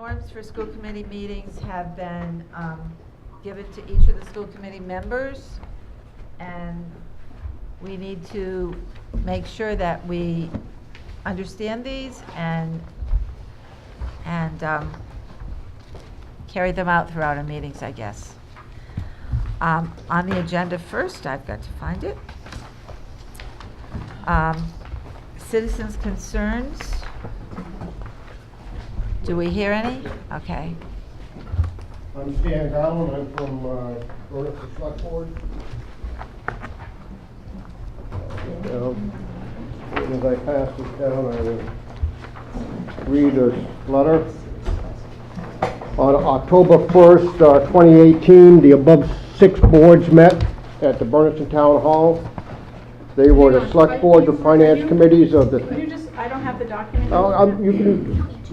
norms for school committee meetings have been given to each of the school committee members, and we need to make sure that we understand these and carry them out throughout our meetings, I guess. On the agenda first, I've got to find it. Citizens' concerns. Do we hear any? Okay. I'm Stan Garland. I'm from Bernardston Select Board. As I pass this down, I will read this letter. On October 1st, 2018, the above 6 boards met at the Bernardston Town Hall. They were the select boards and finance committees of the... Can you just, I don't have the document.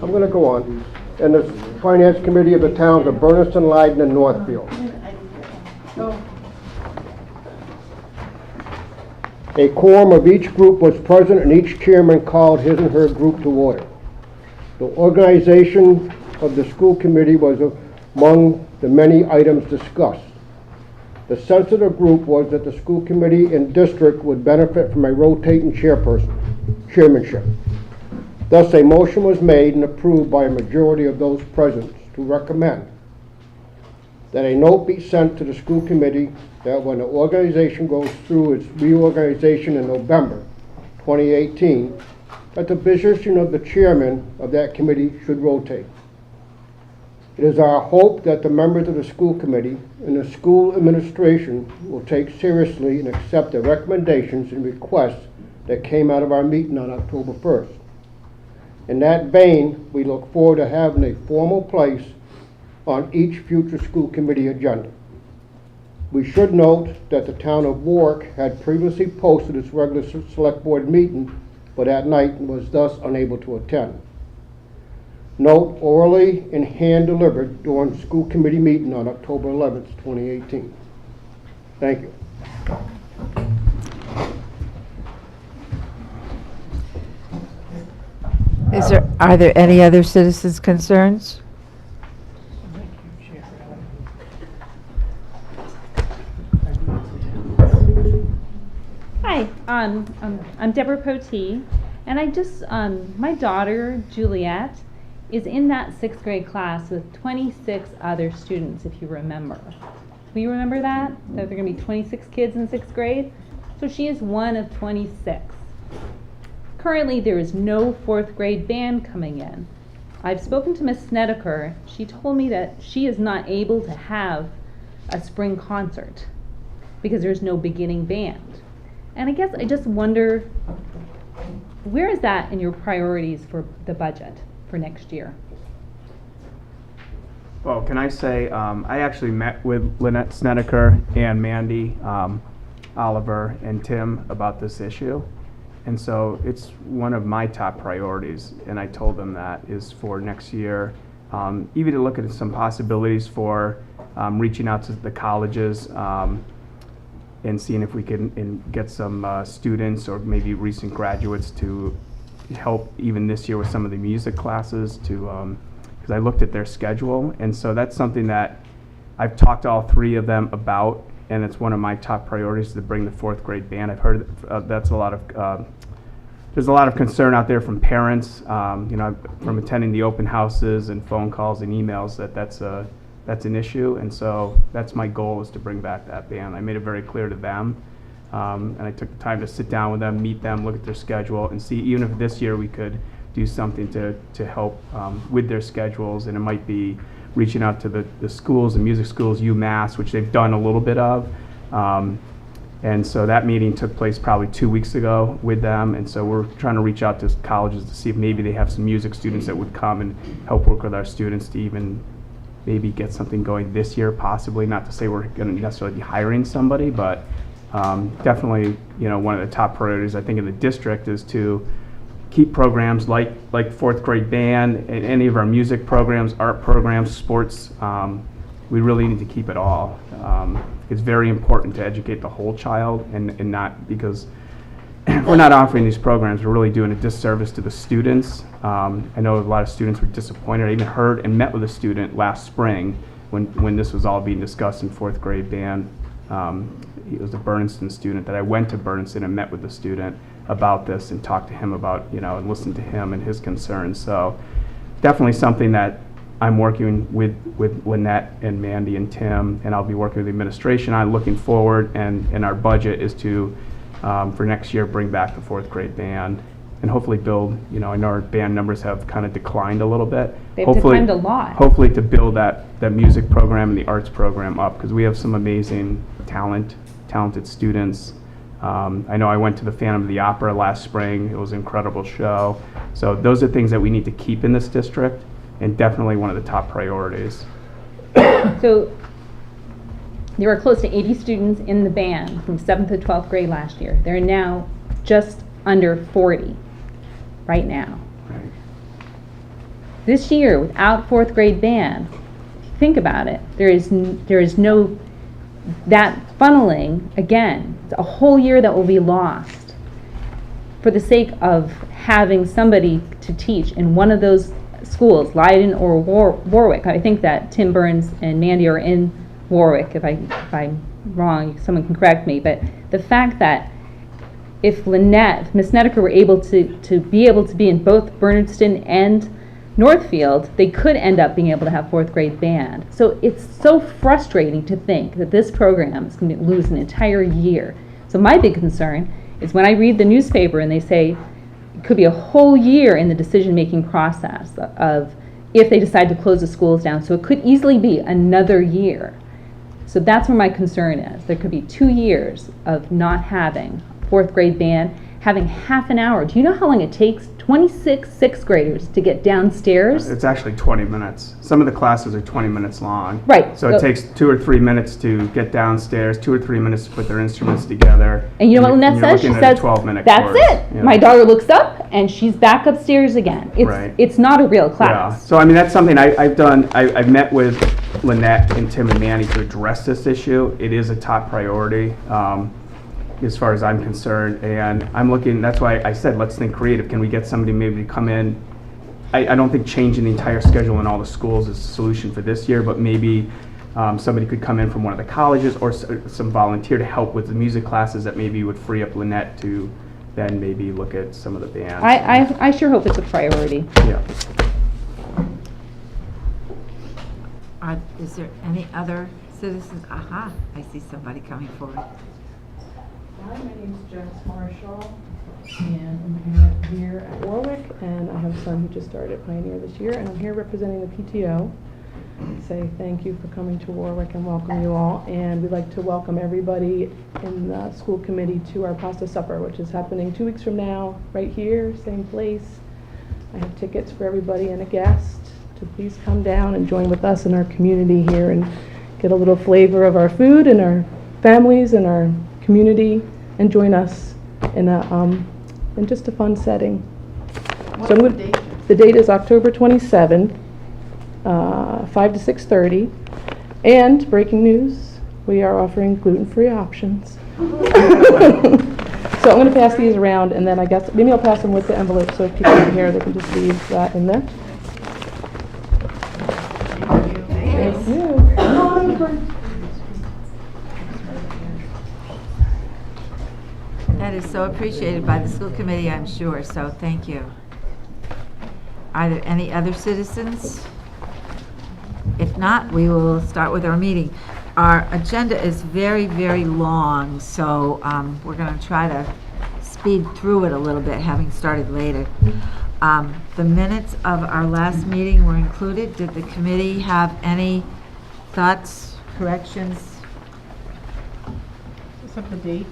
I'm going to go on. And the finance committee of the towns of Bernardston, Leiden, and Northfield. A quorum of each group was present, and each chairman called his and her group to order. The organization of the school committee was among the many items discussed. The sense of the group was that the school committee and district would benefit from a rotating chairmanship. Thus, a motion was made and approved by a majority of those present to recommend that a note be sent to the school committee that when the organization goes through its reorganization in November 2018, that the position of the chairman of that committee should rotate. It is our hope that the members of the school committee and the school administration will take seriously and accept the recommendations and requests that came out of our meeting on October 1st. In that vein, we look forward to having a formal place on each future school committee agenda. We should note that the town of Warwick had previously posted its regular select board meeting, but at night and was thus unable to attend. Note orally and hand delivered during school committee meeting on October 11th, 2018. Thank you. Are there any other citizens' concerns? Hi, I'm Deborah Potee, and I just, my daughter, Juliet, is in that 6th grade class with 26 other students, if you remember. Do you remember that? That there are going to be 26 kids in 6th grade? So she is one of 26. Currently, there is no 4th grade band coming in. I've spoken to Miss Snedeker. She told me that she is not able to have a spring concert because there's no beginning band. And I guess I just wonder, where is that in your priorities for the budget for next year? Well, can I say, I actually met with Lynette Snedeker and Mandy Oliver and Tim about this issue. And so it's one of my top priorities, and I told them that is for next year, even to look at some possibilities for reaching out to the colleges and seeing if we can get some students or maybe recent graduates to help even this year with some of the music classes to, because I looked at their schedule, and so that's something that I've talked to all 3 of them about, and it's one of my top priorities to bring the 4th grade band. I've heard that's a lot of, there's a lot of concern out there from parents, from attending the open houses and phone calls and emails that's an issue, and so that's my goal, is to bring back that band. I made it very clear to them, and I took the time to sit down with them, meet them, look at their schedule, and see even if this year we could do something to help with their schedules, and it might be reaching out to the schools, the music schools, UMass, which they've done a little bit of. And so that meeting took place probably 2 weeks ago with them, and so we're trying to reach out to colleges to see if maybe they have some music students that would come and help work with our students to even maybe get something going this year, possibly. Not to say we're going to necessarily be hiring somebody, but definitely, one of the top priorities I think in the district is to keep programs like 4th grade band and any of our music programs, art programs, sports. We really need to keep it all. It's very important to educate the whole child, and not because if we're not offering these programs, we're really doing a disservice to the students. I know a lot of students were disappointed. I even heard and met with a student last spring when this was all being discussed in 4th grade band. He was a Bernardston student that I went to Bernardston and met with the student about this and talked to him about, and listened to him and his concerns. So definitely something that I'm working with Lynette and Mandy and Tim, and I'll be working with the administration on looking forward, and our budget is to, for next year, bring back the 4th grade band and hopefully build, I know our band numbers have kind of declined a little bit. They've declined a lot. Hopefully to build that music program and the arts program up, because we have some amazing talented students. I know I went to the Phantom of the Opera last spring. It was an incredible show. So those are things that we need to keep in this district, and definitely one of the top priorities. So there were close to 80 students in the band from 7th to 12th grade last year. There are now just under 40 right now. Right. This year, without 4th grade band, if you think about it, there is no, that funneling, again, it's a whole year that will be lost for the sake of having somebody to teach in one of those schools, Leiden or Warwick. I think that Tim Burns and Mandy are in Warwick. If I'm wrong, someone can correct me. But the fact that if Miss Snedeker were able to be in both Bernardston and Northfield, they could end up being able to have 4th grade band. So it's so frustrating to think that this program is going to lose an entire year. So my big concern is when I read the newspaper and they say it could be a whole year in the decision-making process of if they decide to close the schools down. So it could easily be another year. So that's where my concern is. There could be 2 years of not having 4th grade band, having half an hour. Do you know how long it takes 26 6th graders to get downstairs? It's actually 20 minutes. Some of the classes are 20 minutes long. Right. So it takes 2 or 3 minutes to get downstairs, 2 or 3 minutes to put their instruments together. And you know what Lynette you're says? She looking at a says, 12-minute that's course. it. Yeah. My daughter looks up and she's back upstairs again. Right. It's not a real Yeah. class. So I mean, that's something I've done. I've met with Lynette and Tim and Manny to address this issue. It is a top priority. As far as I'm concerned, and I'm looking, that's why I said, let's think creative. Can we get somebody maybe to come in? I don't think changing the entire schedule in all the schools is the solution for this year, but maybe somebody could come in from one of the colleges or some volunteer to help with the music classes that maybe would free up Lynette to then maybe look at some of the bands. I sure hope it's a priority. Yeah. Is there any other citizens? Aha, I see somebody coming forward. Hi, my name is Janice Marshall, and I'm here at Warwick, and I have a son who just started at Pioneer this year, and I'm here representing the PTO. Say thank you for coming to Warwick and welcome you all, and we'd like to welcome everybody in the school committee to our pasta supper, which is happening 2 weeks from now, right here, same place. I have tickets for everybody and a guest to please come down and join with us in our community here and get a little flavor of our food and our families and our community, and join us in just a fun setting. So the date is October 27th, 5 to 6:30. And breaking news, we are offering gluten-free options. So I'm going to pass these around, and then I guess maybe I'll pass them with the envelope, so if people are here, they can just leave that in there. Thank you. That is so appreciated by the school committee, I'm sure, so thank you. Are there any other citizens? If not, we will start with our meeting. Our agenda is very, very long, so we're going to try to speed through it a little bit, having started later. The minutes of our last meeting were included. Did the committee have any thoughts, corrections? What's up the date?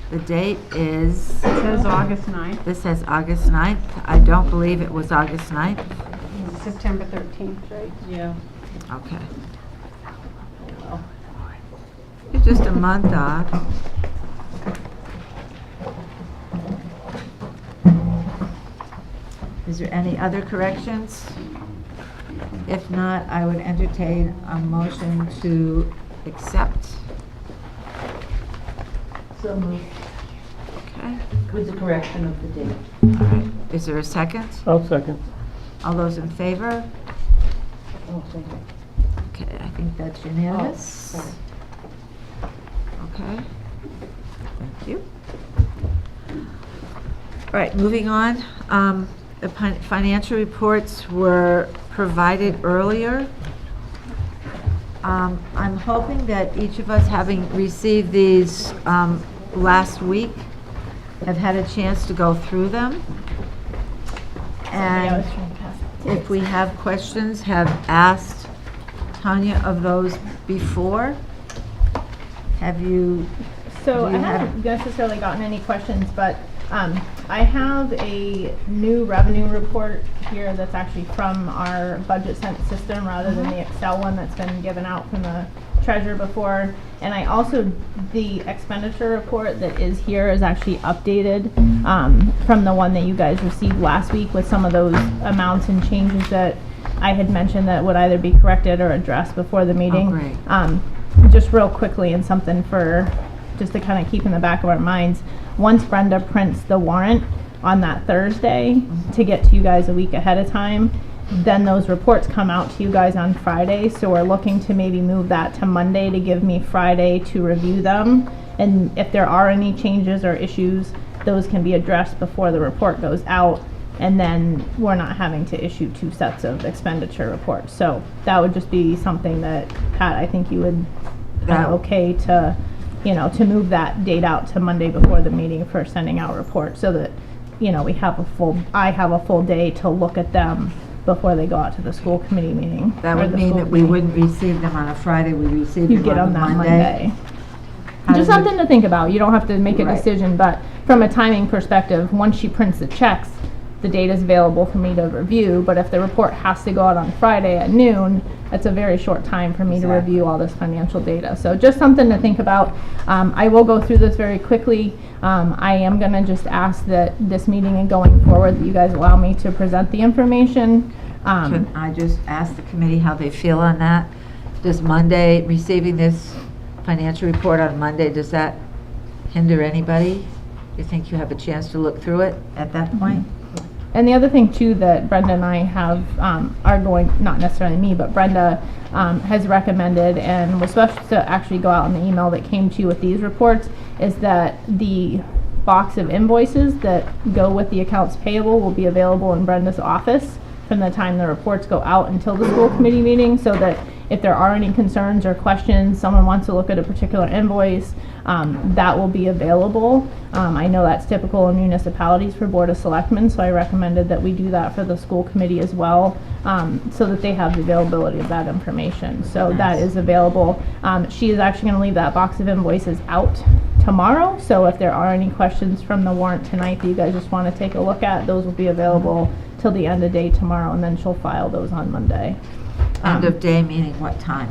The date is, It says August 9th. this says August 9th. I don't believe it was August 9th. It's September 13th, right? Yeah. Okay. It's just a month off. Is there any other corrections? If not, I would entertain a motion to accept. So moved. Okay, With the correction of the date. all right. Is there a second? I'll second. All those in favor? Oh, thank you. Okay, I think that's unanimous. Oh, sorry. Okay, thank you. All right, moving on. The financial reports were provided earlier. I'm hoping that each of us, having received these last week, have had a chance to go through them. And if we have questions, have asked Tanya of those before. Have you? So do you I haven't necessarily gotten any questions, but I have a new revenue report here that's actually from our budget system rather than the Excel one that's been given out from the treasurer before. And I also, the expenditure report that is here is actually updated from the one that you guys received last week with some of those amounts and changes that I had mentioned that would either be corrected or addressed before the meeting. great. Just real quickly, and something for just to kind of keep in the back of our minds, once Brenda prints the warrant on that Thursday to get to you guys a week ahead of time, then those reports come out to you guys on Friday. So we're looking to maybe move that to Monday to give me Friday to review them. And if there are any changes or issues, those can be addressed before the report goes out. And then we're not having to issue 2 sets of expenditure reports. So that would just be something that, Pat, I think you would That- okay to, you know, to move that date out to Monday before the meeting for sending out reports so that, you know, I have a full day to look at them before they go out to the school committee meeting. That or would the mean school that we committee. wouldn't receive them on a Friday, we receive You them get on them the that Monday. Monday. How Just does it- something to think about. You don't have to make a Right. decision, but from a timing perspective, once she prints the checks, the data is available for me to review. But if the report has to go out on Friday at noon, it's a very short time for me to Exactly. review all this financial data. So just something to think about. I will go through this very quickly. I am going to just ask that this meeting and going forward that you guys allow me to present the information. Can I just ask the committee how they feel on that? Does Monday, receiving this financial report on Monday, does that hinder anybody? Do you think you have a chance to look through it at that point? And the other thing too that Brenda and I have, are going, not necessarily me, but Brenda has recommended and was supposed to actually go out in the email that came to you with these reports, is that the box of invoices that go with the accounts payable will be available in Brenda's office from the time the reports go out until the school committee meeting, so that if there are any concerns or questions, someone wants to look at a particular invoice, that will be available. I know that's typical in municipalities for Board of Selectmen, so I recommended that we do that for the school committee as well, so that they have the availability of that information. So that is available. She is actually going to leave that box of invoices out tomorrow, so if there are any questions from the warrant tonight that you guys just want to take a look at, those will be available till the end of day tomorrow, and then she'll file those on Monday. End of day, meaning what time?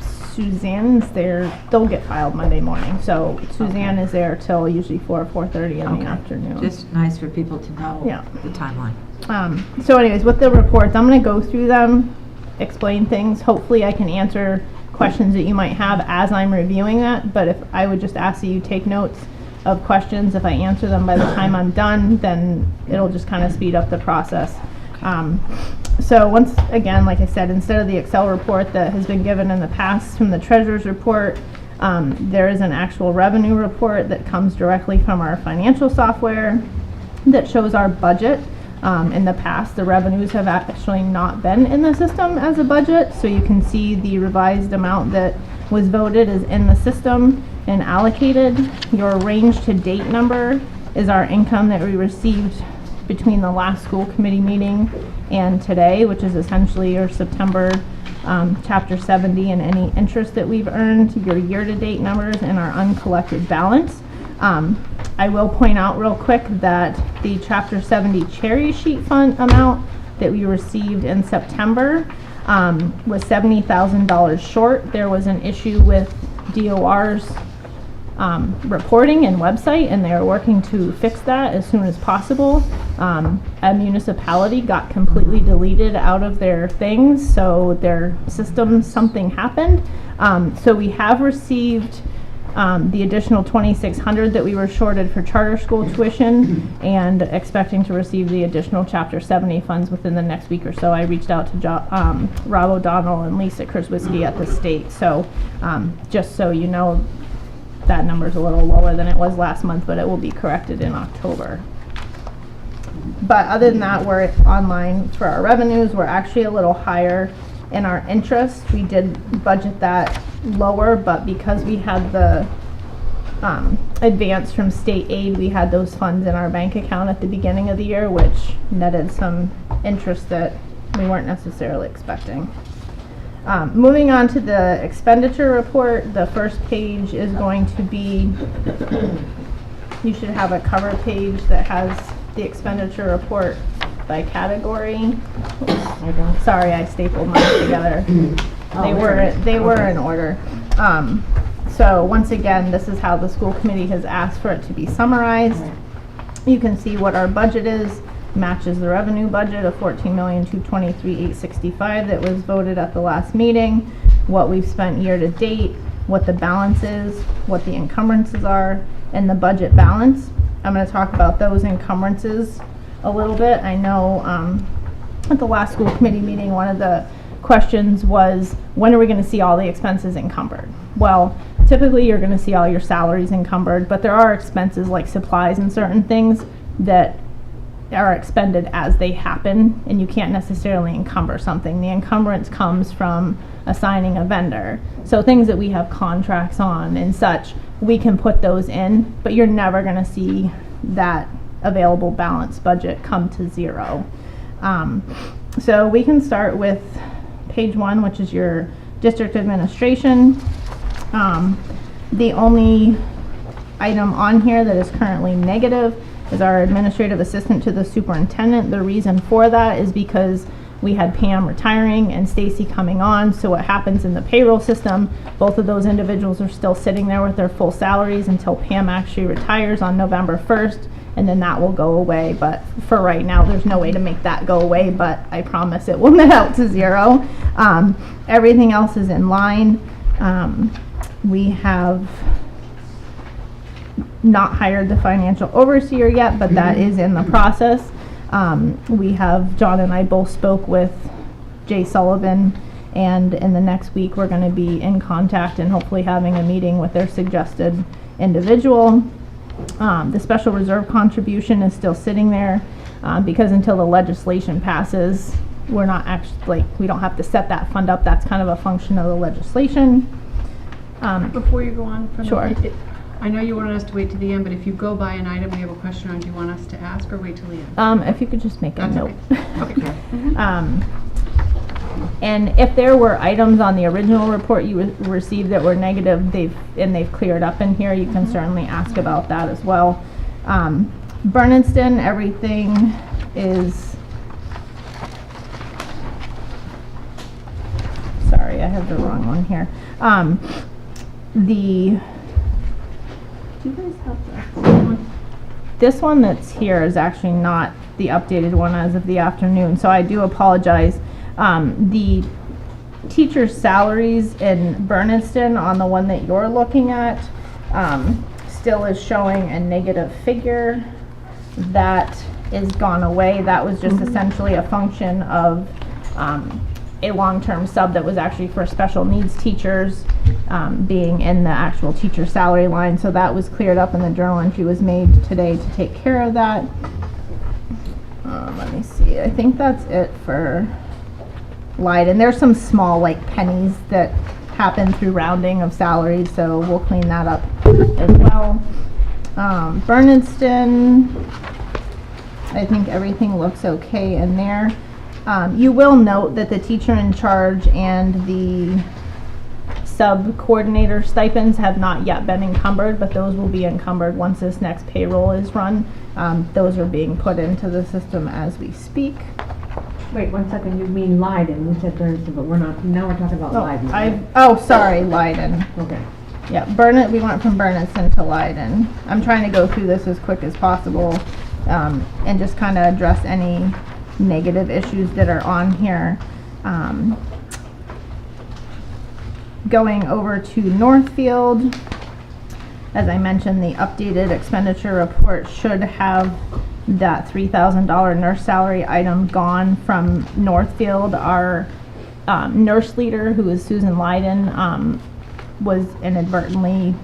Suzanne's there, they'll get filed Monday morning, so Suzanne is there till usually 4 or 4:30 in the afternoon. Just nice for people to know Yeah. the timeline. So anyways, with the reports, I'm gonna go through them, explain things. Hopefully I can answer questions that you might have as I'm reviewing that, but if I would just ask that you take notes of questions. If I answer them by the time I'm done, then it'll just kind of speed up the process. So once again, like I said, instead of the Excel report that has been given in the past from the treasurer's report, there is an actual revenue report that comes directly from our financial software that shows our budget. In the past, the revenues have actually not been in the system as a budget, so you can see the revised amount that was voted is in the system and allocated. Your range to date number is our income that we received between the last school committee meeting and today, which is essentially your September chapter 70 and any interest that we've earned, your year-to-date numbers, and our uncollected balance. I will point out real quick that the chapter 70 cherry sheet fund amount that we received in September was $70,000 short. There was an issue with DOR's reporting and website, and they are working to fix that as soon as possible. A municipality got completely deleted out of their things, so their system, something happened. So we have received the additional $2,600 that we were shorted for charter school tuition, and expecting to receive the additional Chapter 70 funds within the next week or so. I reached out to Rob O'Donnell and Lisa Krzyzewski at the state. So just so you know, that number's a little lower than it was last month, but it will be corrected in October. But other than that, we're online for our revenues. We're actually a little higher in our interest. We did budget that lower, but because we had the advance from state aid, we had those funds in our bank account at the beginning of the year, which netted some interest that we weren't necessarily expecting. Moving on to the expenditure report, the first page is going to be, you should have a cover page that has the expenditure report by category. Sorry, I stapled mine together. They were in order. So once again, this is how the school committee has asked for it to be summarized. You can see what our budget is, matches the revenue budget of $14,223,865 that was voted at the last meeting, what we've spent year to date, what the balance is, what the encumbrances are, and the budget balance. I'm going to talk about those encumbrances a little bit. I know at the last school committee meeting, one of the questions was, when are we going to see all the expenses encumbered? Well, typically you're going to see all your salaries encumbered, but there are expenses like supplies and certain things that are expended as they happen, and you can't necessarily encumber something. The encumbrance comes from assigning a vendor. So things that we have contracts on and such, we can put those in, but you're never going to see that available balance budget come to zero. So we can start with page 1, which is your district administration. The only item on here that is currently negative is our administrative assistant to the superintendent. The reason for that is because we had Pam retiring and Stacy coming on. So what happens in the payroll system, both of those individuals are still sitting there with their full salaries until Pam actually retires on November 1st, and then that will go away. But for right now, there's no way to make that go away, but I promise it will net out to zero. Everything else is in line. We have not hired the financial overseer yet, but that is in the process. We have, John and I both spoke with Jay Sullivan, and in the next week we're going to be in contact and hopefully having a meeting with their suggested individual. The special reserve contribution is still sitting there because until the legislation passes, we're not actually, we don't have to set that fund up. That's kind of a function of the legislation. Before you go on from Sure. I know you wanted us to wait to the end, but if you go by an item we have a question on, do you want us to ask or wait till the end? If you could just make a That's note. Okay. And if there were items on the original report you received that were negative, they've cleared up in here, you can certainly ask about that as well. Bernardston, everything is, sorry, I have the wrong one here. Do you guys have this one? This one that's here is actually not the updated one as of the afternoon, so I do apologize. The teacher's salaries in Bernardston on the one that you're looking at still is showing a negative figure. That is gone away. That was just essentially a function of a long-term sub that was actually for special needs teachers being in the actual teacher salary line. So that was cleared up and the journal entry was made today to take care of that. Let me see. I think that's it for Leiden. There's some small like pennies that happen through rounding of salaries, so we'll clean that up as well. Bernardston, I think everything looks okay in there. You will note that the teacher in charge and the sub coordinator stipends have not yet been encumbered, but those will be encumbered once this next payroll is run. Those are being put into the system as we speak. Wait, 1 second, you mean Leiden, you said Bernardston, but we're not, now we're talking about Leiden. Sorry, Leiden. Okay. Yeah, we went from Bernardston to Leiden. I'm trying to go through this as quick as possible and just kind of address any negative issues that are on here. Going over to Northfield, as I mentioned, the updated expenditure report should have that $3,000 nurse salary item gone from Northfield. Our nurse leader, who is Susan Lyden, was inadvertently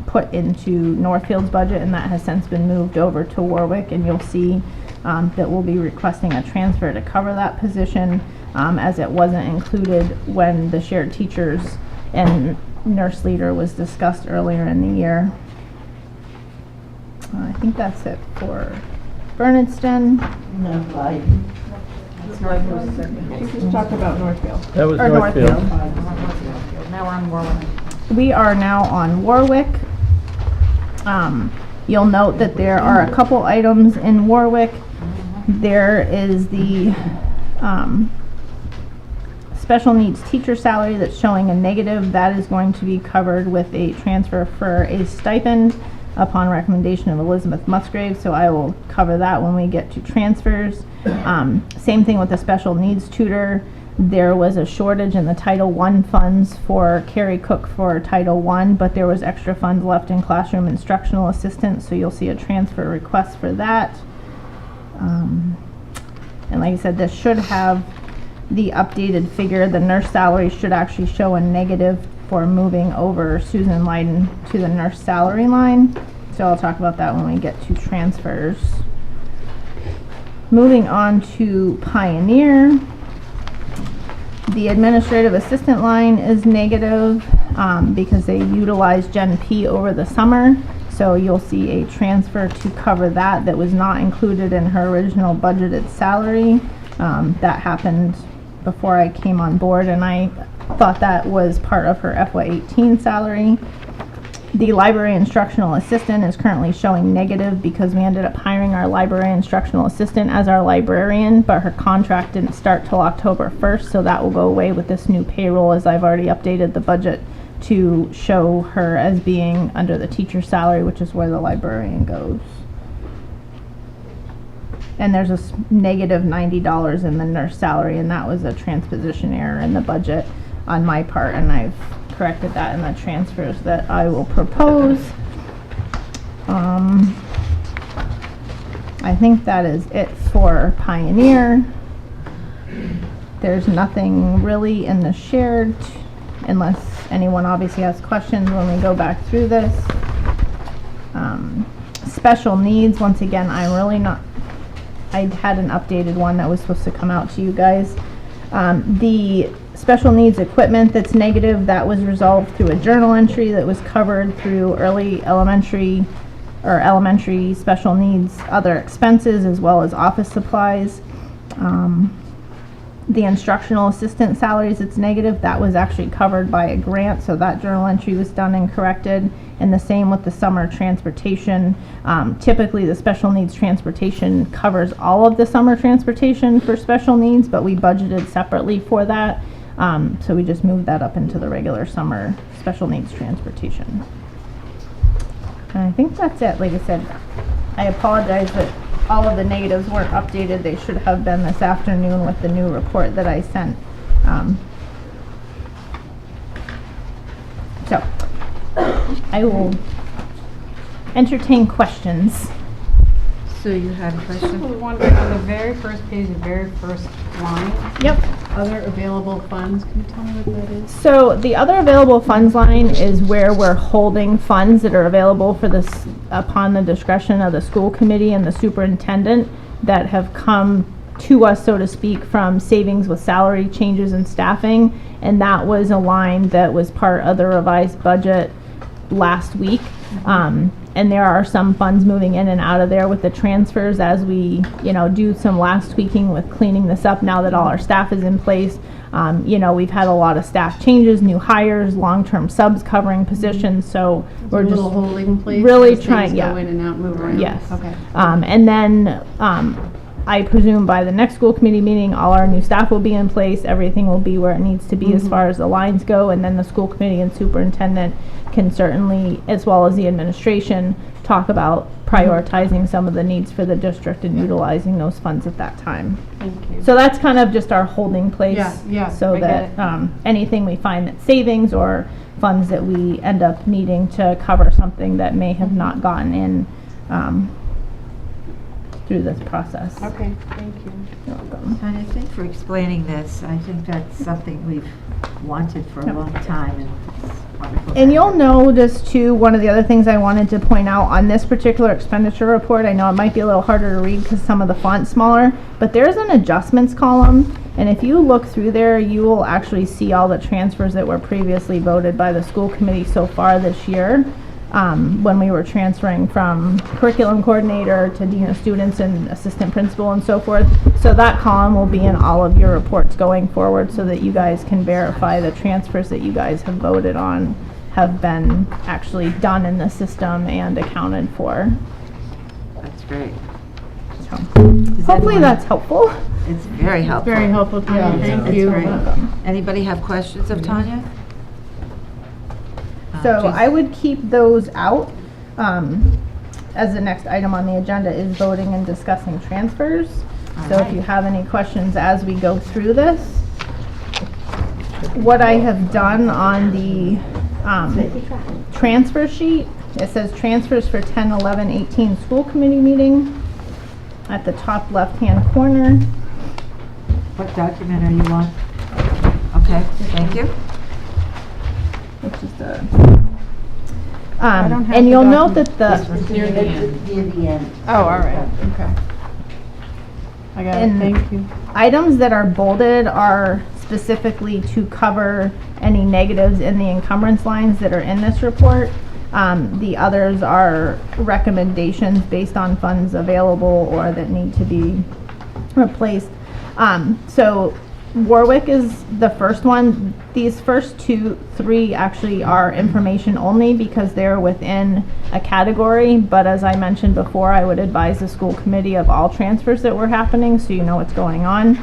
put into Northfield's budget, and that has since been moved over to Warwick, and you'll see that we'll be requesting a transfer to cover that position, as it wasn't included when the shared teachers and nurse leader was discussed earlier in the year. I think that's it for Bernardston. She just talked about Northfield. That was Or Northfield. Now we're on Warwick. We are now on Warwick. You'll note that there are a couple items in Warwick. There is the special needs teacher salary that's showing a negative. That is going to be covered with a transfer for a stipend upon recommendation of Elizabeth Musgrave, so I will cover that when we get to transfers. Same thing with the special needs tutor. There was a shortage in the Title I funds for Carrie Cook for Title I, but there was extra funds left in classroom instructional assistance, so you'll see a transfer request for that. And like I said, this should have the updated figure. The nurse salary should actually show a negative for moving over Susan Lyden to the nurse salary line. So I'll talk about that when we get to transfers. Moving on to Pioneer. The administrative assistant line is negative because they utilized Gen P over the summer. So you'll see a transfer to cover that that was not included in her original budgeted salary. That happened before I came on board, and I thought that was part of her FY18 salary. The library instructional assistant is currently showing negative because we ended up hiring our library instructional assistant as our librarian, but her contract didn't start till October 1st, so that will go away with this new payroll, as I've already updated the budget to show her as being under the teacher salary, which is where the librarian goes. And there's a negative $90 in the nurse salary, and that was a transposition error in the budget on my part, and I've corrected that in the transfers that I will propose. I think that is it for Pioneer. There's nothing really in the shared, unless anyone obviously has questions when we go back through this. Special needs, once again, I'm really not, I had an updated one that was supposed to come out to you guys. The special needs equipment that's negative, that was resolved through a journal entry that was covered through early elementary or elementary special needs other expenses, as well as office supplies. The instructional assistant salaries, it's negative, that was actually covered by a grant, so that journal entry was done and corrected. And the same with the summer transportation. Typically the special needs transportation covers all of the summer transportation for special needs, but we budgeted separately for that. So we just moved that up into the regular summer special needs transportation. And I think that's it. Like I said, I apologize that all of the negatives weren't updated. They should have been this afternoon with the new report that I sent. So I will entertain questions. So you had a I question? was wondering, on the very first page, the very first line, Yep. other available funds, can you tell me what that is? So the other available funds line is where we're holding funds that are available for this upon the discretion of the school committee and the superintendent that have come to us, so to speak, from savings with salary changes and staffing. And that was a line that was part of the revised budget last week. And there are some funds moving in and out of there with the transfers as we, do some last tweaking with cleaning this up now that all our staff is in place. We've had a lot of staff changes, new hires, long-term subs covering positions, so we're A just little holding place? really as things trying, Go in and out, move around? Yes. Okay. And then, I presume by the next school committee meeting, all our new staff will be in place, everything will be where it needs to be as far as the lines go, and then the school committee and superintendent can certainly, as well as the administration, talk about prioritizing some of the needs for the district and utilizing those funds at that time. Thank you. So that's kind of just our holding place. Yeah, So I get that anything we find that's savings or funds that we end up needing to cover something that may have not gotten in through this process. Okay, thank you. You're welcome. And I think for explaining this, I think that's something we've wanted for a long time, and it's wonderful. And you'll notice too, one of the other things I wanted to point out on this particular expenditure report, I know it might be a little harder to read because some of the font's smaller, but there's an adjustments column, and if you look through there, you will actually see all the transfers that were previously voted by the school committee so far this year. When we were transferring from curriculum coordinator to dean of students and assistant principal and so forth. So that column will be in all of your reports going forward so that you guys can verify the transfers that you guys have voted on have been actually done in the system and accounted for. That's great. So Does hopefully anyone- that's helpful. It's very helpful. Very helpful, Tanya. Thank That's you. great. Anybody have questions of Tanya? So Just- I would keep those out, as the next item on the agenda is voting and discussing transfers. So if you have any questions as we go through this. What I have done on the, transfer sheet, it says transfers for 10, 11, 18 school committee meeting at the top left-hand corner. What document are you on? Okay, thank you. Which is the, don't have and the you'll note document. that the, Near the end. Oh, all right, okay. I got it, And- thank you. items that are bolded are specifically to cover any negatives in the encumbrance lines that are in this report. The others are recommendations based on funds available or that need to be replaced. So Warwick is the first one. These first three actually are information only because they're within a category, but as I mentioned before, I would advise the school committee of all transfers that were happening so you know what's going on.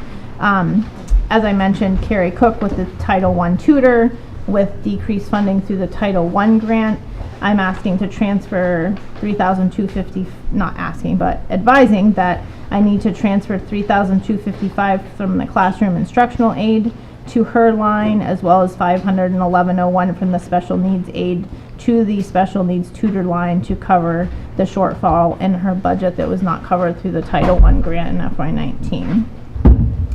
As I mentioned, Carrie Cook with the Title I tutor with decreased funding through the Title I grant. I'm asking to transfer $3,250, not asking, but advising that I need to transfer $3,255 from the classroom instructional aid to her line, as well as $511.01 from the special needs aid to the special needs tutor line to cover the shortfall in her budget that was not covered through the Title I grant in FY19.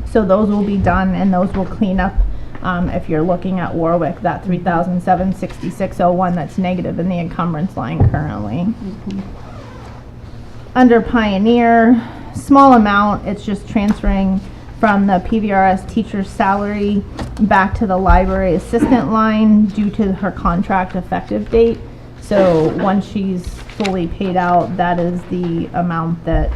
So those will be done and those will clean up. If you're looking at Warwick, that $3,766.01 that's negative in the encumbrance line currently. Under Pioneer, small amount, it's just transferring from the PVRS teacher's salary back to the library assistant line due to her contract effective date. So once she's fully paid out, that is the amount that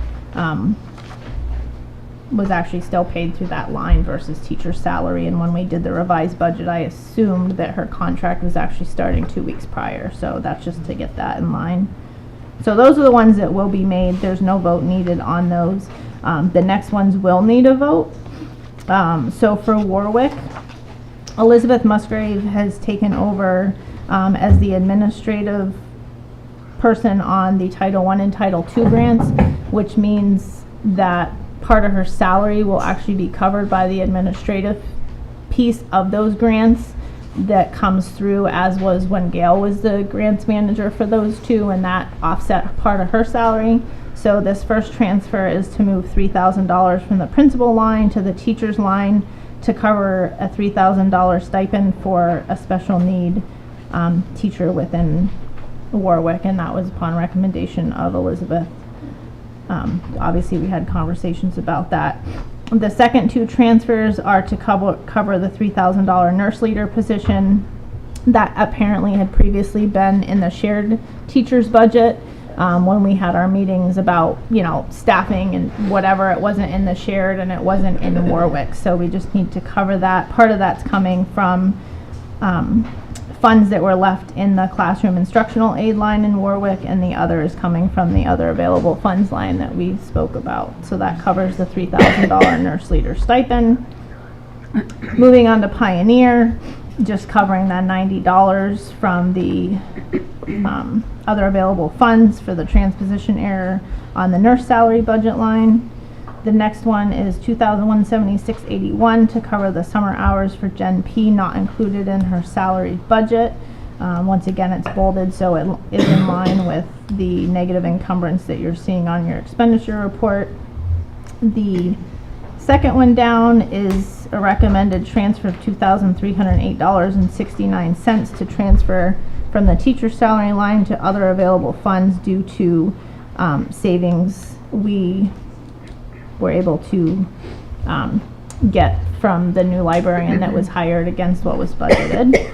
was actually still paid through that line versus teacher salary. And when we did the revised budget, I assumed that her contract was actually starting 2 weeks prior. So that's just to get that in line. So those are the ones that will be made. There's no vote needed on those. The next ones will need a vote. So for Warwick, Elizabeth Musgrave has taken over as the administrative person on the Title I and Title II grants, which means that part of her salary will actually be covered by the administrative piece of those grants that comes through, as was when Gail was the grants manager for those two, and that offset part of her salary. So this first transfer is to move $3,000 from the principal line to the teacher's line to cover a $3,000 stipend for a special need teacher within Warwick, and that was upon recommendation of Elizabeth. Obviously, we had conversations about that. The second two transfers are to cover the $3,000 nurse leader position that apparently had previously been in the shared teacher's budget. When we had our meetings about, staffing and whatever, it wasn't in the shared and it wasn't in Warwick. So we just need to cover that. Part of that's coming from funds that were left in the classroom instructional aid line in Warwick, and the other is coming from the other available funds line that we spoke about. So that covers the $3,000 nurse leader stipend. Moving on to Pioneer, just covering that $90 from the other available funds for the transposition error on the nurse salary budget line. The next one is $2,176.81 to cover the summer hours for Gen P not included in her salary budget. Once again, it's bolded, so it is in line with the negative encumbrance that you're seeing on your expenditure report. The second one down is a recommended transfer of $2,308.69 to transfer from the teacher salary line to other available funds due to savings we were able to get from the new librarian that was hired against what was budgeted.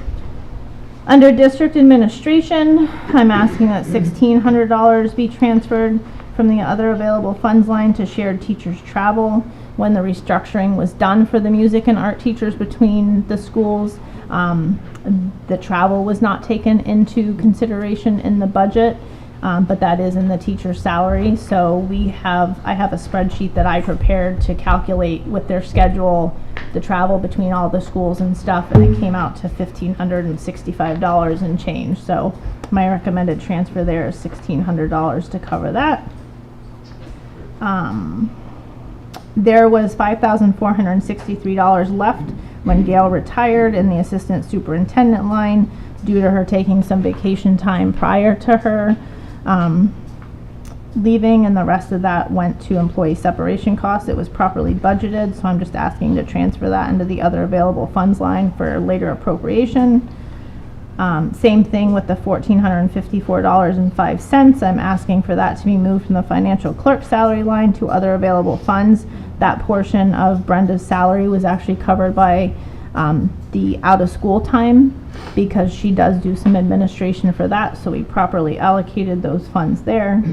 Under district administration, I'm asking that $1,600 be transferred from the other available funds line to shared teachers travel. When the restructuring was done for the music and art teachers between the schools, the travel was not taken into consideration in the budget, but that is in the teacher's salary. So I have a spreadsheet that I prepared to calculate with their schedule the travel between all the schools and stuff, and it came out to $1,565 and change. So my recommended transfer there is $1,600 to cover that. There was $5,463 left when Gail retired in the assistant superintendent line due to her taking some vacation time prior to her leaving, and the rest of that went to employee separation costs. It was properly budgeted, so I'm just asking to transfer that into the other available funds line for later appropriation. Same thing with the $1,454.05. I'm asking for that to be moved from the financial clerk salary line to other available funds. That portion of Brenda's salary was actually covered by the out of school time because she does do some administration for that, so we properly allocated those funds there.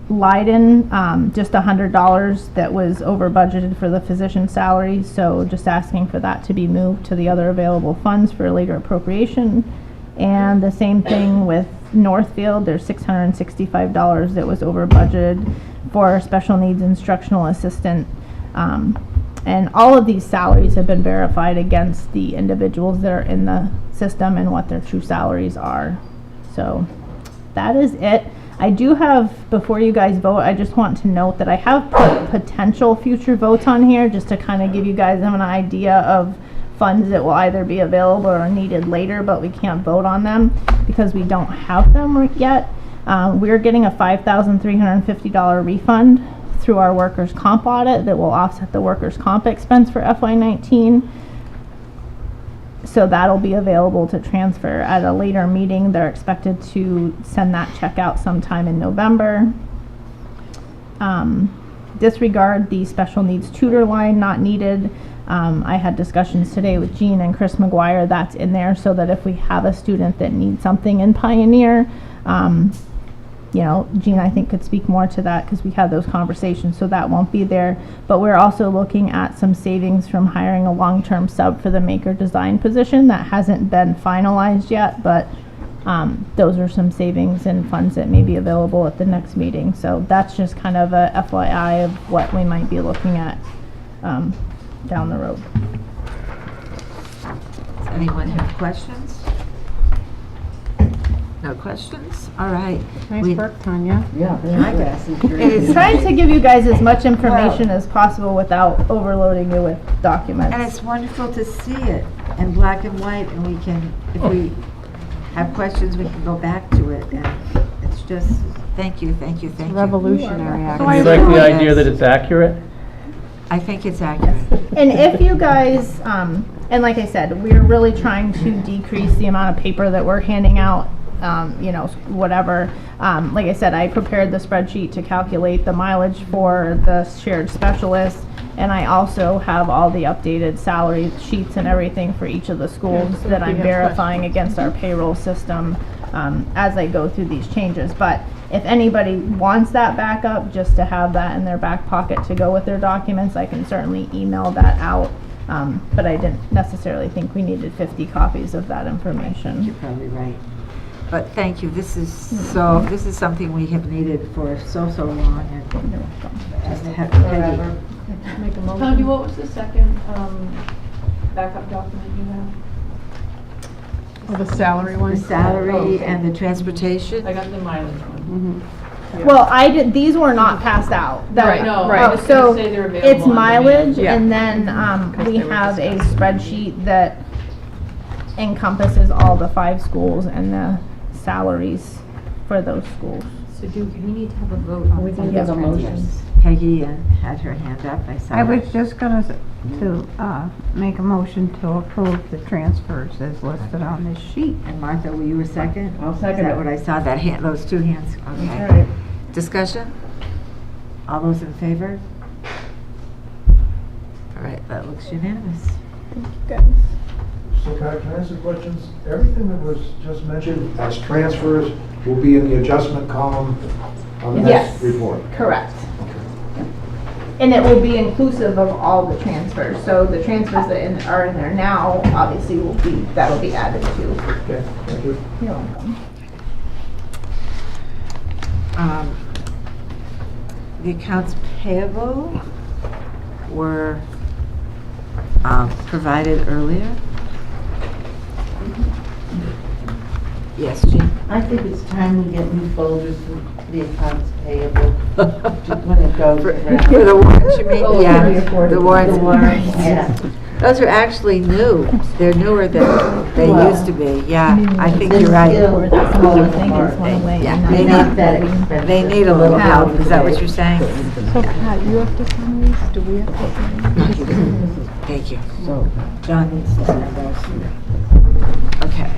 Leiden, just $100 that was over budgeted for the physician salary, so just asking for that to be moved to the other available funds for later appropriation. And the same thing with Northfield, there's $665 that was over budgeted for special needs instructional assistant. And all of these salaries have been verified against the individuals that are in the system and what their true salaries are. So that is it. I do have, before you guys vote, I just want to note that I have put potential future votes on here just to kind of give you guys an idea of funds that will either be available or needed later, but we can't vote on them because we don't have them yet. We're getting a $5,350 refund through our workers' comp audit that will offset the workers' comp expense for FY19. So that'll be available to transfer at a later meeting. They're expected to send that check out sometime in November. Disregard the special needs tutor line, not needed. I had discussions today with Jean and Chris McGuire. That's in there so that if we have a student that needs something in Pioneer, you know, Jean I think could speak more to that because we had those conversations, so that won't be there. But we're also looking at some savings from hiring a long-term sub for the maker design position. That hasn't been finalized yet, but those are some savings and funds that may be available at the next meeting. So that's just kind of a FYI of what we might be looking at down the road. Does anyone have questions? No questions? All right. Nice work, Tanya. Yeah, I guess. It is Trying to give you guys as much information as possible without overloading you with documents. And it's wonderful to see it in black and white, and we can, if we have questions, we can go back to it. And it's just, thank you, thank you, thank you. Revolutionary, Do actually. you like the idea that it's accurate? I think it's accurate. And if you guys, and like I said, we're really trying to decrease the amount of paper that we're handing out, you know, whatever. Like I said, I prepared the spreadsheet to calculate the mileage for the shared specialists, and I also have all the updated salary sheets and everything for each of the schools that I'm verifying against our payroll system as I go through these changes. But if anybody wants that backup, just to have that in their back pocket to go with their documents, I can certainly email that out. But I didn't necessarily think we needed 50 copies of that information. You're probably right. But thank you. This is something we have needed for so long, and just have Forever. Make a motion. Tanya, what was the second backup document you have? Oh, the salary one? the salary Okay. and the transportation. I got the mileage one. Well, these were not passed out. Right, no, right. I was So gonna say they're available it's on demand. mileage, Yeah. and then we they were have a discussed. spreadsheet that encompasses all the 5 schools and the salaries for those schools. So do we need to have a vote on We some can of give these a motion. transfers? Peggy had her hand up, I saw I that. was just gonna make a motion to approve the transfers as listed on this sheet. And Martha, were you a second? I'll Is second that it. what I saw, that hand, those 2 hands? Okay. All right. Discussion? All those in favor? All right, that looks unanimous. So can I ask some questions? Everything that was just mentioned as transfers will be in the adjustment column on the Yes. next report? Correct. And it will be inclusive of all the transfers. So the transfers that are in there now, obviously that'll be added to. Okay, thank you. You're welcome. The accounts payable were provided earlier. Yes, Jean? I think it's time we get new folders for the accounts payable when it goes around. For the warrants, you mean? Oh, Yeah, 30 or 40. the warrants. The warrants, yeah. Those are actually new. They're newer than they Wow. used to be. Yeah, I think you're right. Or that smaller thing is one away. Yeah, and they that's not need, that expensive. they need a little help. Is that what you're saying? So Pat, you have to sign these? Do we have to sign these? Thank you. So, John needs to sign those. Okay.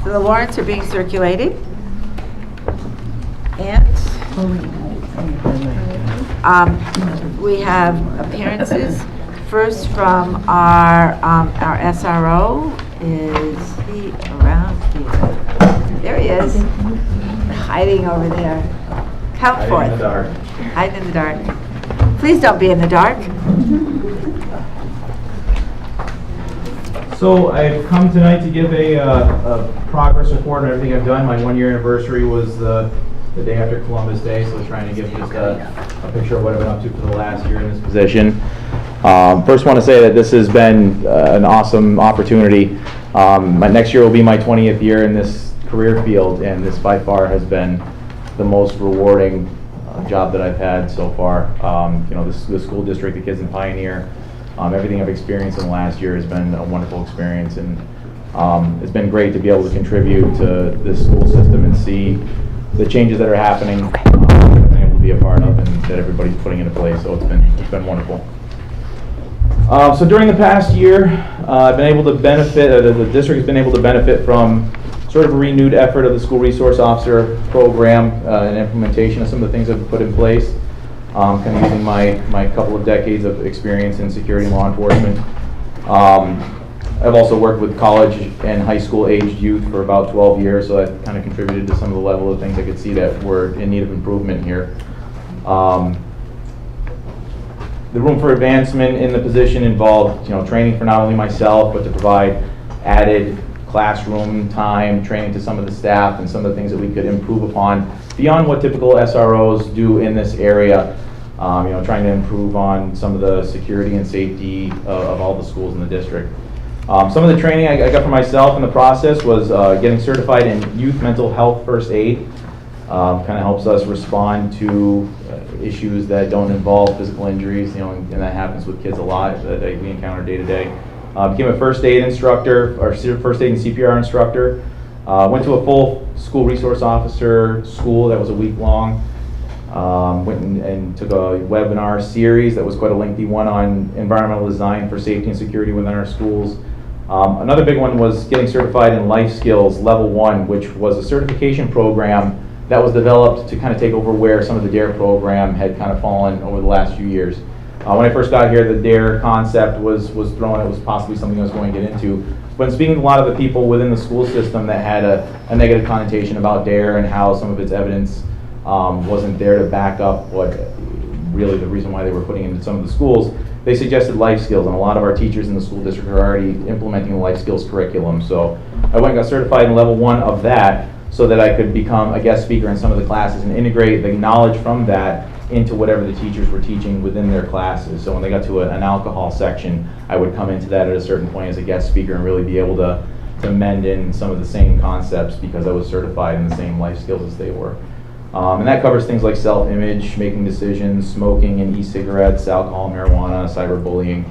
So the warrants are being circulated. And we have appearances. First from our SRO. Is he around here? There he is. Hiding over there. Come forth. Hiding in the dark. Hiding in the dark. Please don't be in the dark. So I've come tonight to give a progress report on everything I've done. My 1-year anniversary was the day after Columbus Day, so trying to give just a picture of what I've been up to for the last year in this position. First want to say that this has been an awesome opportunity. Next year will be my 20th year in this career field, and this by far has been the most rewarding job that I've had so far. You know, the school district, the kids in Pioneer, everything I've experienced in the last year has been a wonderful experience, and it's been great to be able to contribute to this school system and see the changes that are happening, I've been able to be a part of, and that everybody's putting into place. So it's been wonderful. So during the past year, I've been able to benefit. The district has been able to benefit from sort of a renewed effort of the school resource officer program and implementation of some of the things that have put in place. Kind of using my couple of decades of experience in security and law enforcement. I've also worked with college and high school aged youth for about 12 years, so that kind of contributed to some of the level of things I could see that were in need of improvement here. The room for advancement in the position involved, training for not only myself, but to provide added classroom time, training to some of the staff, and some of the things that we could improve upon beyond what typical SROs do in this area. Trying to improve on some of the security and safety of all the schools in the district. Some of the training I got for myself in the process was getting certified in youth mental health first aid. Kind of helps us respond to issues that don't involve physical injuries, and that happens with kids a lot that we encounter day to day. Became a first aid instructor, or first aid and CPR instructor. Went to a full school resource officer school that was a week long. Went and took a webinar series that was quite a lengthy one on environmental design for safety and security within our schools. Another big one was getting certified in life skills level 1, which was a certification program that was developed to kind of take over where some of the DARE program had kind of fallen over the last few years. When I first got here, the DARE concept was thrown. It was possibly something I was going to get into. But speaking to a lot of the people within the school system that had a negative connotation about DARE and how some of its evidence wasn't there to back up what really the reason why they were putting into some of the schools, they suggested life skills, and a lot of our teachers in the school district are already implementing the life skills curriculum. So I went and got certified in level 1 of that so that I could become a guest speaker in some of the classes and integrate the knowledge from that into whatever the teachers were teaching within their classes. So when they got to an alcohol section, I would come into that at a certain point as a guest speaker and really be able to mend in some of the same concepts because I was certified in the same life skills as they were. And that covers things like self-image, making decisions, smoking and e-cigarettes, alcohol, marijuana, cyberbullying.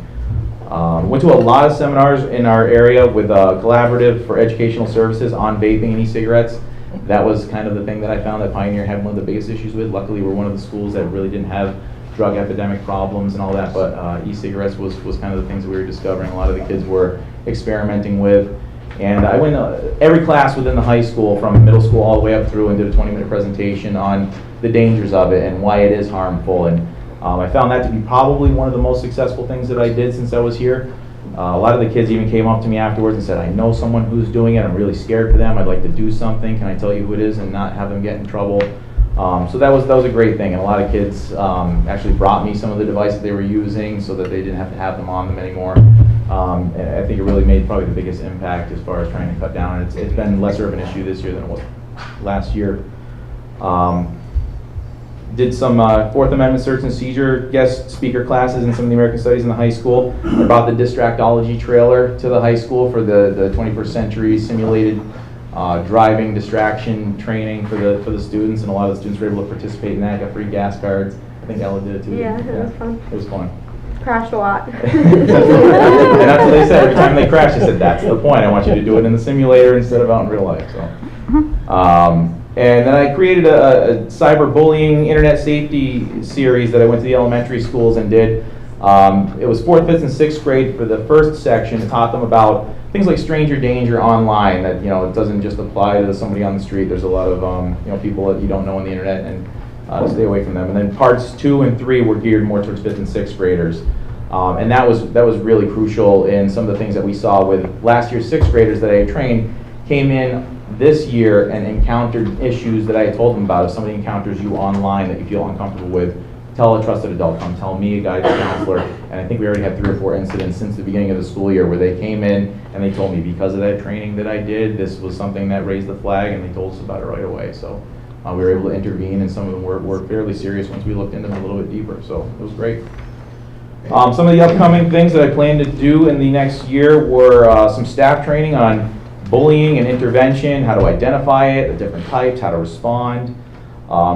Went to a lot of seminars in our area with Collaborative for Educational Services on vaping and e-cigarettes. That was kind of the thing that I found that Pioneer had one of the biggest issues with. Luckily, we're one of the schools that really didn't have drug epidemic problems and all that, but e-cigarettes was kind of the things that we were discovering a lot of the kids were experimenting with. And I went every class within the high school, from middle school all the way up through, and did a 20-minute presentation on the dangers of it and why it is harmful. And I found that to be probably one of the most successful things that I did since I was here. A lot of the kids even came up to me afterwards and said, I know someone who's doing it, I'm really scared for them, I'd like to do something, can I tell you who it is and not have them get in trouble? So that was a great thing, and a lot of kids actually brought me some of the devices they were using so that they didn't have to have them on them anymore. And I think it really made probably the biggest impact as far as trying to cut down. It's been lesser of an issue this year than it was last year. Did some Fourth Amendment search and seizure guest speaker classes in some of the American Studies in the high school. I brought the Distractology trailer to the high school for the 21st century simulated driving distraction training for the students, and a lot of the students were able to participate in that, got free gas cards. I think Ella did it too. Yeah, it was fun. It was fun. Crashed a lot. And that's what they said every time they crashed. They said, that's the point. I want you to do it in the simulator instead of out in real life. So. And then I created a cyberbullying internet safety series that I went to the elementary schools and did. It was 4th, 5th, and 6th grade for the first section. Taught them about things like stranger danger online, that it doesn't just apply to somebody on the street. There's a lot of people that you don't know on the internet, and stay away from them. And then parts 2 and 3 were geared more towards 5th and 6th graders. And that was really crucial in some of the things that we saw with last year's 6th graders that I had trained came in this year and encountered issues that I had told them about. If somebody encounters you online that you feel uncomfortable with, tell a trusted adult, come tell me, a guidance counselor. And I think we already had 3 or 4 incidents since the beginning of the school year where they came in and they told me, because of that training that I did, this was something that raised the flag, and they told us about it right away. So we were able to intervene, and some of them were fairly serious once we looked into them a little bit deeper. So it was great. Some of the upcoming things that I plan to do in the next year were some staff training on bullying and intervention, how to identify it, the different types, how to respond,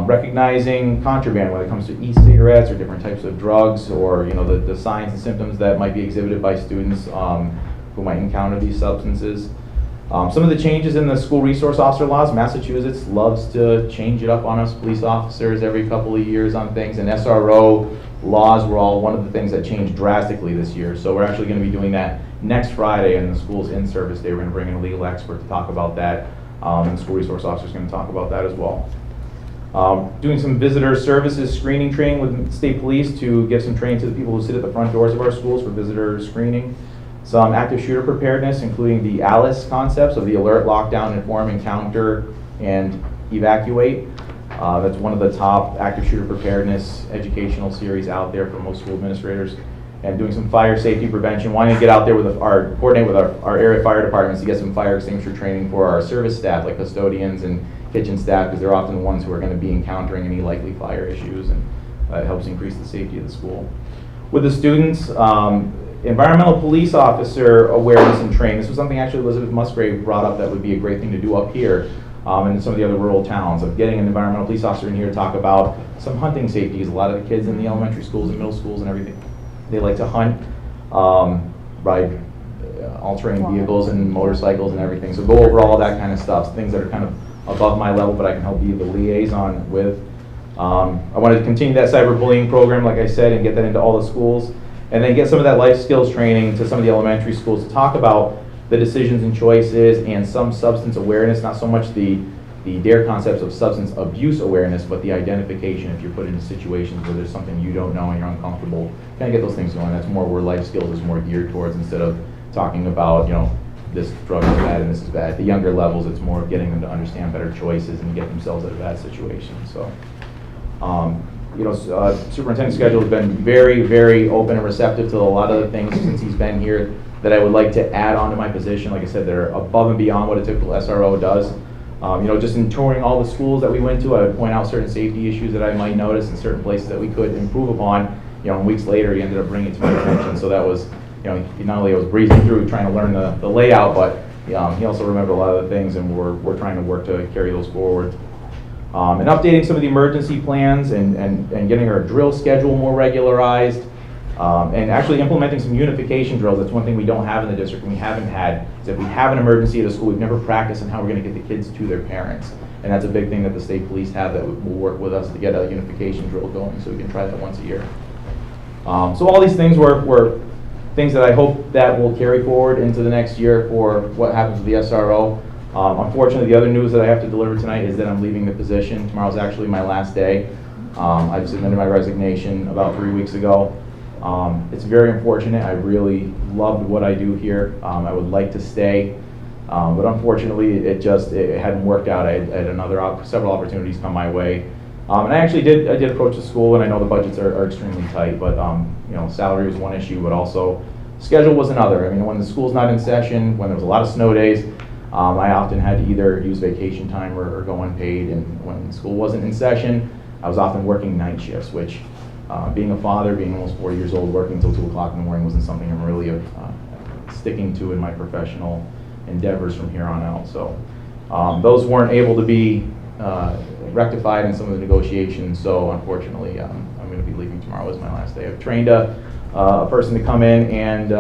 recognizing contraband when it comes to e-cigarettes or different types of drugs, or the signs and symptoms that might be exhibited by students who might encounter these substances. Some of the changes in the school resource officer laws. Massachusetts loves to change it up on us police officers every couple of years on things, and SRO laws were all one of the things that changed drastically this year. So we're actually going to be doing that next Friday in the school's in-service day. We're going to bring in a legal expert to talk about that, and the school resource officer is going to talk about that as well. Doing some visitor services screening training with state police to give some training to the people who sit at the front doors of our schools for visitor screening. Some active shooter preparedness, including the ALICE concepts of the alert, lockdown, inform, encounter, and evacuate. That's one of the top active shooter preparedness educational series out there for most school administrators. And doing some fire safety prevention, wanting to get out there with coordinate with our area fire departments to get some fire extinguisher training for our service staff, like custodians and kitchen staff, because they're often the ones who are going to be encountering any likely fire issues, and it helps increase the safety of the school. With the students, environmental police officer awareness and training. This was something actually Elizabeth Musgrave brought up that would be a great thing to do up here and in some of the other rural towns, of getting an environmental police officer in here to talk about some hunting safety, because a lot of the kids in the elementary schools and middle schools and everything, they like to hunt, ride all-terrain vehicles and motorcycles and everything. So go over all that kind of stuff, things that are kind of above my level, but I can help be the liaison with. I wanted to continue that cyberbullying program, like I said, and get that into all the schools. And then get some of that life skills training to some of the elementary schools to talk about the decisions and choices and some substance awareness, not so much the DARE concepts of substance abuse awareness, but the identification if you're put into situations where there's something you don't know and you're uncomfortable. Kind of get those things going. That's more where life skills is more geared towards, instead of talking about, this drug is bad and this is bad. At the younger levels, it's more of getting them to understand better choices and get themselves out of bad situations. So, superintendent's schedule has been very, very open and receptive to a lot of the things since he's been here that I would like to add on to my position. Like I said, they're above and beyond what a typical SRO does. Just in touring all the schools that we went to, I would point out certain safety issues that I might notice in certain places that we could improve upon. Weeks later, he ended up bringing it to my attention. So that was, not only I was breezing through trying to learn the layout, but he also remembered a lot of the things, and we're trying to work to carry those forward. And updating some of the emergency plans and getting our drill schedule more regularized. And actually implementing some unification drills. That's one thing we don't have in the district and we haven't had, is if we have an emergency at a school, we've never practiced on how we're going to get the kids to their parents. And that's a big thing that the state police have that will work with us to get a unification drill going, so we can try that once a year. So all these things were things that I hope that will carry forward into the next year for what happens with the SRO. Unfortunately, the other news that I have to deliver tonight is that I'm leaving the position. Tomorrow's actually my last day. I've submitted my resignation about 3 weeks ago. It's very unfortunate. I really loved what I do here. I would like to stay, but unfortunately, it hadn't worked out. I had several opportunities come my way, and I did approach the school, and I know the budgets are extremely tight, but salary was one issue, but also schedule was another. I mean, when the school's not in session, when there was a lot of snow days, I often had to either use vacation time or go unpaid, and when school wasn't in session, I was often working night shifts, which being a father, being almost 40 years old, working until 2 o'clock in the morning wasn't something I'm really sticking to in my professional endeavors from here on out. So those weren't able to be rectified in some of the negotiations, so unfortunately I'm going to be leaving tomorrow as my last day. I've trained a person to come in and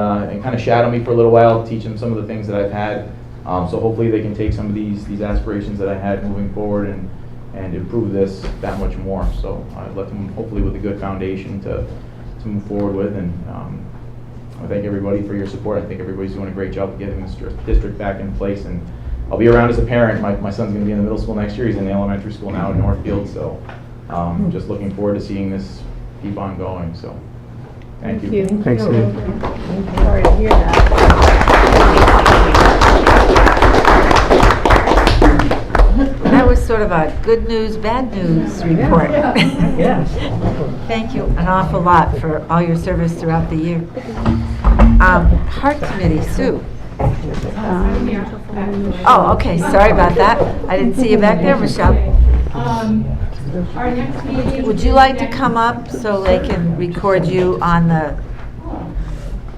kind of shadow me for a little while, teach them some of the things that I've had. So hopefully they can take some of these aspirations that I had moving forward and improve this that much more. So I've left them hopefully with a good foundation to move forward with. And I thank everybody for your support. I think everybody's doing a great job of getting this district back in place. And I'll be around as a parent. My son's going to be in the middle school next year. He's in the elementary school now in Northfield. So just looking forward to seeing this keep on going. So thank you. Thanks, Steve. Sorry to hear that. That was sort of a good news, bad news report. Yes. Thank you an awful lot for all your service throughout the year. Heart Committee, Sue. Oh, okay, sorry about that. I didn't see you back there, Michelle. Our next meeting. Would you like to come up so they can record you on the...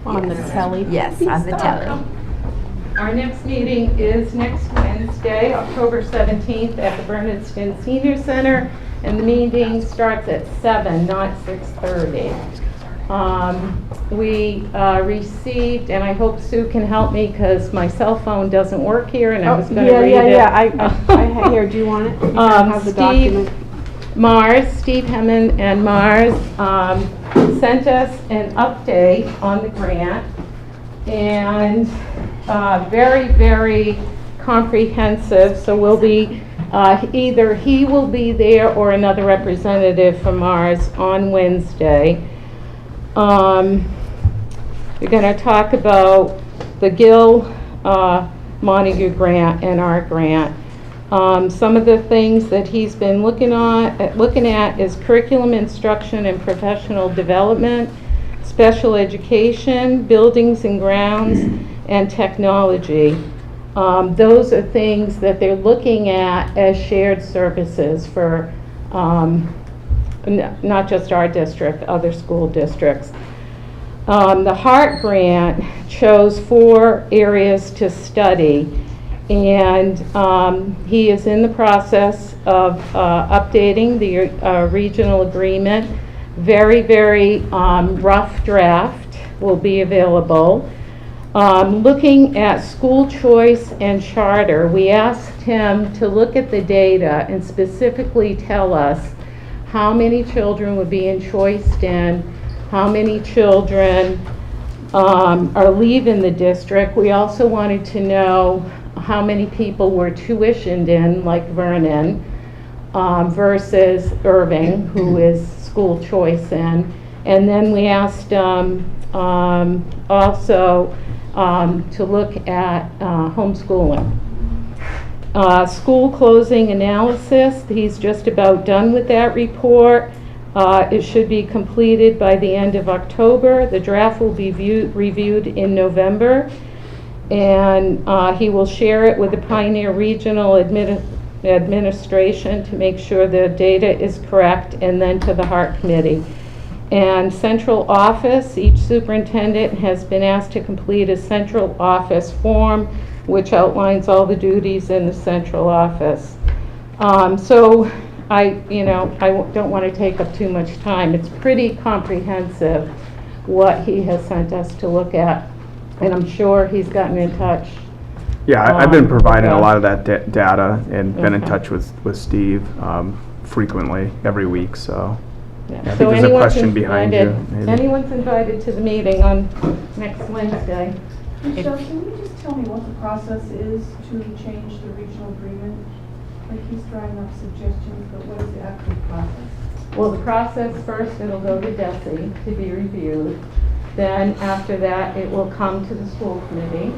On the telly? Yes, on the telly. Our next meeting is next Wednesday, October 17th at the Bernardston Senior Center, and the meeting starts at 7, not 6:30. We received, and I hope Sue can help me because my cell phone doesn't work here, and I was going to read it. I here, do you want it? Steve Hemmon and Mars sent us an update on the grant, and very, very comprehensive. So we'll be, either he will be there or another representative from Mars on Wednesday. We're going to talk about the Gil Montague grant and our grant. Some of the things that he's been looking at is curriculum instruction and professional development, special education, buildings and grounds, and technology. Those are things that they're looking at as shared services for not just our district, other school districts. The HEART grant chose 4 areas to study, and he is in the process of updating the regional agreement. Very, very rough draft will be available. Looking at school choice and charter, we asked him to look at the data and specifically tell us how many children would be in choice and how many children are leaving the district. We also wanted to know how many people were tuitioned in, like Vernon, versus Irving, who is school choice in. And then we asked also to look at homeschooling. School closing analysis, he's just about done with that report. It should be completed by the end of October. The draft will be reviewed in November, and he will share it with the Pioneer Regional Administration to make sure the data is correct, and then to the HEART Committee. And central office, each superintendent has been asked to complete a central office form which outlines all the duties in the central office. So I don't want to take up too much time. It's pretty comprehensive. what he has sent us to look at. And I'm sure he's gotten in touch. Yeah, I've been providing a okay. lot of that data and been in Okay. touch with Steve frequently, every week, so. Yeah. I think So there's a anyone's question behind you, invited- maybe. Anyone's invited to the meeting on next Wednesday. Michelle, can you just tell me what the process is to change the regional agreement? Like he's throwing up suggestions, but what is the actual process? Well, the process first, it'll go to DESI to be reviewed. Then after that, it will come to the school committee.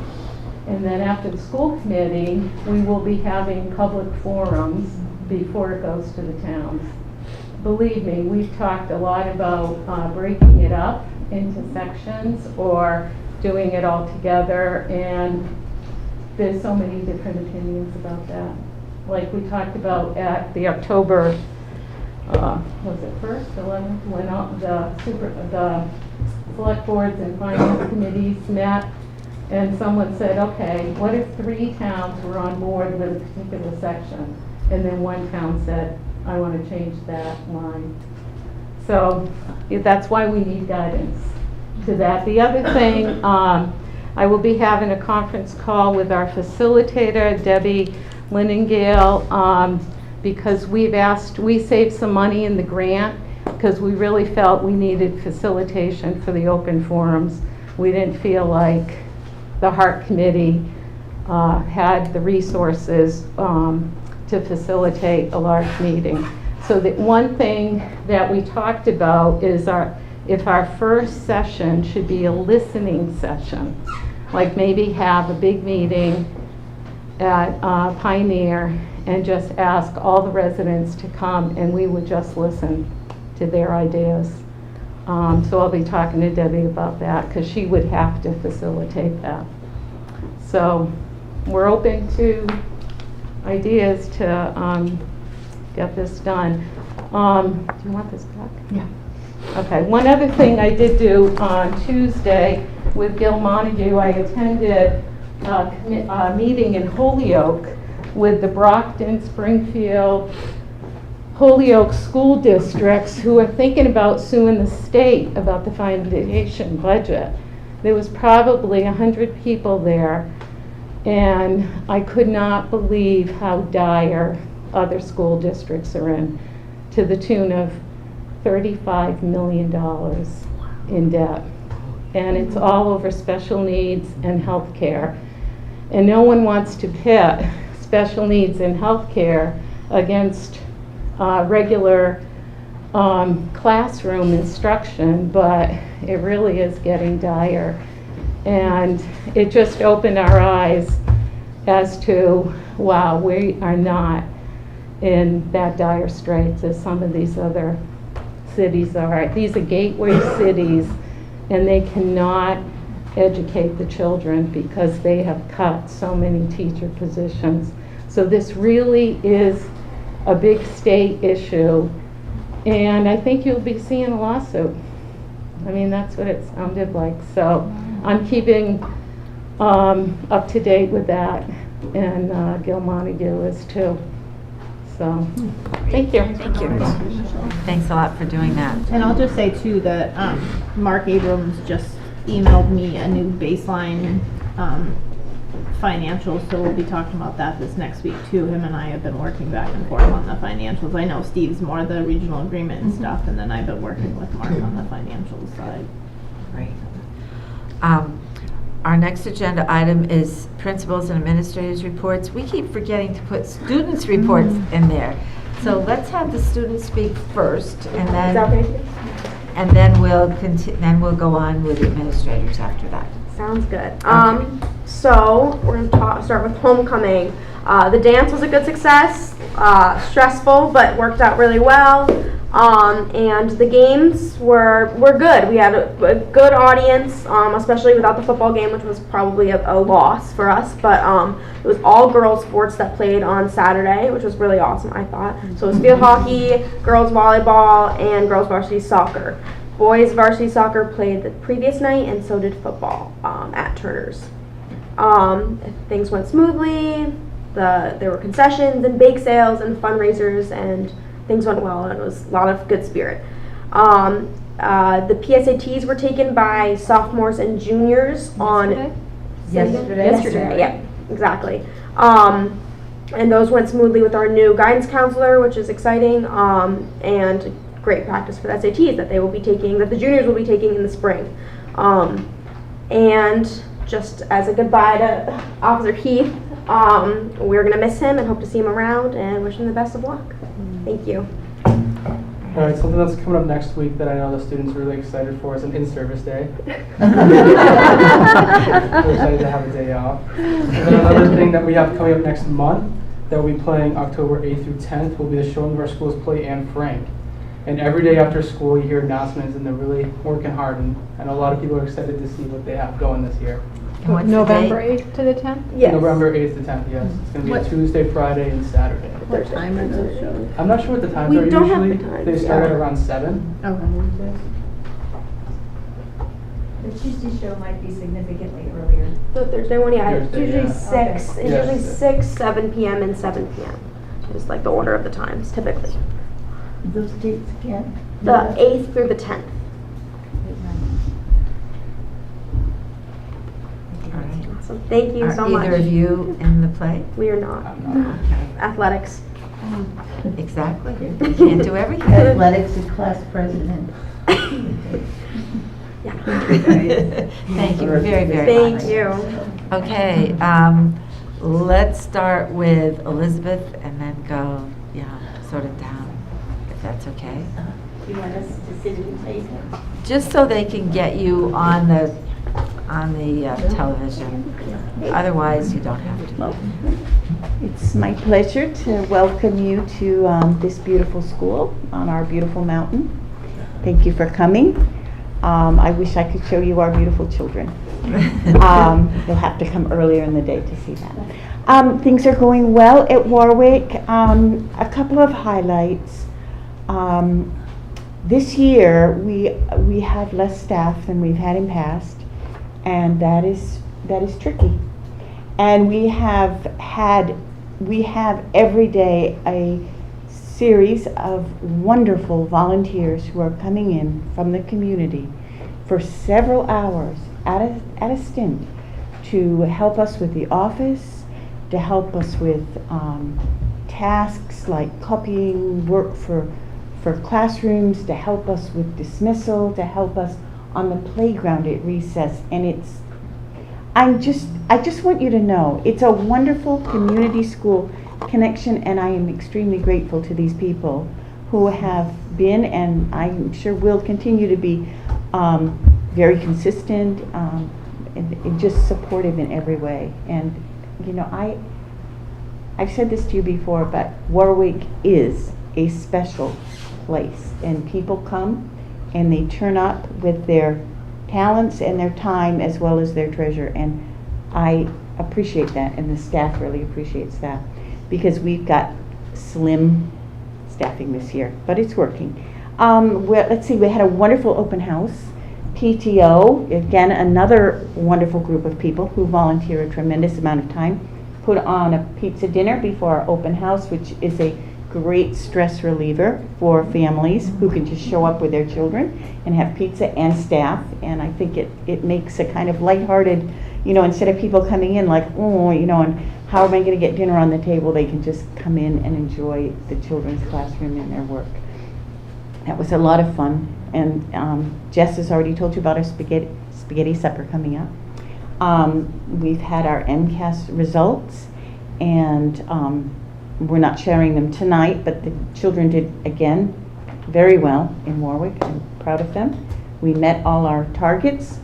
And then after the school committee, we will be having public forums before it goes to the towns. Believe me, we've talked a lot about breaking it up into sections or doing it all together, and there's so many different opinions about that. Like we talked about at the October, was it 1st, 11th, when all the select boards and finance committees met, and someone said, okay, what if 3 towns were on board with a particular section? And then one town said, I want to change that line. So that's why we need guidance to that. The other thing, I will be having a conference call with our facilitator, Debbie Linningale, because we saved some money in the grant because we really felt we needed facilitation for the open forums. We didn't feel like the Heart Committee had the resources to facilitate a large meeting. So the one thing that we talked about is if our first session should be a listening session, like maybe have a big meeting at Pioneer and just ask all the residents to come and we would just listen to their ideas. So I'll be talking to Debbie about that because she would have to facilitate that. So we're open to ideas to get this done. Do you want this back? Yeah. Okay, one other thing I did do on Tuesday with Gil Montague, I attended a meeting in Holyoke with the Brockton, Springfield, Holyoke school districts who are thinking about suing the state about the foundation budget. There was probably 100 people there, and I could not believe how dire other school districts are in, to the tune of $35 million in debt. And it's all over special needs and health care. And no one wants to pit special needs and health care against regular classroom instruction, but it really is getting dire. And it just opened our eyes as to, wow, we are not in that dire straits as some of these other cities are. These are gateway cities, and they cannot educate the children because they have cut so many teacher positions. So this really is a big state issue, and I think you'll be seeing a lawsuit. I mean, that's what it sounded like. So I'm keeping up to date with that, and Gil Montague is too. So, thank you. Thank you. Thanks a lot for doing that. And I'll just say too that Mark Abrams just emailed me a new baseline financials, so we'll be talking about that this next week too. Him and I have been working back and forth on the financials. I know Steve's more the regional agreement and stuff, and then I've been working with Mark on the financials side. Great. Our next agenda item is principals and administrators reports. We keep forgetting to put students' reports in there. So let's have the students speak first, and then we'll go on with administrators after that. Sounds good. So we're going to start with homecoming. The dance was a good success, stressful, but worked out really well. And the games were good. We had a good audience, especially without the football game, which was probably a loss for us. But it was all girls sports that played on Saturday, which was really awesome, I thought. So it was field hockey, girls volleyball, and girls varsity soccer. Boys varsity soccer played the previous night, and so did football at Turner's. Things went smoothly. There were concessions and bake sales and fundraisers, and things went well, and it was a lot of good spirit. The PSATs were taken by sophomores and juniors on yesterday. Yeah, exactly. And those went smoothly with our new guidance counselor, which is exciting, and great practice for the SATs that they will be taking, that the juniors will be taking in the spring. And just as a goodbye to Officer Heath, we're gonna miss him and hope to see him around and wish him the best of luck. Thank you. All right, something that's coming up next week that I know the students are really excited for is an in-service day. We're excited to have a day off. And then another thing that we have coming up next month that we'll be playing October 8th through 10th will be the showing of our school's play Anne Frank. And every day after school you hear announcements and they're really working hard, and I know a lot of people are excited to see what they have going this year. November 8th to the 10th? Yes. November 8th to 10th, yes. It's going to be a Tuesday, Friday, and Saturday. What time are those shows? I'm not sure what the times We are don't have usually. the times, They start yeah. at around 7. Okay. The Tuesday show might be significantly earlier. The Thursday one, yeah, it's Thursday, usually yeah. 6. Okay. It's Yeah, usually 6. 6, 7 p.m. and 7 p.m. Just like the order of the times, typically. Those dates again? The 8th through the 10th. Awesome. Thank you so much. Are either of you in the play? We are not. Athletics. Exactly. You can't do everything. Athletics and class president. Thank you very, very much. Thank you. Okay, let's start with Elizabeth and then go, sort of down, if that's okay. You want us to sit and take it? Just so they can get you on the television. Otherwise, you don't have to. It's my pleasure to welcome you to this beautiful school on our beautiful mountain. Thank you for coming. I wish I could show you our beautiful children. You'll have to come earlier in the day to see that. Things are going well at Warwick. A couple of highlights. This year we have less staff than we've had in past, and that is tricky. And we have every day a series of wonderful volunteers who are coming in from the community for several hours at a stint to help us with the office, to help us with tasks like copying work for classrooms, to help us with dismissal, to help us on the playground at recess. And I just want you to know it's a wonderful community school connection, and I am extremely grateful to these people who have been, and I'm sure will continue to be, very consistent and just supportive in every way. And I've said this to you before, but Warwick is a special place, and people come and they turn up with their talents and their time as well as their treasure, and I appreciate that, and the staff really appreciates that, because we've got slim staffing this year, but it's working. Let's see, we had a wonderful open house. PTO, again, another wonderful group of people who volunteer a tremendous amount of time, put on a pizza dinner before our open house, which is a great stress reliever for families who can just show up with their children and have pizza and staff. And I think it makes a kind of lighthearted, instead of people coming in like, and how am I going to get dinner on the table, they can just come in and enjoy the children's classroom and their work. That was a lot of fun. And Jess has already told you about our spaghetti supper coming up. We've had our MCAS results, and we're not sharing them tonight, but the children did, again, very well in Warwick. I'm proud of them. We met all our targets,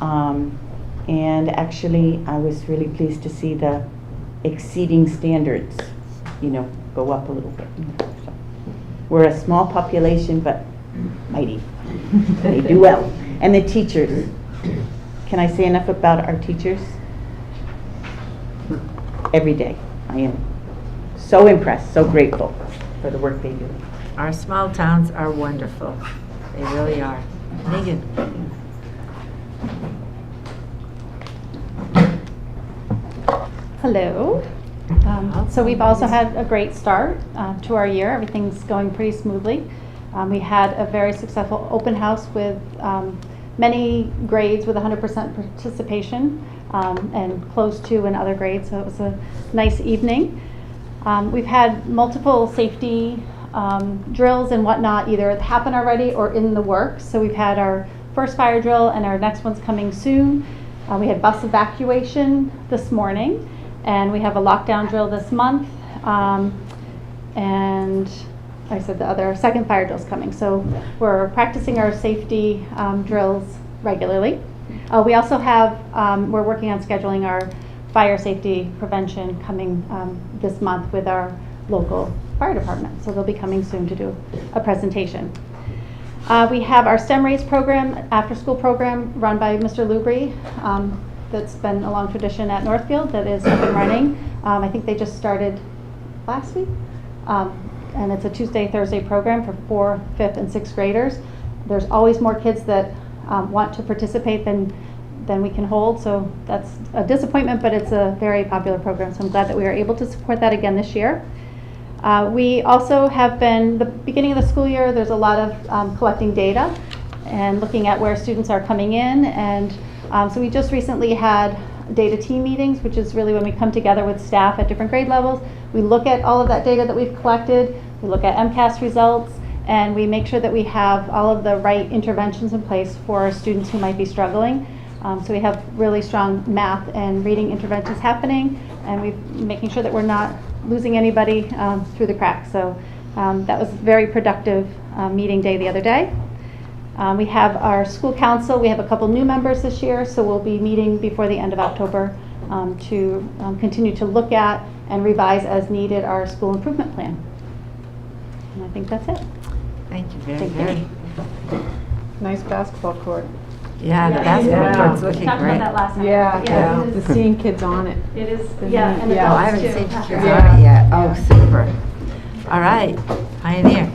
and actually I was really pleased to see the exceeding standards, go up a little bit. So we're a small population, but mighty. They do well. And the teachers. Can I say enough about our teachers? Every day I am so impressed, so grateful for the work they do. Our small towns are wonderful. They really are. Megan. Hello. So we've also had a great start to our year. Everything's going pretty smoothly. We had a very successful open house with many grades with 100% participation and close to in other grades, so it was a nice evening. We've had multiple safety drills and whatnot either happen already or in the works. So we've had our first fire drill and our next one's coming soon. We had bus evacuation this morning, and we have a lockdown drill this month. And I said the other second fire drill's coming. So we're practicing our safety drills regularly. We also have, we're working on scheduling our fire safety prevention coming this month with our local fire department. So they'll be coming soon to do a presentation. We have our STEM Raise program, after school program run by Mr. Lubry. That's been a long tradition at Northfield that is up and running. I think they just started last week. And it's a Tuesday, Thursday program for 4th, 5th, and 6th graders. There's always more kids that want to participate than we can hold, so that's a disappointment, but it's a very popular program, so I'm glad that we are able to support that again this year. We also have been, the beginning of the school year, there's a lot of collecting data and looking at where students are coming in, and so we just recently had data team meetings, which is really when we come together with staff at different grade levels. We look at all of that data that we've collected, we look at MCAS results, and we make sure that we have all of the right interventions in place for students who might be struggling. So we have really strong math and reading interventions happening, and we're making sure that we're not losing anybody through the cracks. So that was a very productive meeting day the other day. We have our school council. We have a couple new members this year, so we'll be meeting before the end of October to continue to look at and revise as needed our school improvement plan. And I think that's it. Thank you very. Nice basketball court. Yeah, the basketball court's looking Talked great. about that last night. Yeah, it is- the seeing kids on it. It is, The yeah, neat- and yeah. Oh, I adults haven't too. seen pictures on it yet. Oh, super. All right, Pioneer.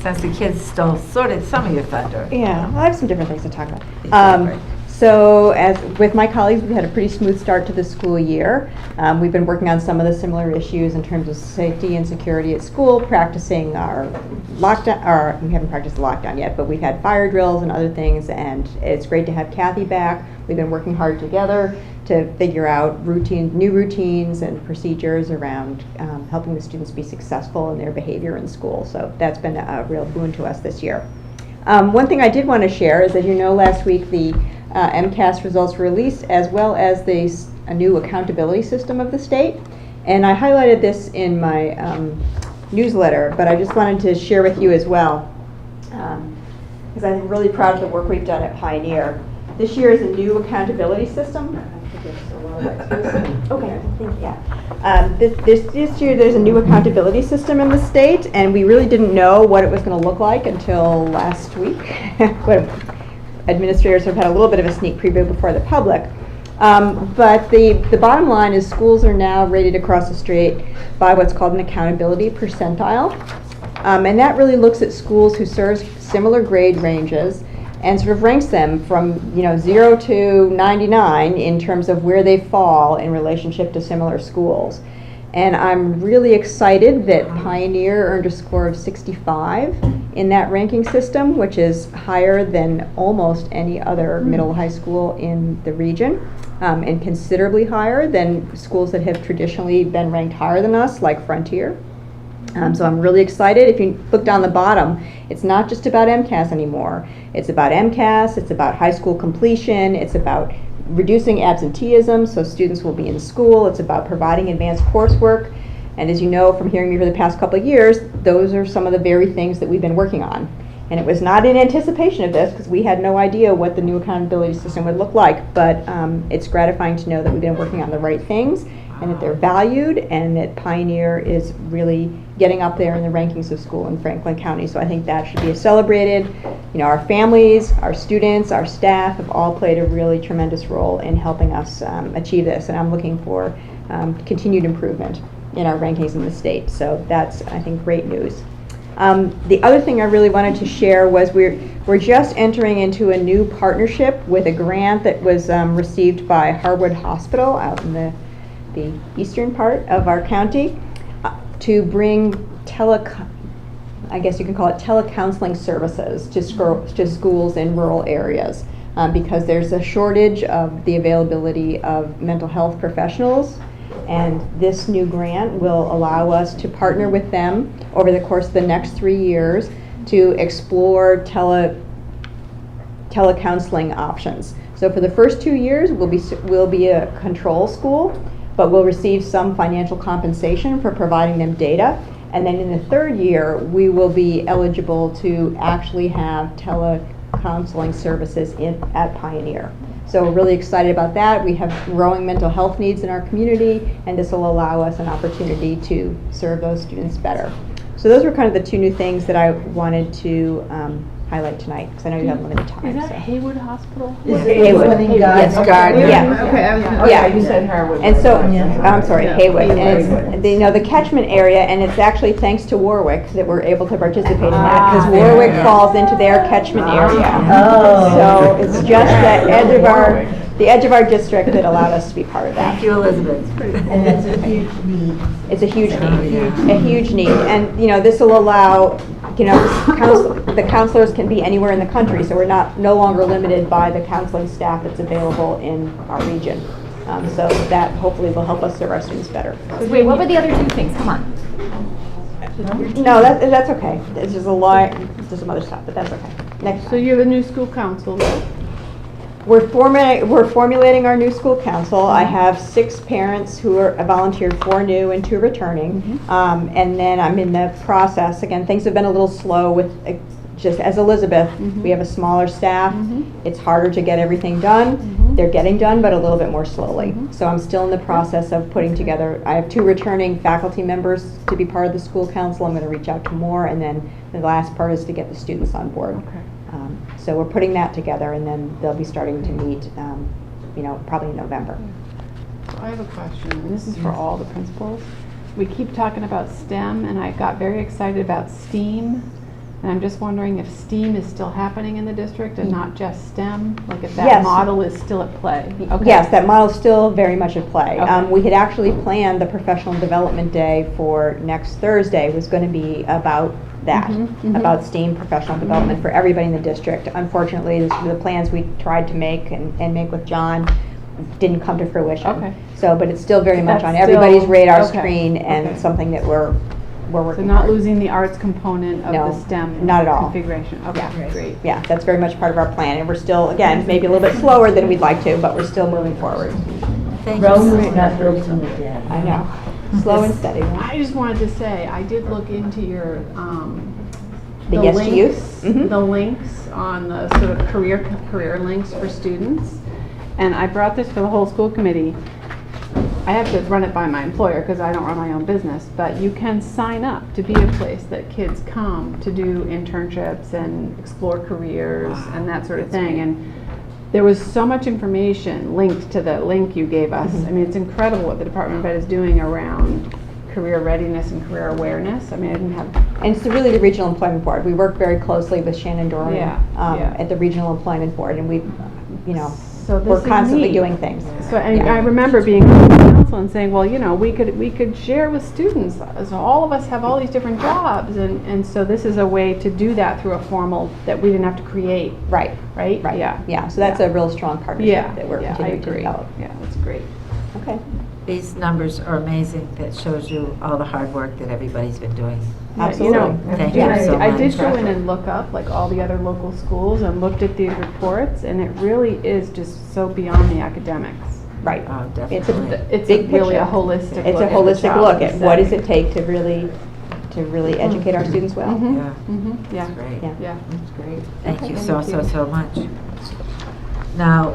Since the kids stole sort of some of your thunder. Yeah, well, I have some different things to talk about. Exactly. So as with my colleagues, we've had a pretty smooth start to the school year. We've been working on some of the similar issues in terms of safety and security at school, practicing our lockdown, or we haven't practiced the lockdown yet, but we've had fire drills and other things, and it's great to have Kathy back. We've been working hard together to figure out new routines and procedures around helping the students be successful in their behavior in school. So that's been a real boon to us this year. One thing I did want to share is, as you know, last week the MCAS results were released, as well as a new accountability system of the state. And I highlighted this in my newsletter, but I just wanted to share with you as well, because I'm really proud of the work we've done at Pioneer. This year is a new accountability system. Okay, this year there's a new accountability system in the state, and we really didn't know what it was going to look like until last week. When administrators have had a little bit of a sneak preview before the public. But the bottom line is schools are now rated across the state by what's called an accountability percentile. And that really looks at schools who serve similar grade ranges and sort of ranks them from 0 to 99 in terms of where they fall in relationship to similar schools. And I'm really excited that Pioneer earned a score of 65 in that ranking system, which is higher than almost any other middle high school in the region, and considerably higher than schools that have traditionally been ranked higher than us, like Frontier. So I'm really excited. If you look down the bottom, it's not just about MCAS anymore. It's about MCAS, it's about high school completion, it's about reducing absenteeism so students will be in school, it's about providing advanced coursework. And as you know from hearing me for the past couple of years, those are some of the very things that we've been working on. And it was not in anticipation of this, because we had no idea what the new accountability system would look like, but it's gratifying to know that we've been working on the right things, and that they're valued, and that Pioneer is really getting up there in the rankings of school in Franklin County. So I think that should be celebrated. Our families, our students, our staff have all played a really tremendous role in helping us achieve this, and I'm looking for continued improvement in our rankings in the state. So that's, I think, great news. The other thing I really wanted to share was we're just entering into a new partnership with a grant that was received by Harwood Hospital out in the eastern part of our county to bring I guess you can call it telecounseling services to schools in rural areas. Because there's a shortage of the availability of mental health professionals, and this new grant will allow us to partner with them over the course of the next 3 years to explore telecounseling options. So for the first 2 years, we'll be a control school, but we'll receive some financial compensation for providing them data. And then in the 3rd year, we will be eligible to actually have telecounseling services at Pioneer. So we're really excited about that. We have growing mental health needs in our community, and this will allow us an opportunity to serve those students better. So those were kind of the 2 new things that I wanted to highlight tonight, because I know you have limited time. Is that so. Haywood Hospital? Haywood. Yes, Garden. Yeah. Okay, I was Yeah. you said Harwood. And so, Yeah. I'm sorry, Yeah. Haywood. And it's, the catchment area, and it's actually thanks to Warwick that we're able to participate in that, because Warwick falls into their catchment area. Oh. So it's just the edge of our district that allowed us to be part of that. Thank you, Elizabeth. And it's a huge need. It's a huge need, Yeah. a huge need. And, this will allow, the counselors can be anywhere in the country, so we're no longer limited by the counseling staff that's available in our region. So that hopefully will help us serve our students better. Wait, what were the other 2 things? Come on. No, that's okay. It's just a lot, there's some other stuff, but that's okay. Next. So you have a new school council. We're formulating our new school council. I have 6 parents who are volunteered, 4 new and 2 returning. And then I'm in the process. Again, things have been a little slow with, just as Elizabeth, we have a smaller staff. It's harder to get everything done. They're getting done, but a little bit more slowly. So I'm still in the process of putting together, I have 2 returning faculty members to be part of the school council. I'm going to reach out to more, and then the last part is to get the students on board. Okay. So we're putting that together, and then they'll be starting to meet, probably in November. I have a question, and this is for all the principals. We keep talking about STEM, and I got very excited about STEAM. And I'm just wondering if STEAM is still happening in the district and not just STEM? Like if that Yes. model is still at play? Okay. Yes, that model is still very much at play. Okay. We had actually planned the professional development day for next Thursday was going to be about that, about STEAM professional development for everybody in the district. Unfortunately, the plans we tried to make and make with John didn't come to fruition. Okay. So, but it's still very much That's on everybody's still- radar okay. screen, and Okay. something that we're So working not hard. losing the arts component of No, the STEM not at all. configuration? Okay, Yeah. great. Yeah, that's very much part of our plan, and we're still, again, maybe a little bit slower than we'd like to, but we're still moving forward. Thank you so much. Not built in the dead. I know, slow and steady. I just wanted to say, I did look into your, The yes to youth? Mhm. the links on the sort of career links for students. And I brought this for the whole school committee. I have to run it by my employer because I don't run my own business, but you can sign up to be a place that kids come to do internships and explore careers and that sort of thing. And there was so much information linked to the link you gave us. I mean, it's incredible what the Department of Ed is doing around career readiness and career awareness. I mean, I didn't have... And it's really the Regional Employment Board. We work very closely with Shannon Dorman Yeah. at the Regional Employment Board, and we, So we're this is constantly neat. doing things. So, and Yeah. I remember being on the council and saying, well, we could share with students. So all of us have all these different jobs, and so this is a way to do that through a formal that we didn't have to create. Right. Right? Right. Yeah. Yeah, so that's a real strong partnership Yeah. that we're Yeah, I continuing to agree. develop. Yeah, that's great. Okay. These numbers are amazing. That shows you all the hard work that everybody's been doing. Absolutely. Thank Yeah, you so much. I did go in and look up like all the other local schools and looked at these reports, and it really is just so beyond the academics. Right. Oh, It's a definitely. It's big really picture. a holistic It's look a at the holistic child look and at what does setting. it take to really educate our students well. Mhm. Yeah. Mhm. Yeah. That's great. Yeah. Yeah. That's great. Thank Okay. you so Thank much. Now,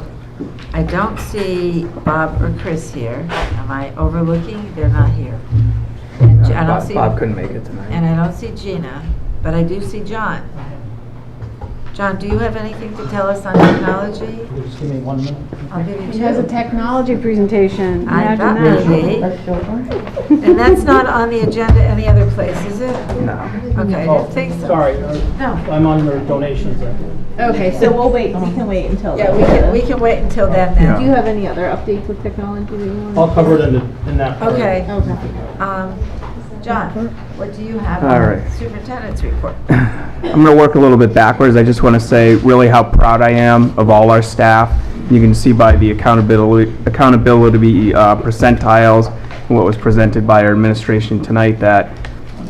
I don't see Bob or Chris here. Am I overlooking? They're not here. And I don't see. Bob couldn't make it tonight. And I don't see Gina, but I do see John. John, do you have anything to tell us on technology? Just give me 1 minute. I'll give you He has a 2. technology presentation. I thought Imagine that. maybe. And that's not on the agenda any other place, is it? No. Okay, I Oh, didn't think so. sorry, No. I'm on your donations. Okay, so we'll wait, we can wait until Yeah, then. we can wait until then Yeah. Do you have any other updates with technology that you want? I'll cover it in that. Okay. Okay. John, what do you have All on right. superintendent's report? I'm going to work a little bit backwards. I just want to say really how proud I am of all our staff. You can see by the accountability percentiles and what was presented by our administration tonight that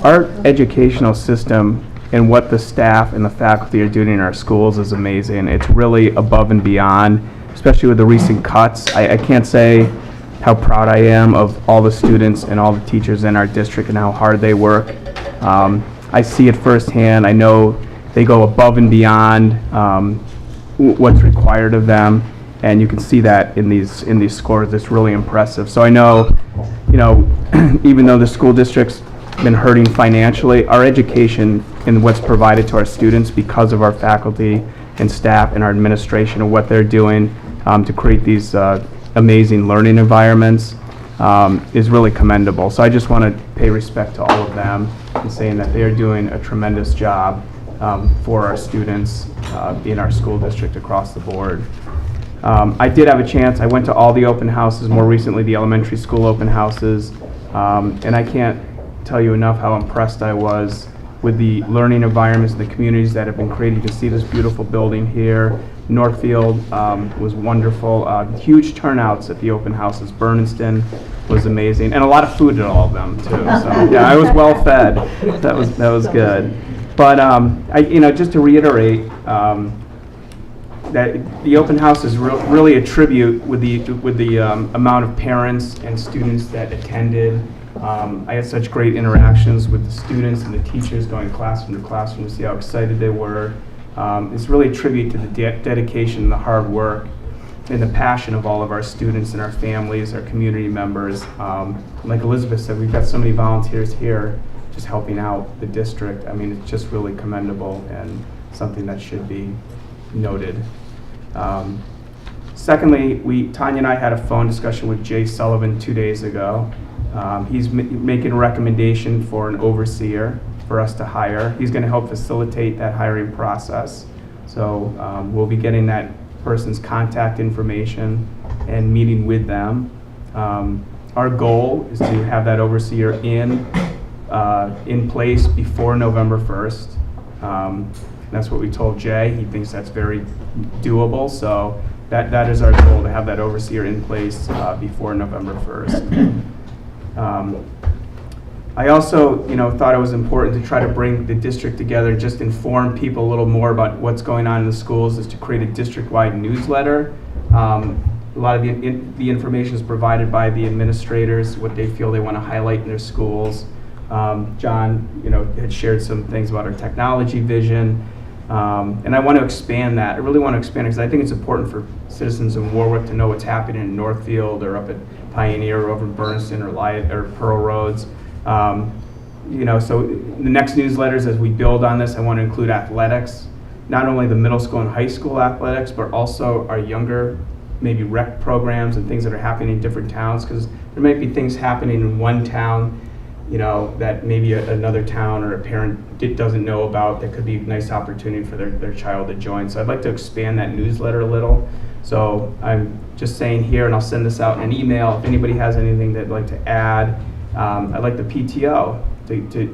our educational system and what the staff and the faculty are doing in our schools is amazing. It's really above and beyond, especially with the recent cuts. I can't say how proud I am of all the students and all the teachers in our district and how hard they work. I see it firsthand. I know they go above and beyond what's required of them, and you can see that in these scores. It's really impressive. So I know, even though the school district's been hurting financially, our education and what's provided to our students because of our faculty and staff and our administration and what they're doing to create these amazing learning environments is really commendable. So I just want to pay respect to all of them and saying that they are doing a tremendous job for our students in our school district across the board. I did have a chance. I went to all the open houses, more recently the elementary school open houses, and I can't tell you enough how impressed I was with the learning environments and the communities that have been created. You can see this beautiful building here. Northfield was wonderful. Huge turnouts at the open houses. Bernardston was amazing, and a lot of food at all of them too. So yeah, I was well fed. That was good. But just to reiterate, that the open house is really a tribute with the amount of parents and students that attended. I had such great interactions with the students and the teachers going classroom to classroom to see how excited they were. It's really a tribute to the dedication and the hard work and the passion of all of our students and our families, our community members. Like Elizabeth said, we've got so many volunteers here just helping out the district. I mean, it's just really commendable and something that should be noted. Secondly, Tanya and I had a phone discussion with Jay Sullivan 2 days ago. He's making a recommendation for an overseer for us to hire. He's going to help facilitate that hiring process. So we'll be getting that person's contact information and meeting with them. Our goal is to have that overseer in place before November 1st. That's what we told Jay. He thinks that's very doable. So that is our goal, to have that overseer in place before November 1st. I also, thought it was important to try to bring the district together, just inform people a little more about what's going on in the schools, is to create a district-wide newsletter. A lot of the information is provided by the administrators, what they feel they want to highlight in their schools. John, had shared some things about our technology vision, and I want to expand that. I really want to expand it because I think it's important for citizens in Warwick to know what's happening in Northfield or up at Pioneer or over in Bernardston or Pearl Roads. So the next newsletters, as we build on this, I want to include athletics, not only the middle school and high school athletics, but also our younger, maybe rec programs and things that are happening in different towns, because there might be things happening in one town, that maybe another town or a parent doesn't know about, that could be a nice opportunity for their child to join. So I'd like to expand that newsletter a little. So I'm just saying here, and I'll send this out in an email, if anybody has anything they'd like to add. I'd like the PTO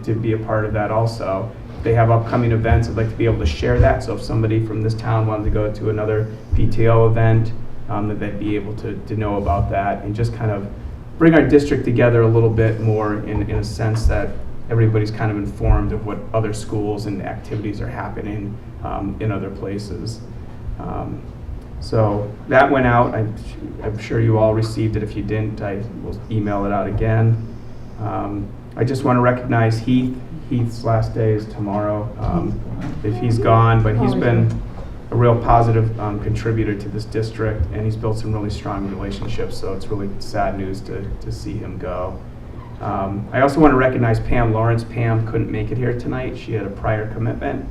to be a part of that also. If they have upcoming events, I'd like to be able to share that. So if somebody from this town wanted to go to another PTO event, that they'd be able to know about that, and just kind of bring our district together a little bit more in a sense that everybody's kind of informed of what other schools and activities are happening in other places. So that went out. I'm sure you all received it. If you didn't, I will email it out again. I just want to recognize Heath. Heath's last day is tomorrow. If he's gone, but he's been a real positive contributor to this district, and he's built some really strong relationships, so it's really sad news to see him go. I also want to recognize Pam Lawrence. Pam couldn't make it here tonight. She had a prior commitment.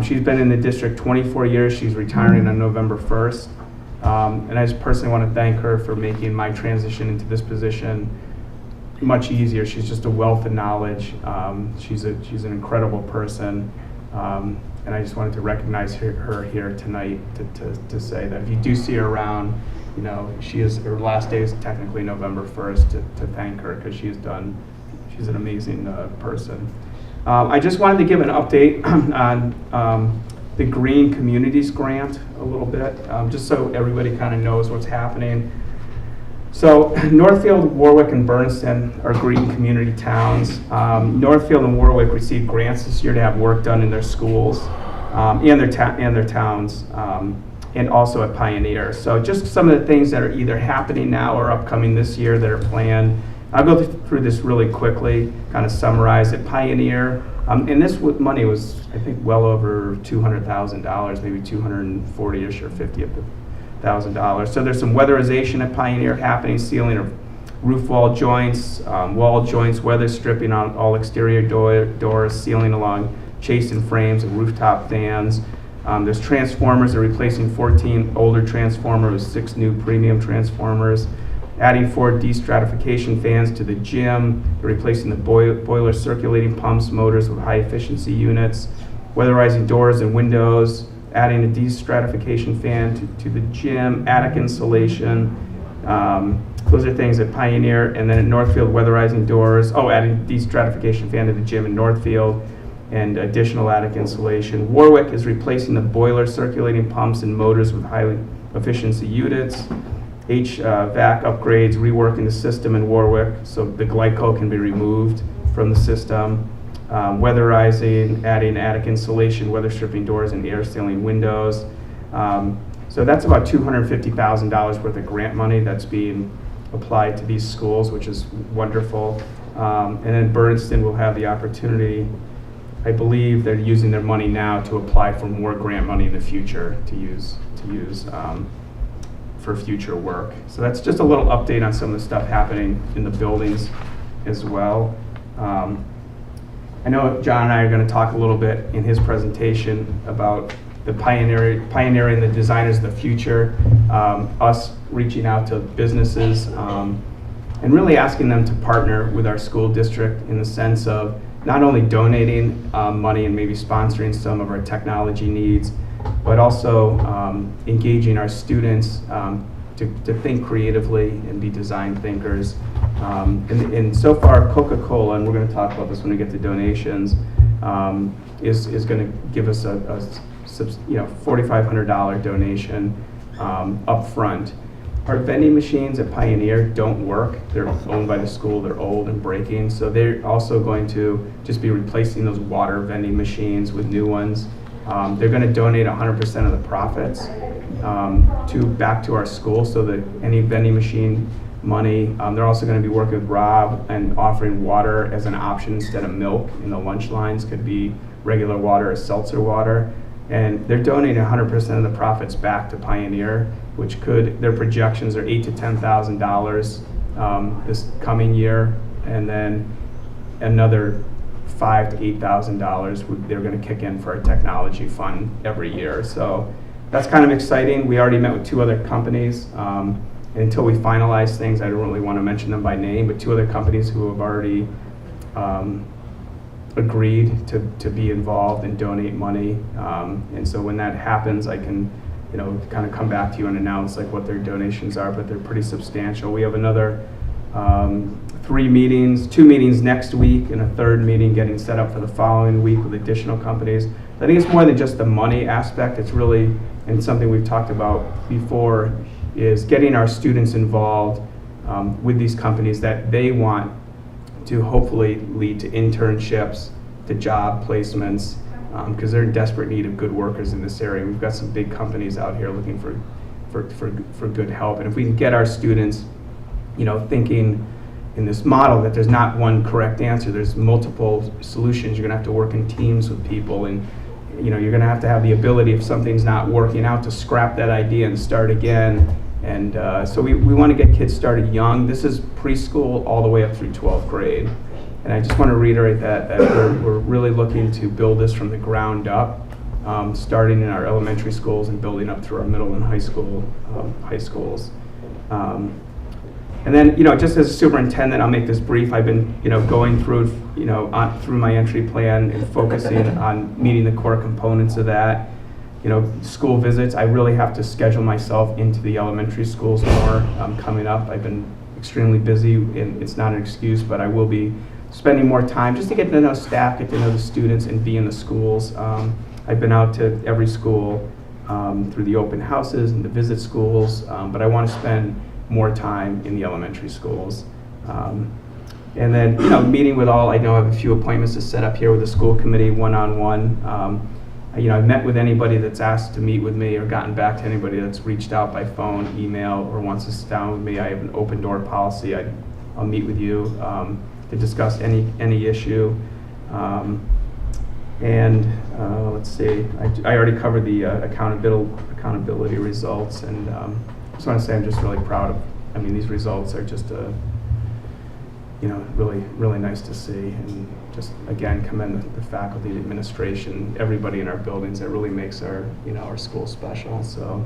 She's been in the district 24 years. She's retiring on November 1st. And I just personally want to thank her for making my transition into this position much easier. She's just a wealth of knowledge. She's an incredible person. And I just wanted to recognize her here tonight to say that if you do see her around, her last day is technically November 1st, to thank her, because she has done she's an amazing person. I just wanted to give an update on the Green Communities Grant a little bit, just so everybody kind of knows what's happening. So Northfield, Warwick, and Bernardston are green community towns. Northfield and Warwick received grants this year to have work done in their schools and their towns, and also at Pioneer. So just some of the things that are either happening now or upcoming this year that are planned. I'll go through this really quickly, kind of summarize it. Pioneer, and this money was, I think, well over $200,000, maybe 240-ish or $50,000. So there's some weatherization at Pioneer happening, sealing of roof wall joints, weather stripping on all exterior doors, sealing along chasing frames and rooftop fans. There's transformers. They're replacing 14 older transformers with 6 new premium transformers. Adding 4 destratification fans to the gym. They're replacing the boiler circulating pumps, motors with high efficiency units. Weatherizing doors and windows. Adding a destratification fan to the gym. Attic insulation. Those are things at Pioneer. And then at Northfield, weatherizing doors. Adding destratification fan to the gym in Northfield. And additional attic insulation. Warwick is replacing the boiler circulating pumps and motors with high efficiency units. HVAC upgrades, reworking the system in Warwick so the glycol can be removed from the system. Weatherizing, adding attic insulation, weather stripping doors and air sealing windows. So that's about $250,000 worth of grant money that's being applied to these schools, which is wonderful. And then Bernardston will have the opportunity, I believe they're using their money now to apply for more grant money in the future to use for future work. So that's just a little update on some of the stuff happening in the buildings as well. I know John and I are going to talk a little bit in his presentation about the pioneering the designers of the future, us reaching out to businesses and really asking them to partner with our school district in the sense of not only donating money and maybe sponsoring some of our technology needs, but also engaging our students to think creatively and be design thinkers. And so far, Coca-Cola, and we're going to talk about this when we get to donations, is going to give us a $4,500 donation up front. Our vending machines at Pioneer don't work. They're owned by the school. They're old and breaking. So they're also going to just be replacing those water vending machines with new ones. They're going to donate 100% of the profits back to our school, so that any vending machine money, they're also going to be working with Rob and offering water as an option instead of milk in the lunch lines. Could be regular water or seltzer water. And they're donating 100% of the profits back to Pioneer, which their projections are $8,000 to $10,000 this coming year, and then another $5,000 to $8,000 they're going to kick in for a technology fund every year. So that's kind of exciting. We already met with 2 other companies. Until we finalize things, I don't really want to mention them by name, but 2 other companies who have already agreed to be involved and donate money. And so when that happens, I can kind of come back to you and announce like what their donations are, but they're pretty substantial. We have another 2 meetings next week, and a 3rd meeting getting set up for the following week with additional companies. I think it's more than just the money aspect. It's really, and something we've talked about before, is getting our students involved with these companies that they want to hopefully lead to internships, to job placements, because they're in desperate need of good workers in this area. We've got some big companies out here looking for good help. And if we can get our students, thinking in this model that there's not one correct answer, there's multiple solutions. You're going to have to work in teams with people, and you're going to have the ability, if something's not working out, to scrap that idea and start again. And so we want to get kids started young. This is preschool all the way up through 12th grade. And I just want to reiterate that we're really looking to build this from the ground up, starting in our elementary schools and building up through our middle and high schools. And then, just as a superintendent, I'll make this brief. I've been, going through, through my entry plan and focusing on meeting the core components of that. School visits, I really have to schedule myself into the elementary schools more coming up. I've been extremely busy, and it's not an excuse, but I will be spending more time just to get to know staff, get to know the students, and be in the schools. I've been out to every school through the open houses and to visit schools, but I want to spend more time in the elementary schools. And then, meeting with all, I know I have a few appointments to set up here with the school committee one-on-one. I've met with anybody that's asked to meet with me or gotten back to anybody that's reached out by phone, email, or wants to sit down with me. I have an open door policy. I'll meet with you to discuss any issue. Let's see, I already covered the accountability results, and I just want to say I'm just really proud of, these results are just really, really nice to see, and just again commend the faculty, the administration, everybody in our buildings. That really makes our school special. So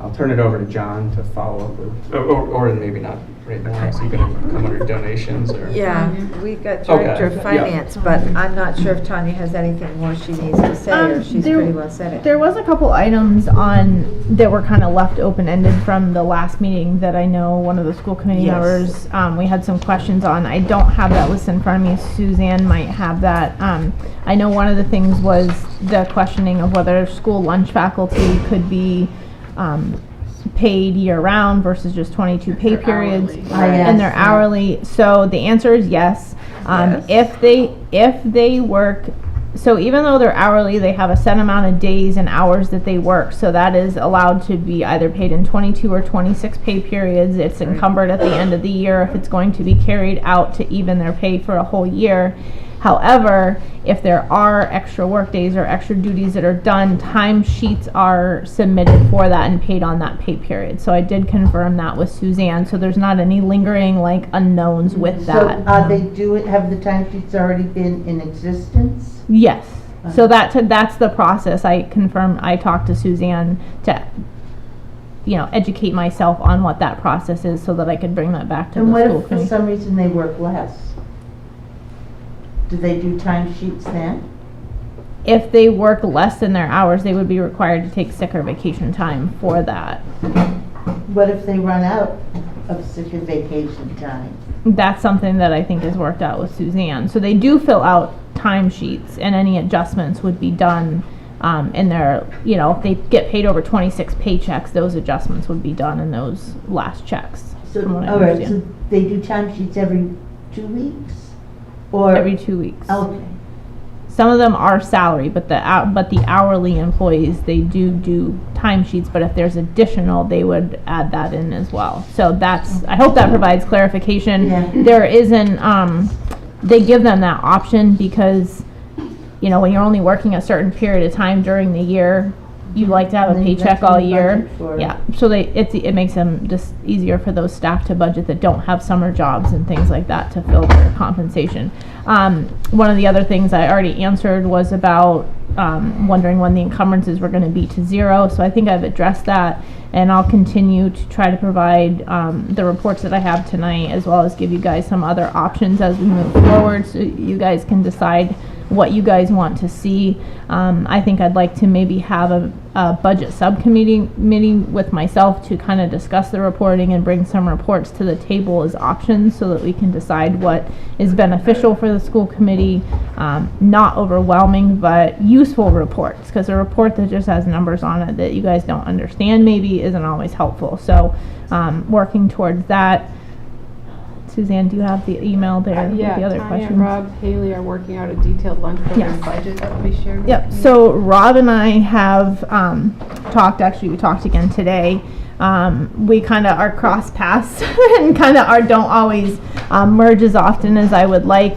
I'll turn it over to John to follow up with, or maybe not right now. So you're going to come under donations, or Yeah, we got Director of Finance, but I'm not sure if Tanya has anything more she needs to say, or she's pretty well said it. There was a couple items that were kind of left open-ended from the last meeting that I know one of the school committee members, we had some questions on. I don't have that list in front of me. Suzanne might have that. I know one of the things was the questioning of whether school lunch faculty could be paid year-round versus just 22 pay periods, and they're hourly. So the answer is yes. If they work, so even though they're hourly, they have a set amount of days and hours that they work. So that is allowed to be either paid in 22 or 26 pay periods. It's encumbered at the end of the year if it's going to be carried out to even their pay for a whole year. However, if there are extra work days or extra duties that are done, time sheets are submitted for that and paid on that pay period. So I did confirm that with Suzanne, so there's not any lingering unknowns with that. So have the time sheets already been in existence? Yes. So that's the process. I confirmed, I talked to Suzanne to educate myself on what that process is so that I could bring that back to the school committee. And what if for some reason they work less? Do they do time sheets then? If they work less than their hours, they would be required to take sick or vacation time for that. What if they run out of sick or vacation time? That's something that I think is worked out with Suzanne. So they do fill out time sheets, and any adjustments would be done in their, if they get paid over 26 paychecks, those adjustments would be done in those last checks. So, all right, so they do time sheets every 2 weeks? Or every 2 weeks. Okay. Some of them are salary, but the hourly employees, they do timesheets. But if there's additional, they would add that in as well. So I hope that provides clarification. Yeah. There isn't. They give them that option because, when you're only working a certain period of time during the year, you like to have a paycheck all year. Yeah, so it makes them just easier for those staff to budget that don't have summer jobs and things like that to fill their compensation. One of the other things I already answered was about wondering when the encumbrances were going to be to zero. So I think I've addressed that, and I'll continue to try to provide the reports that I have tonight, as well as give you guys some other options as we move forward, so you guys can decide what you guys want to see. I think I'd like to maybe have a budget subcommittee meeting with myself to kind of discuss the reporting and bring some reports to the table as options so that we can decide what is beneficial for the school committee. Not overwhelming, but useful reports, because a report that just has numbers on it that you guys don't understand maybe isn't always helpful. So working towards that. Suzanne, do you have the email there with the other questions? And Rob Haley are working out a detailed lunch program budget that will be shared with Yep. me. So Rob and I have talked. Actually, we talked again today. We kind of are cross paths and kind of don't always merge as often as I would like,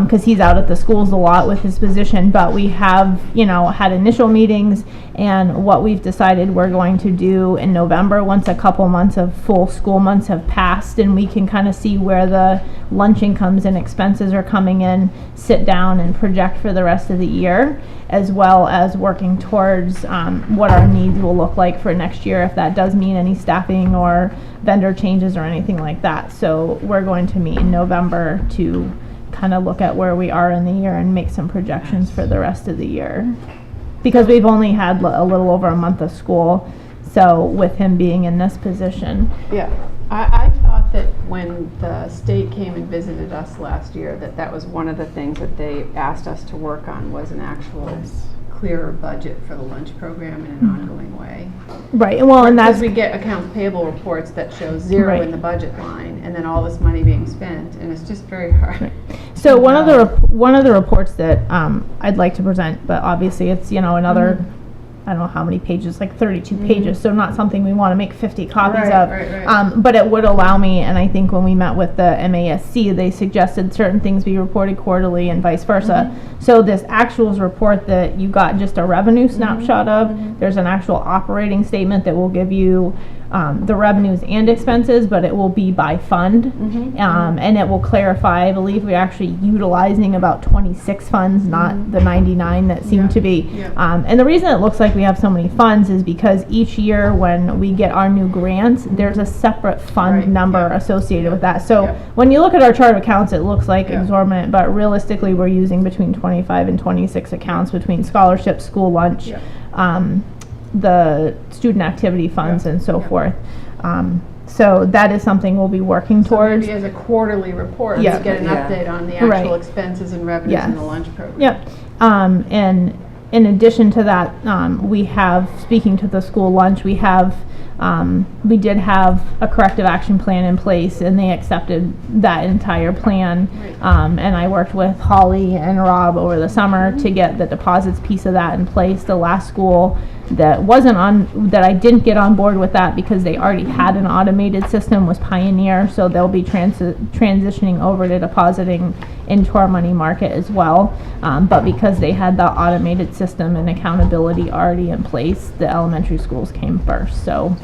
because he's out at the schools a lot with his position. But we have, had initial meetings, and what we've decided we're going to do in November, once a couple months of full school months have passed, and we can kind of see where the lunch incomes and expenses are coming in, sit down and project for the rest of the year, as well as working towards what our needs will look like for next year, if that does mean any staffing or vendor changes or anything like that. So we're going to meet in November to kind of look at where we are in the year and make some projections for the rest of the year. Because we've only had a little over a month of school So with him being in this position. Yeah, I thought that when the state came and visited us last year, that was one of the things that they asked us to work on, was an actual clearer budget for the lunch program in an ongoing way. Right, well, and that's. Because we get accounts payable reports that show zero in the budget line, and then all this money being spent, and it's just very hard. Right. So one of the reports that I'd like to present, but obviously it's, you know, another, I don't know how many pages, like 32 pages, so not something we want to make 50 copies of. Right. But it would allow me, and I think when we met with the MASC, they suggested certain things be reported quarterly and vice versa. So this actuals report that you got just a revenue snapshot of, there's an actual operating statement that will give you the revenues and expenses, but it will be by fund, and it will clarify. I believe we're actually utilizing about 26 funds, not the 99 that seem to be. And the reason it looks like we have so many funds is because each year when we get our new grants, there's a separate fund number associated with that. So when you look at our chart of accounts, it looks like exorbitant, but realistically we're using between 25 and 26 accounts between scholarships, school lunch, the student activity funds, and so forth. So that is something we'll be working towards. Maybe as a quarterly report, we get an update on the actual expenses and revenues in the lunch program. And in addition to that, we have, speaking to the school lunch, we did have a corrective action plan in place, and they accepted that entire plan. And I worked with Holly and Rob over the summer to get the deposits piece of that in place. The last school that I didn't get on board with that because they already had an automated system was Pioneer, so they'll be transitioning over to depositing into our money market as well. But because they had the automated system and accountability already in place, the elementary schools came first. So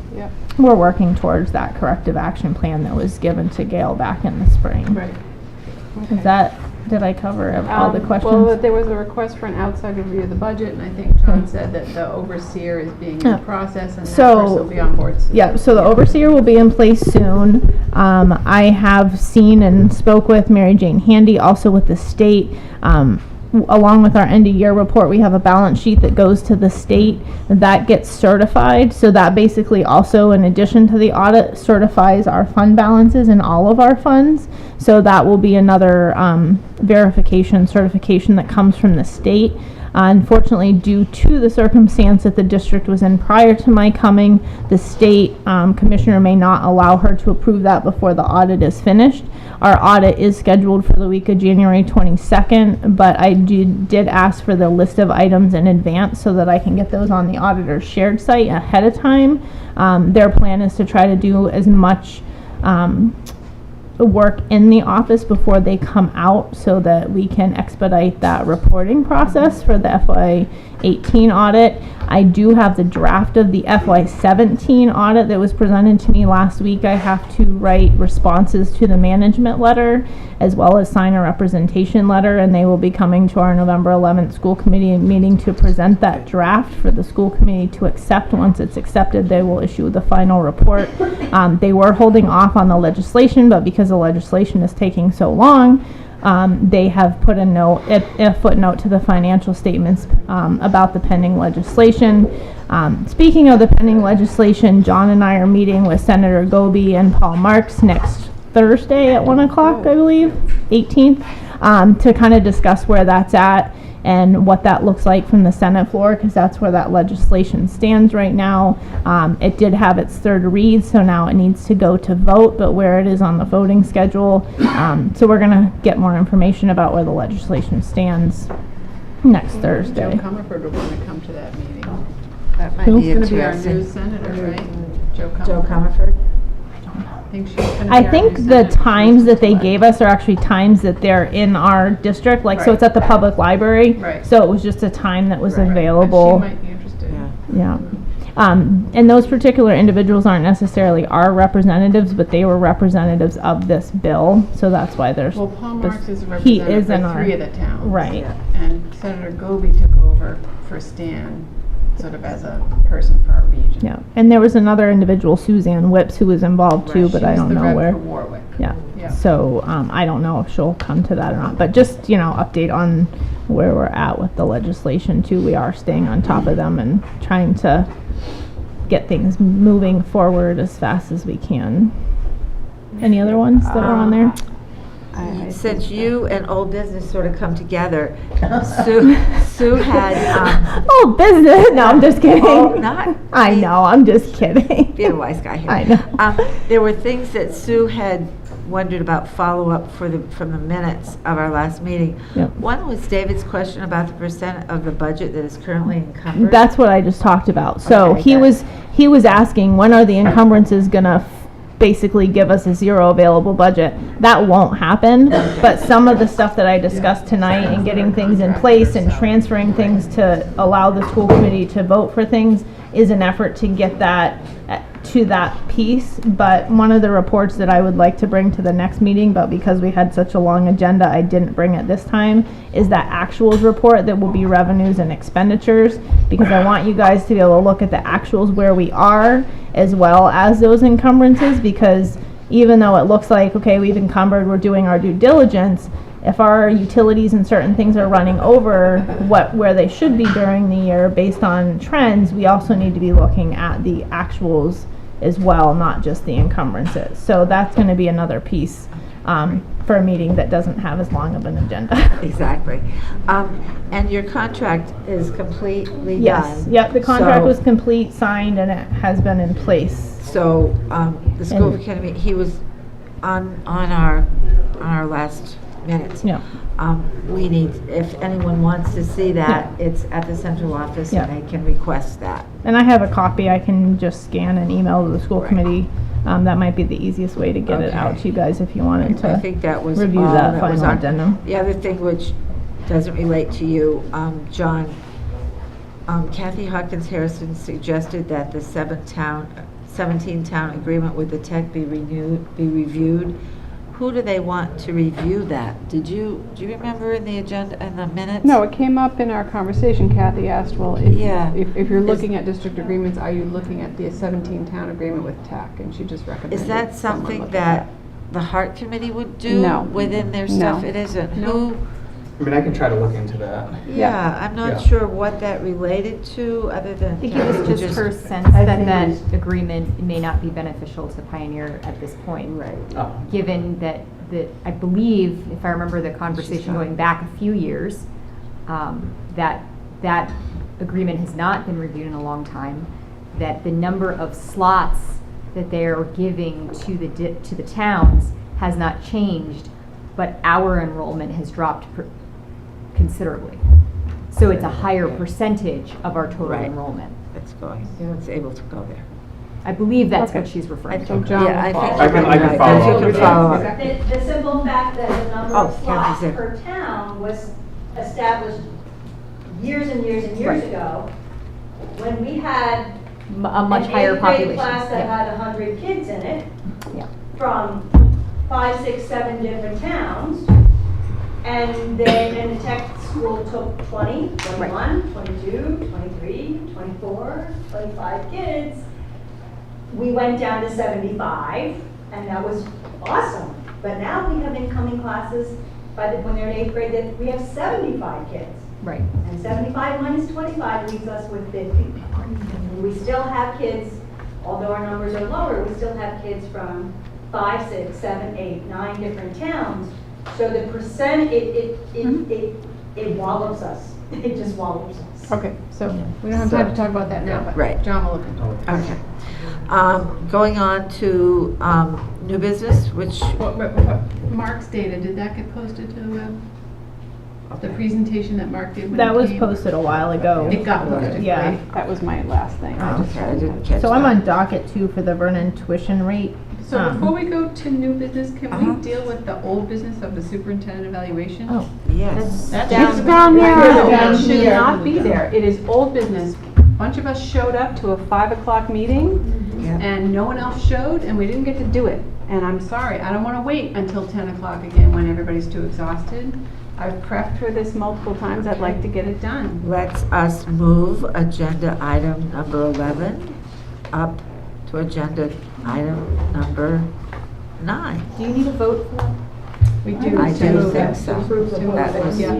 we're working towards that corrective action plan that was given to Gail back in the spring. Did I cover all the questions? Well, there was a request for an outside review of the budget, and I think John said that the overseer is being in the process, and that person will be on board soon. So the overseer will be in place soon. I have seen and spoke with Mary Jane Handy, also with the state. Along with our end of year report, we have a balance sheet that goes to the state that gets certified. So that basically also, in addition to the audit, certifies our fund balances in all of our funds. So that will be another certification that comes from the state. Unfortunately, due to the circumstance that the district was in prior to my coming, the state commissioner may not allow her to approve that before the audit is finished. Our audit is scheduled for the week of January 22nd, but I did ask for the list of items in advance so that I can get those on the auditor's shared site ahead of time. Their plan is to try to do as much work in the office before they come out so that we can expedite that reporting process for the FY18 audit. I do have the draft of the FY17 audit that was presented to me last week. I have to write responses to the management letter as well as sign a representation letter, and they will be coming to our November 11th school committee meeting to present that draft for the school committee to accept. Once it's accepted, they will issue the final report. They were holding off on the legislation, but because the legislation is taking so long, they have put a footnote to the financial statements about the pending legislation. Speaking of the pending legislation, John and I are meeting with Senator Goby and Paul Marks next Thursday at 1 o'clock, I believe, 18th, to kind of discuss where that's at and what that looks like from the Senate floor, because that's where that legislation stands right now. It did have its third read, so now it needs to go to vote, but where it is on the voting schedule. So we're going to get more information about where the legislation stands next Thursday. Joe Comerford would want to come to that meeting. That might Who's be going to be our interesting. new senator, right? Joe Comerford? I think the times that they gave us are actually times that they're in our district, like so it's at the public library. So it was just a time that was available. She might be interested. Yeah. And those particular individuals aren't necessarily our representatives, but they were representatives of this bill, so that's why there's. Well, Paul Marks is a representative for three of the towns. Right. And Senator Goby took over for Stan, sort of as a person for our region. Yeah, and there was another individual, Suzanne Whips, who was involved too, but I don't know where. For Warwick. Yeah. So I don't know if she'll come to that or not, but just update on where we're at with the legislation too. We are staying on top of them and trying to get things moving forward as fast as we can. Any other ones that are on there? Since you and old business sort of come together, Sue had, Oh, business, no, I'm just kidding. oh, not. I know, I'm just kidding. Be a wise guy here. I know. There were things that Sue had wondered about follow-up from the minutes of our last meeting. Yep. One was David's question about the percent of the budget that is currently encumbered. That's what I just talked about. So Okay, he was asking, when are the encumbrances gonna basically give us a zero available budget? That won't happen, but some of the stuff that I discussed tonight and getting things in place and transferring things to allow the school committee to vote for things is an effort to get that to that piece. But one of the reports that I would like to bring to the next meeting, but because we had such a long agenda, I didn't bring it this time, is that actuals report that will be revenues and expenditures, because I want you guys to be able to look at the actuals where we are as well as those encumbrances, because even though it looks like, okay, we've encumbered, we're doing our due diligence, if our utilities and certain things are running over where they should be during the year based on trends, we also need to be looking at the actuals as well, not just the encumbrances. So that's going to be another piece for a meeting that doesn't have as long of an agenda. Exactly. And your contract is completely Yes. done. Yep, the contract So- was complete, signed, and it has been in place. So, the school And- academy, he was on our last minutes. Yeah. We need, if anyone wants to see that, it's at the central office and Yeah. they can request that. And I have a copy I can just scan and email to the school committee. That might be the easiest way to get it out to you guys if you wanted to I think that was review all that that was final on. addendum. The other thing which doesn't relate to you, John, Kathy Hawkins Harrison suggested that the 17-town agreement with the tech be reviewed. Who do they want to review that? Do you remember in the agenda, in the minutes? No, it came up in our conversation. Kathy asked, well, Yeah. if you're looking at district agreements, are you looking at the 17-town agreement with TAC? And she just recommended. Is that someone something look at that the Heart Committee would do No. within their stuff? No. It isn't. No. Who? I mean, I can try to look into that. Yeah, I'm not Yeah. sure what that related to, other than. I think it was Kathy just her sense I that think that it was- agreement may not be beneficial to Pioneer at this point. Right. Oh. Given that I believe, if I remember the conversation going back a few years, that agreement has not been reviewed in a long time, that the number of slots that they are giving to the towns has not changed, but our enrollment has dropped considerably. So it's a higher percentage of our total Right. enrollment. It's able to go there. I believe that's Okay. what she's referring So to. John Yeah, I will think follow. I can right. follow You up can with follow up. The simple fact that the number Oh, of slots Kathy's there. per town was established years and years and years Right. ago, when we had A much higher an 8th grade population. class that Yeah. had 100 kids in it, Yeah. from 5, 6, 7 different towns. And then the tech school took 20, 21, 22, 23, 24, 25 kids. We went down to 75, and that was awesome. But now we have incoming classes, when they're in 8th grade, that we have 75 kids. Right. And 75 minus 25 leaves us with 50. We still have kids, although our numbers are lower, we still have kids from 5, 6, 7, 8, 9 different towns. So the percent, it wallops us. It just wallops us. Okay, so we don't have time to talk about that now, but Right. John will look into it. Okay. Going on to new business, which, Mark's data, did that get posted to the web? The presentation that Mark did when That he was came? posted a while ago. It got posted, Yeah. right? That was my last thing. I just I didn't catch So I'm that. on docket 2 for the Vernon tuition rate. So before we go to new business, can we deal with the old business of the superintendent evaluation? Oh, yes. That's It's down there. there. It should not be there. It is old business. A bunch of us showed up to a 5 o'clock meeting and no one else showed and we didn't get to do it. And I'm sorry, I don't want to wait until 10 o'clock again when everybody's too exhausted. I've prepped for this multiple times. I'd like to get it done. Let's us move agenda item number 11 up to agenda item number 9. Do you need a vote for that? We do. I do to think so. approve the That was- yeah.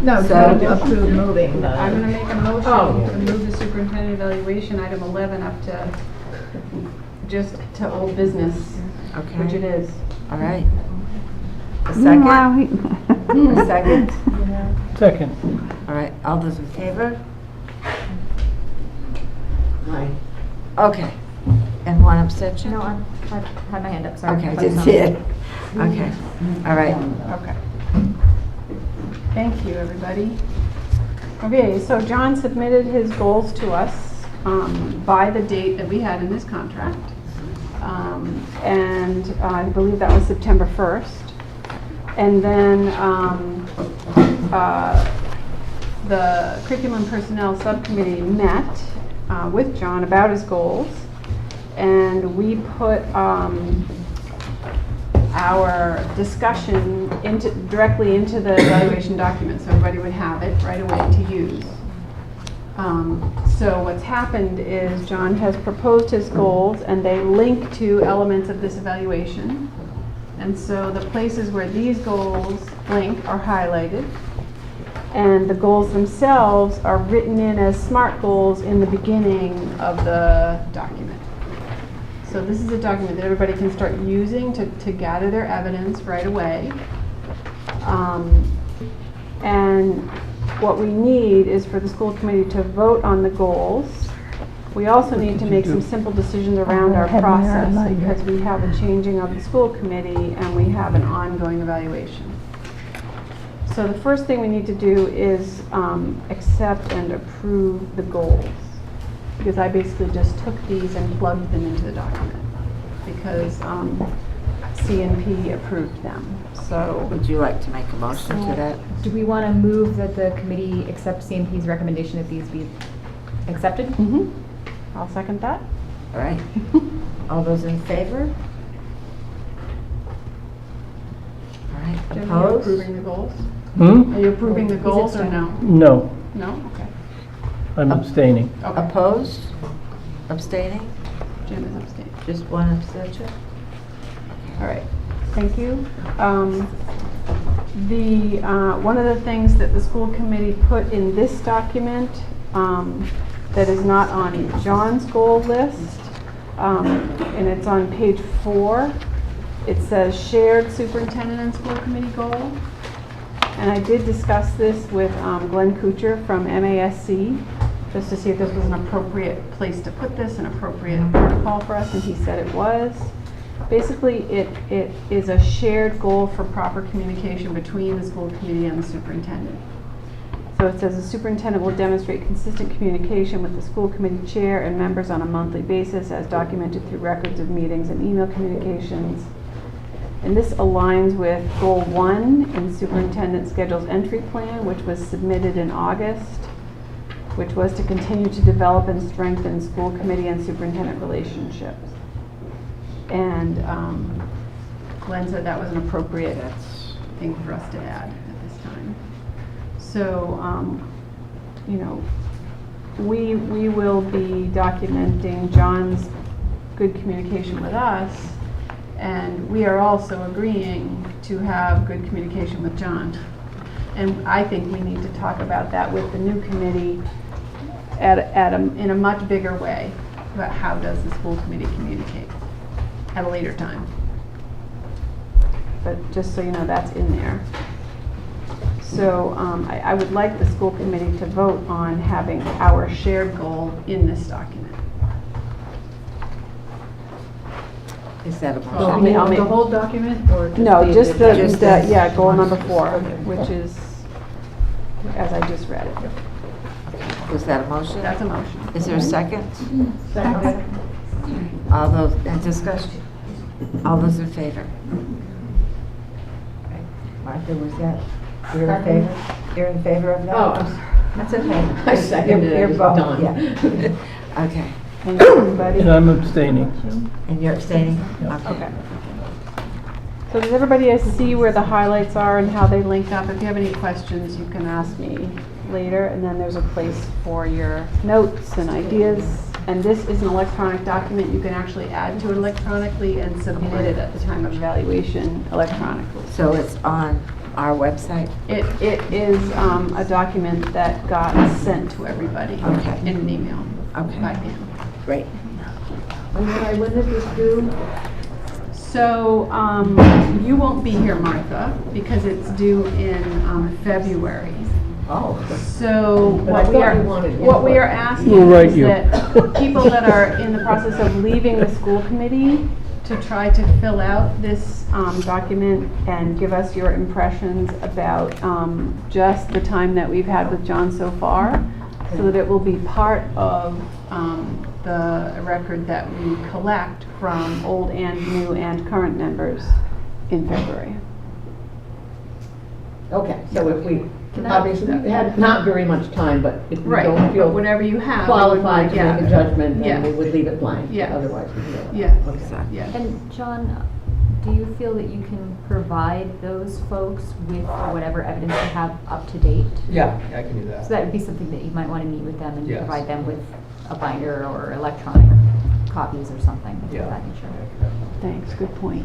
No, So- to approve moving the. I'm gonna make a motion Oh. to move the superintendent evaluation, item 11, up to, just to old business, Okay. which it is. All right. A second? Meanwhile, A second? Second. All right, all those in favor? Aye. Okay. And one abstention? No, I had my hand up, sorry. Okay, I didn't see it. Okay, all right. Okay. Thank you, everybody. Okay, so John submitted his goals to us by the date that we had in this contract. And I believe that was September 1st. And then the Curriculum Personnel Subcommittee met with John about his goals. And we put our discussion directly into the evaluation document, so everybody would have it right away to use. So what's happened is John has proposed his goals, and they link to elements of this evaluation. And so the places where these goals link are highlighted, and the goals themselves are written in as SMART goals in the beginning of the document. So this is a document that everybody can start using to gather their evidence right away. And what we need is for the school committee to vote on the goals. We also need to make some simple decisions around our process because we have a changing of the school committee and we have an ongoing evaluation. So the first thing we need to do is accept and approve the goals. Because I basically just took these and plugged them into the document because CNP approved them. So would you like to make a motion to that? Do we want to move that the committee accept CNP's recommendation that these be accepted? Mm-hmm. I'll second that. All right. All those in favor? All right. Jim, are you Opposed? approving the goals? Hmm? Are you approving the goals or no? No, No? Okay. I'm abstaining. Okay. Opposed? Abstaining? Jim is abstaining. Just one abstention? All right, thank you. One of the things that the school committee put in this document that is not on John's goal list, and it's on page 4, it says shared superintendent and school committee goal. And I did discuss this with Glenn Kuchar from MASC, just to see if this was an appropriate place to put this, an appropriate protocol for us, and he said it was. Basically, it is a shared goal for proper communication between the school committee and the superintendent. So it says the superintendent will demonstrate consistent communication with the school committee chair and members on a monthly basis as documented through records of meetings and email communications. And this aligns with Goal 1 in Superintendent Schedules Entry Plan, which was submitted in August, which was to continue to develop and strengthen school committee and superintendent relationships. And Glenn said that was an appropriate thing for us to add at this time. So, you know, we will be documenting John's good communication with us, and we are also agreeing to have good communication with John. And I think we need to talk about that with the new committee in a much bigger way about how does the school committee communicate at a later time. But just so you know, that's in there. So I would like the school committee to vote on having our shared goal in this document. Is that a Oh, motion? I'll make- the whole document or just No, just the, Just this. yeah, goal number 4, which is, as I just read it. Was that a motion? That's a motion. Is there a second? Second. All those, discussion? All those in favor? Right. Martha, was that, you're in favor? You're in favor of that? Oh, I'm sorry. That's okay. I seconded it. You're It was both, done. yeah. Okay. Thank you, everybody. And I'm abstaining. And you're abstaining? Okay. So does everybody see where the highlights are and how they link up? If you have any questions, you can ask me later. And then there's a place for your notes and ideas. And this is an electronic document. You can actually add to it electronically and submit it at the time of evaluation electronically. So it's on our website? It is a document that got sent to everybody Okay. in an email. Okay. By Pam. Great. I'm sorry, when is this due? So, you won't be here, Martha, because it's due in February. Oh. So But I thought you wanted what we input. are asking We'll write is you. that people that are in the process of leaving the school committee to try to fill out this document and give us your impressions about just the time that we've had with John so far, so that it will be part of the record that we collect from old and new and current members in February. Okay, so if we, Can I- obviously, we had not very much time, but if we Right, don't but feel whatever you have, we would qualified to yeah. make a judgment, Yeah. then we would leave it blank. Yeah. Otherwise, we can go. Yeah, Okay. yeah. And John, do you feel that you can provide those folks with whatever evidence you have up to date? Yeah, I can do that. So that would be something that you might want to meet with them and Yes. provide them with a binder or electronic copies or something of Yeah. that nature. Thanks, good point.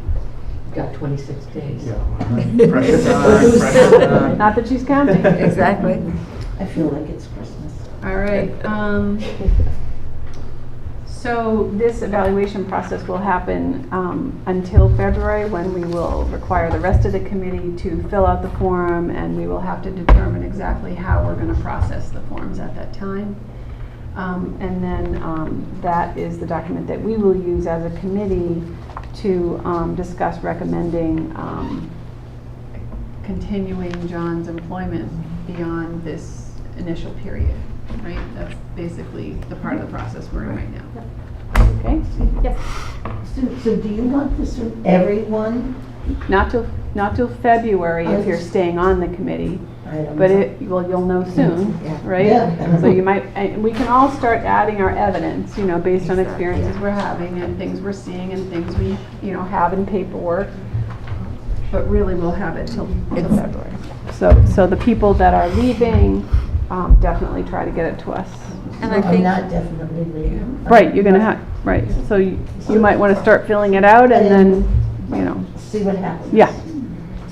Got 26 days. Precious time. Not that she's counting. Exactly. I feel like it's Christmas. All right, so this evaluation process will happen until February, when we will require the rest of the committee to fill out the form, and we will have to determine exactly how we're gonna process the forms at that time. And then that is the document that we will use as a committee to discuss recommending continuing John's employment beyond this initial period, right? That's basically the part of the process we're in right now. Okay? Yes. So do you want this from everyone? Not till February if you're staying on the committee. But you'll know soon, right? Yeah. So you might, and we can all start adding our evidence, based on experiences we're having and things we're seeing and things we, have in paperwork. But really, we'll have it till February. So the people that are leaving, definitely try to get it to us. And I I'm think, not definitely leaving. Right, you're gonna have, right, so you might wanna start filling it out and then, See what happens. yeah.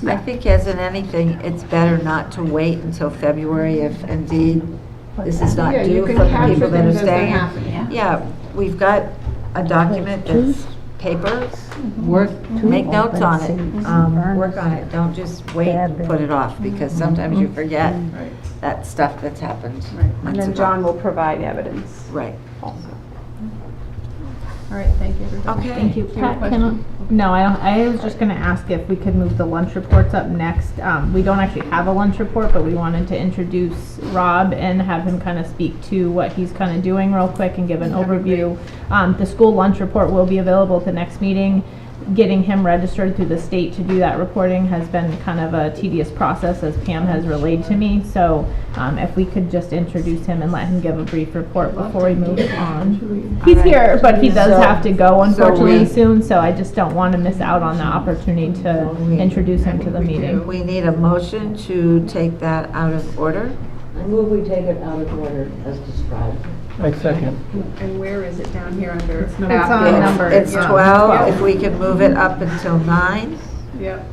I think as in anything, it's better not to wait until February if indeed this is not Yeah, you due can for the capture people that are things as they staying. happen, Yeah, we've got a document that's paper, make notes on it, work on it. Don't just wait and put it off, because sometimes you forget that stuff that's happened. And months then ago. John will provide evidence Right. also. All right, thank you, everybody. Okay. Thank you. Pat, no, I don't, I was just gonna ask if we could move the lunch reports up next. We don't actually have a lunch report, but we wanted to introduce Rob and have him kind of speak to what he's kind of doing real quick and give an overview. The school lunch report will be available at the next meeting. Getting him registered through the state to do that reporting has been kind of a tedious process, as Pam has relayed to me. So if we could just introduce him and let him give a brief report before we move on. He's here, but he does have to go unfortunately soon, so I just don't want to miss out on the opportunity to introduce him to the meeting. We need a motion to take that out of order. I move we take it out of order as described. I second. And where is it down here under? It's on number. It's yeah. 12, if we can move it up until 9. Yep.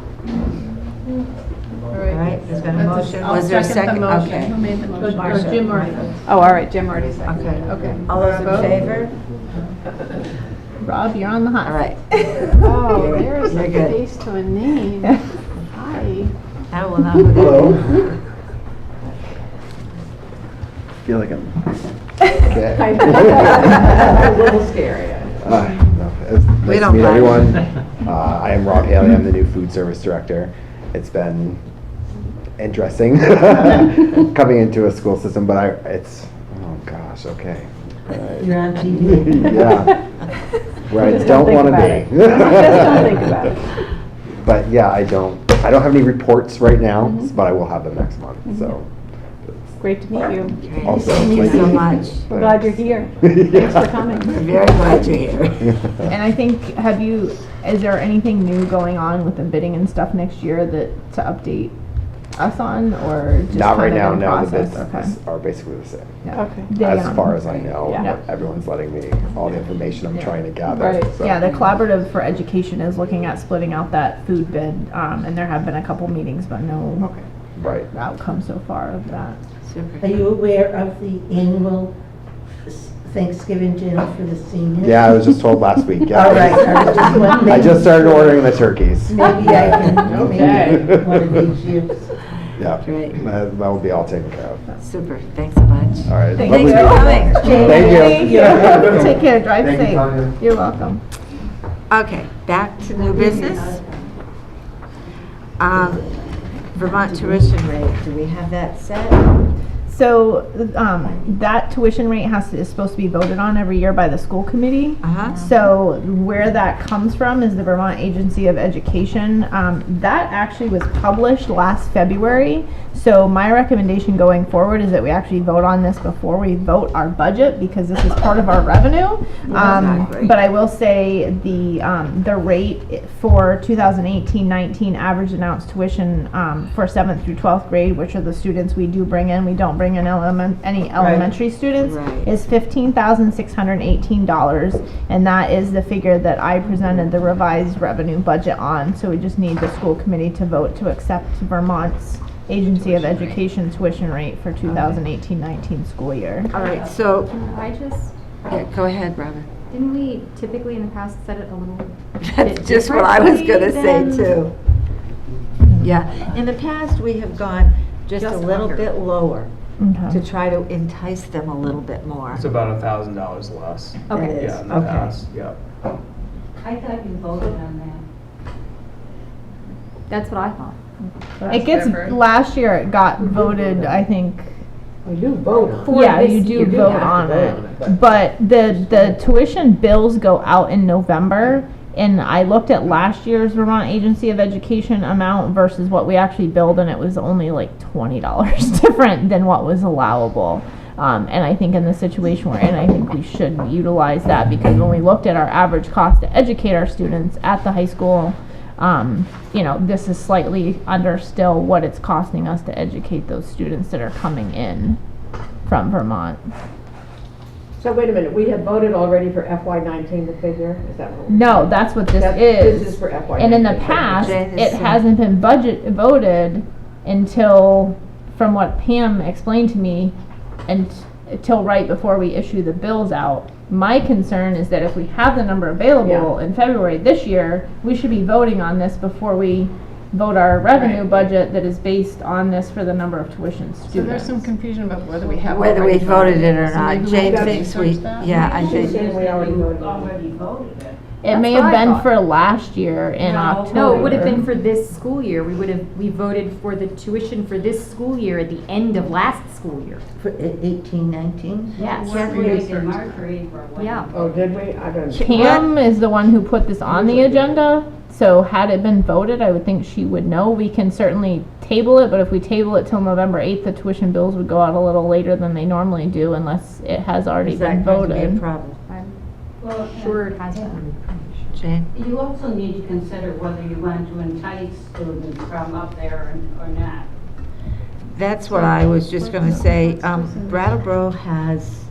All right, there's been a motion. I'll Was there a second? the motion. Okay. Who made the motion? Marcia. Jim already. Oh, all right, Jim already seconded. Okay. Okay. All those in Vote? favor? Rob, you're on the hot. All right. Oh, there's You're a good. face to a name. Hi. I will know who that is. Feel like I'm I know. A little scary. no, it's We nice don't to meet mind. everyone. I am Rob Haley. I'm the new food service director. It's been interesting coming into a school system, but it's oh gosh, okay. You're on TV. Yeah, where I Just don't think want to about be. it. Just don't think about it. But yeah, I don't have any reports right now, but I will have them next month. So. Great to meet you. Also, Thank you so much. We're glad you're here. Thanks for coming. We're very glad you're here. And I think, is there anything new going on with the bidding and stuff next year to update? us on, or just Not right kind now, of in no, the process? bids Okay. are basically the same. Yeah. Okay. As far as I know, Yeah. everyone's letting me all the information I'm trying to gather. Right. so. Yeah, the Collaborative for Education is looking at splitting out that food bid, and there have been a couple meetings, but no Right. outcome so far of that. Are you aware of the annual Thanksgiving dinner for the seniors? Yeah, I was just told last week. Yeah. All right, I was just wondering. I just started ordering the turkeys. Maybe I can, maybe one of these years. Yeah, Great. that will be all taken care of. Super, thanks a bunch. All right. Thank lovely you. meeting Thanks. Thank you. Take care, drive Thank you, safe. Tanya. You're welcome. Okay, back to new business. Vermont tuition rate, do we have that set? So, that tuition rate is supposed to be voted on every year by the school committee. Uh-huh. So where that comes from is the Vermont Agency of Education. That actually was published last February. So my recommendation going forward is that we actually vote on this before we vote our budget, because this is part of our revenue. Exactly. But I will say the rate for 2018-19 average announced tuition for 7th through 12th grade, which are the students we do bring in, we don't bring in any elementary students, Right. is $15,618, and that is the figure that I presented the revised revenue budget on. So we just need the school committee to vote to accept Vermont's Agency of Education tuition rate for 2018-19 school year. All right, so, Can I just, yeah, go ahead, Robin. didn't we typically in the past set it a little That's just what I was gonna say than- too. Yeah, in the past, we have gone just a Just little under. bit lower Okay. to try to entice them a little bit more. It's about $1,000 less. That Okay. is, Yeah, in the okay. past, yeah. I thought you voted on that. That's what I thought. It gets, last year it got voted, I think, We do vote on it. For yeah, this you do year. vote on it. But the tuition bills go out in November, and I looked at last year's Vermont Agency of Education amount versus what we actually billed, and it was only like $20 different than what was allowable. And I think in the situation we're in, I think we should utilize that, because when we looked at our average cost to educate our students at the high school, this is slightly under still what it's costing us to educate those students that are coming in from Vermont. So wait a minute, we have voted already for FY19, the figure, is that what? No, that's what this This is for FY19. And in the past, Jane is it saying- hasn't been voted until, from what Pam explained to me, until right before we issue the bills out. My concern is that if we have the number available in February this year, we should be voting on this before we vote our revenue budget that is based on this for the number of tuition students. So there's some confusion about whether we have. Whether we already voted it or So not. maybe we Jane have to thinks we, research that? yeah, I She's think, saying we already voted. Already voted it. It may That's what have I been thought. for last year in No. October. No, it would have been for this school year. We voted for the tuition for this school year at the end of last school year. For 18, 19? Yes. Weren't we making Mercury for one? Yeah. Oh, did we? I don't know. Pam is the one who put this on the agenda, so had it been voted, I would think she would know. We can certainly table it, but if we table it till November 8th, the tuition bills would go out a little later than they normally do unless it has already is been that going to be a voted. problem? I'm Well, sure it has been. Jane? You also need to consider whether you want to entice students from up there or not. That's what I was just gonna say. Brattleboro has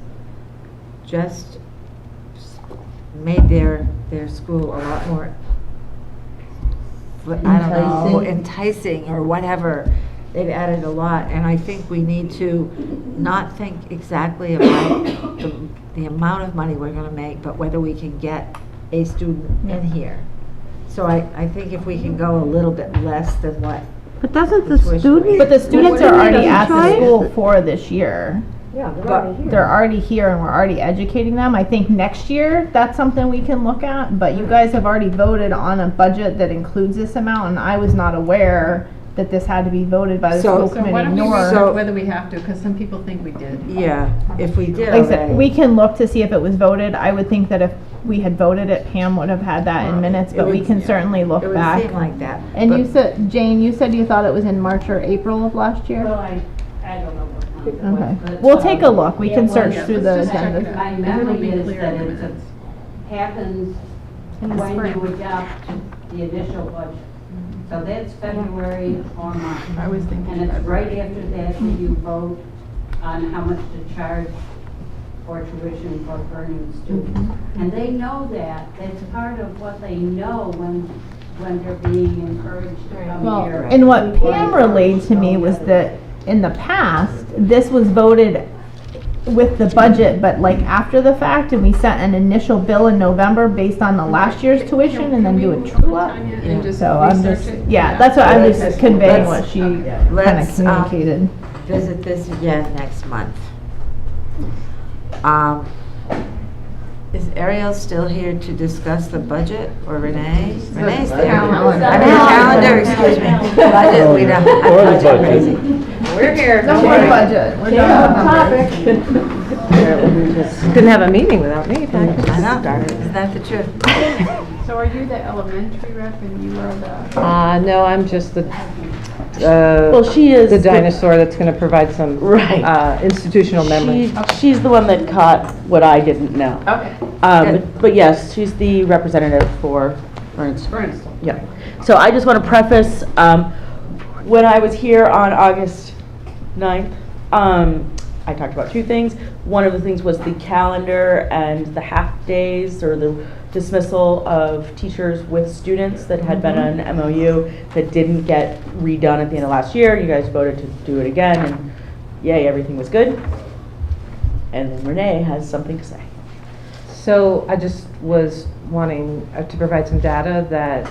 just made their school a lot more, I don't know, enticing or whatever. They've added a lot, and I think we need to not think exactly about the amount of money we're gonna make, but whether we can get a student in here. So I think if we can go a little bit less than what. But doesn't the tuition student? rate- But the students are already at the choice? school for this year. Yeah, they're But already here. They're already here and we're already educating them. I think next year, that's something we can look at, but you guys have already voted on a budget that includes this amount, and I was not aware that this had to be voted by the So- school So why committee, don't we nor. research whether we have to, because some people think we did. Yeah, if we did Like I said, already. we can look to see if it was voted. I would think that if we had voted it, Pam would have had that in minutes, but we can certainly look It would back. seem like that. And but- you said, Jane, you said you thought it was in March or April of last year? Well, I don't know what month it was, Okay. but, We'll take a look. We it can was- search through the let's just check agenda. it My It'll memory be is clear that in the it minutes. happens In the when spring. you adopt the initial budget. So that's February or March. I was thinking And it's February. right after that that you vote on how much to charge for tuition for earning students. And they know that. That's part of what they know when they're being encouraged to come Well, here. and what Pam relayed to me was that in the past, this was voted with the budget, but like after the fact, and we sent an initial bill in November based on the last year's tuition and then do a true up. So I'm just, yeah, that's what I'm just conveying what she kind of Let's, communicated. visit this again next month. Is Ariel still here to discuss the budget, or Renee? Renee's there. Calendar. I mean, calendar, excuse me. Budget, we don't, I'm Or the budget budget. crazy. We're here. No more budget. We're done. Couldn't have a meeting without me. I know, isn't that the truth? So are you the elementary rep and you are the? No, I'm just the, Well, she is the dinosaur that's gonna provide some, Right. institutional memory. She's the one that caught what I didn't know. Okay. But yes, she's the representative for Bernardston. Bernardston. Yeah. So I just want to preface, when I was here on August 9th, I talked about two things. One of the things was the calendar and the half-days or the dismissal of teachers with students that had been on MOU that didn't get redone at the end of last year. You guys voted to do it again, and yay, everything was good. And then Renee has something to say. So I just was wanting to provide some data that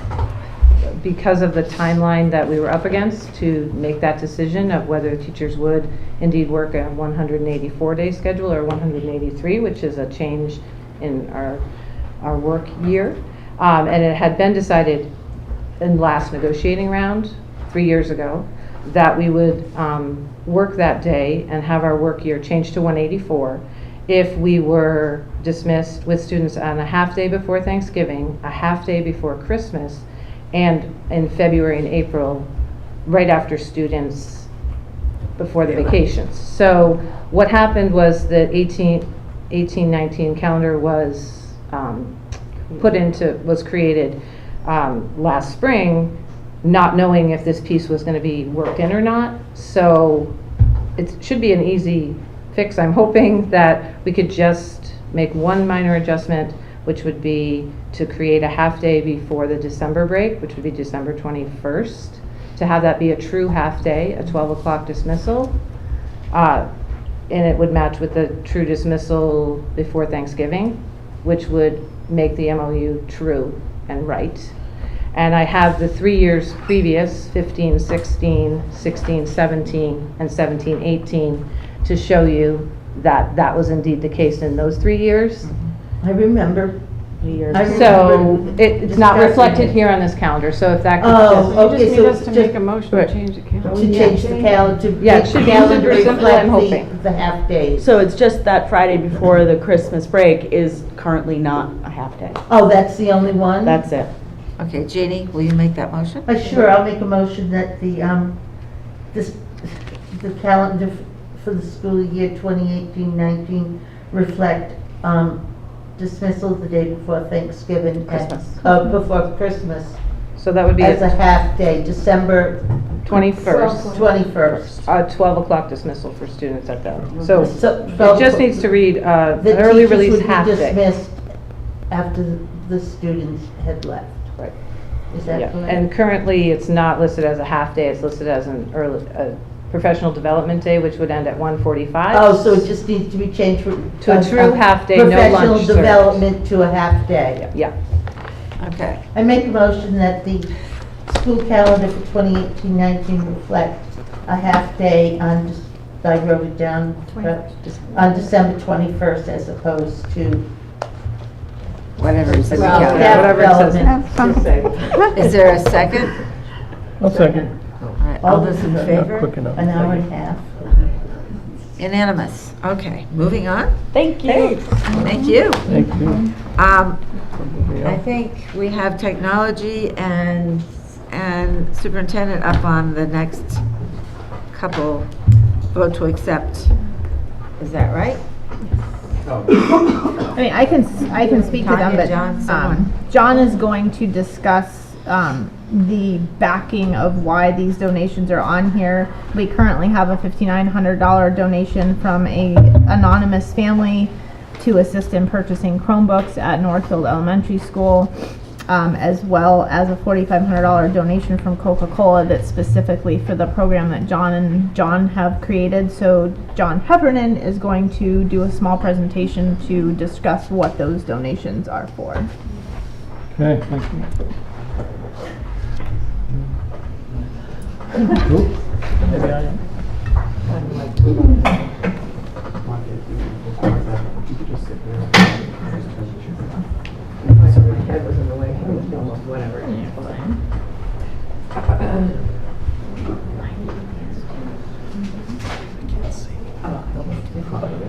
because of the timeline that we were up against to make that decision of whether teachers would indeed work a 184-day schedule or 183, which is a change in our work year. And it had been decided in the last negotiating round 3 years ago that we would work that day and have our work year change to 184 if we were dismissed with students on a half day before Thanksgiving, a half day before Christmas, and in February and April, right after students before the vacations. So what happened was the 18-19 calendar was was created last spring, not knowing if this piece was going to be worked in or not. So it should be an easy fix. I'm hoping that we could just make one minor adjustment, which would be to create a half day before the December break, which would be December 21st, to have that be a true half day, a 12 o'clock dismissal. And it would match with the true dismissal before Thanksgiving, which would make the MOU true and right. And I have the 3 years previous, 15, 16, 16, 17, and 17, 18, to show you that that was indeed the case in those 3 years. I remember. So it's not reflected here on this calendar, so if that could just. Oh, okay, so it's to just make a motion to change the calendar. to change the calendar, to Yeah, it make should the be calendar super simple, I'm reflect hoping. the half days. So it's just that Friday before the Christmas break is currently not a half day. Oh, that's the only one? That's it. Okay, Jeannie, will you make that motion? Sure, I'll make a motion that the calendar for the school year 2018-19 reflect, dismissal the day before Thanksgiving. Christmas. Before Christmas. So that would be As a half day, December 21st. 21st. 12 o'clock dismissal for students at that. So So- it just needs to read an The early teachers release would be half day. dismissed after the students had left. Right. Is that Yeah. correct? And currently, it's not listed as a half day, it's listed as a professional development day, which would end at 1:45. Oh, so it just needs to be changed from. To a true half day, no lunch Professional served. development to a half day. Yeah. Okay. I make a motion that the school calendar for 2018-19 reflect a half day on, I wrote it down, on December 21st as opposed to. Whatever is in the Well, calendar. staff Whatever it says. development. Is there a second? I'll second. All right, all those in Not favor? quick enough. An hour and a half. Unanimous. Okay, moving on. Thank you. Thank you. Thank you. I think we have technology and superintendent up on the next couple vote to accept. Is that right? I mean, I can speak to them, Tanya, but John, someone. John is going to discuss the backing of why these donations are on here. We currently have a $5,900 donation from a anonymous family to assist in purchasing Chromebooks at Northfield Elementary School, as well as a $4,500 donation from Coca-Cola that's specifically for the program that John and John have created. So John Heffernan is going to do a small presentation to discuss what those donations are for. Okay, thank you.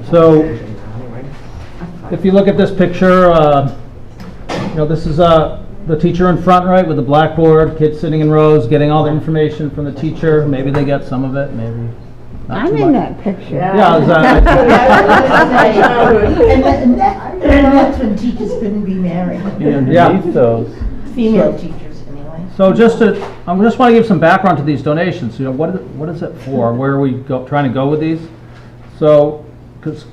So, if you look at this picture, you know, this is the teacher in front, right, with the blackboard, kids sitting in rows, getting all the information from the teacher. Maybe they get some of it, maybe not I'm too in much. that picture. Yeah, And that's when teachers couldn't be married. Yeah. Female teachers, anyway. So just to, I just want to give some background to these donations. You know, what is it for? Where are we trying to go with these? So, because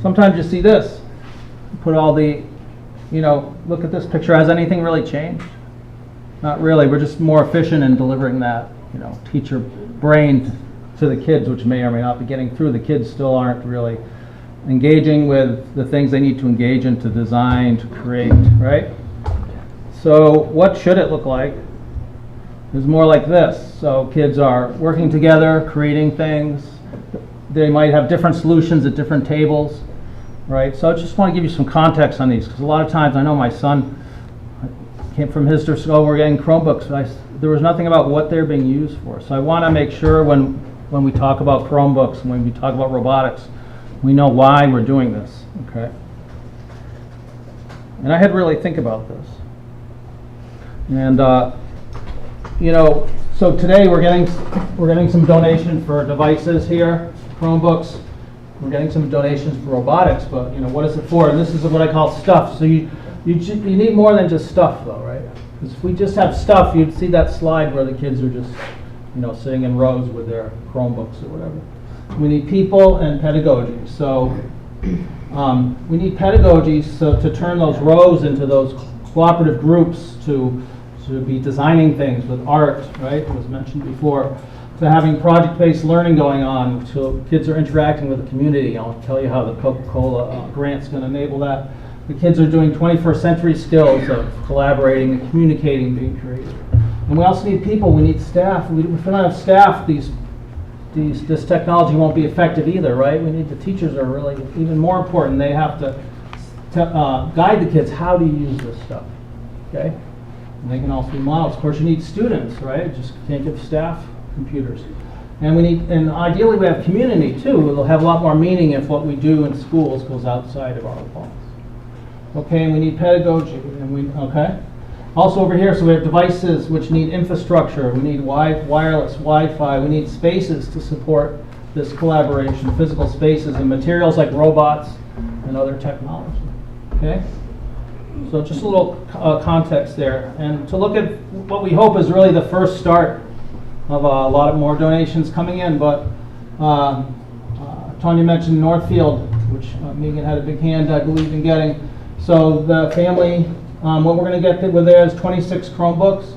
sometimes you see this, put all the, you know, look at this picture. Has anything really changed? Not really. We're just more efficient in delivering that, you know, teacher brain to the kids, which may or may not be getting through. The kids still aren't really engaging with the things they need to engage in to design, to create, right? So what should it look like? It's more like this. So kids are working together, creating things. They might have different solutions at different tables, right? So I just want to give you some context on these, because a lot of times I know my son came from his school, we're getting Chromebooks, but there was nothing about what they're being used for. So I want to make sure when we talk about Chromebooks and when we talk about robotics, we know why we're doing this, okay? And I had to really think about this. And you know, so today we're getting some donation for devices here, Chromebooks. We're getting some donations for robotics, but you know, what is it for? And this is what I call stuff. So you need more than just stuff, though, right? Because if we just have stuff, you'd see that slide where the kids are just, you know, sitting in rows with their Chromebooks or whatever. We need people and pedagogy. So we need pedagogy so to turn those rows into those cooperative groups to be designing things with art, right? It was mentioned before. To having project-based learning going on, so kids are interacting with the community. I'll tell you how the Coca-Cola grant's going to enable that. The kids are doing 21st century skills of collaborating and communicating, being creative. And we also need people. We need staff. If we don't have staff, this technology won't be effective either, right? We need the teachers are really even more important. They have to guide the kids how to use this stuff, okay? And they can also be models. Of course, you need students, right? You just can't give staff computers. And ideally we have community too. It'll have a lot more meaning if what we do in schools goes outside of our walls. Okay, and we need pedagogy, okay? Also over here, so we have devices which need infrastructure. We need wireless, Wi-Fi. We need spaces to support this collaboration, physical spaces and materials like robots and other technology, okay? So just a little context there. And to look at what we hope is really the first start of a lot of more donations coming in, but Tanya mentioned Northfield, which Megan had a big hand, I believe, in getting. So the family, what we're going to get with there is 26 Chromebooks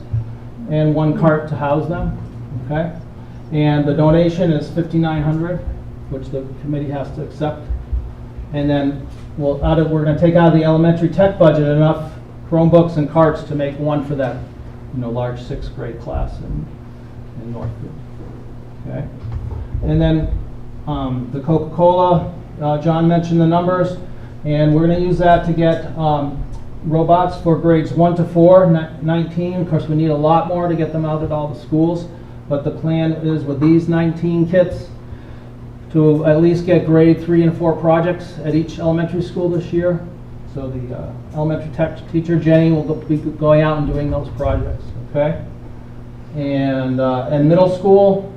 and 1 cart to house them, okay? And the donation is $5,900, which the committee has to accept. And then we're going to take out of the elementary tech budget enough Chromebooks and carts to make one for that, you know, large 6th grade class in Northfield, okay? And then the Coca-Cola, John mentioned the numbers, and we're going to use that to get robots for grades 1 to 4, 19. Of course, we need a lot more to get them out at all the schools, but the plan is with these 19 kits to at least get grade 3 and 4 projects at each elementary school this year. So the elementary tech teacher, Jenny, will be going out and doing those projects, okay? And middle school,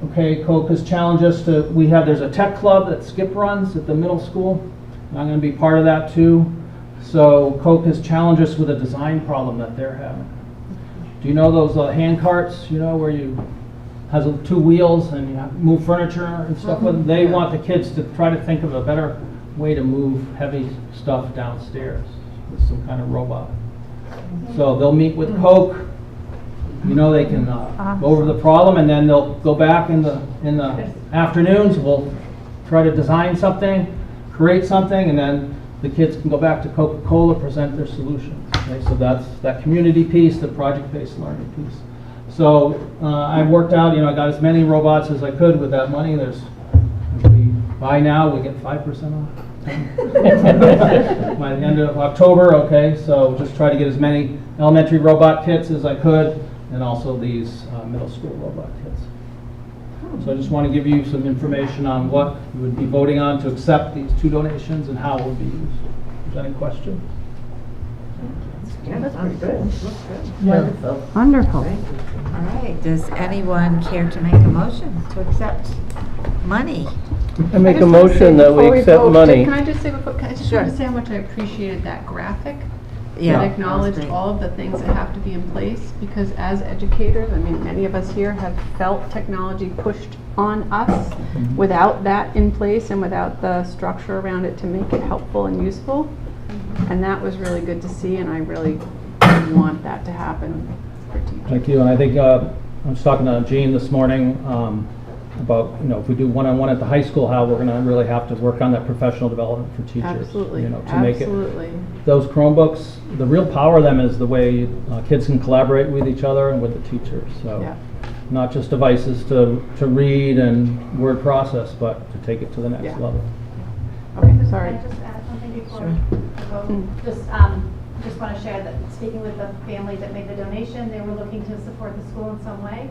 okay, Coke has challenged us to, there's a tech club that Skip runs at the middle school. And I'm going to be part of that too. So Coke has challenged us with a design problem that they're having. Do you know those hand carts, where you has 2 wheels and you move furniture and stuff with them? They want the kids to try to think of a better way to move heavy stuff downstairs with some kind of robot. So they'll meet with Coke. They can go over the problem, and then they'll go back in the afternoons. We'll try to design something, create something, and then the kids can go back to Coca-Cola, present their solutions. Okay, so that's that community piece, the project-based learning piece. So I worked out, I got as many robots as I could with that money. If we buy now, we get 5% off. By the end of October, okay, so just try to get as many elementary robot kits as I could, and also these middle school robot kits. So I just want to give you some information on what you would be voting on to accept these 2 donations and how it would be used. Is there any questions? Yeah, that's pretty good. Wonderful. Wonderful. All right, does anyone care to make a motion to accept money? I make a motion that we accept money. Can I just say, I just Sure. want to say how much I appreciated that graphic. Yeah, That that was acknowledged great. all of the things that have to be in place, because as educators, many of us here have felt technology pushed on us without that in place and without the structure around it to make it helpful and useful. And that was really good to see, and I really want that to happen for teachers. Thank you, and I think I was talking to Jean this morning about, if we do one-on-one at the high school, how we're going to really have to work on that professional development for teachers. Absolutely, To make it. absolutely. Those Chromebooks, the real power of them is the way kids can collaborate with each other and with the teachers. So Yeah. not just devices to read and word process, but to take it to the next Yeah. level. Okay, sorry. Can I just add something before Sure. we vote? Mm. Just want to share that, speaking with the family that made the donation, they were looking to support the school in some way.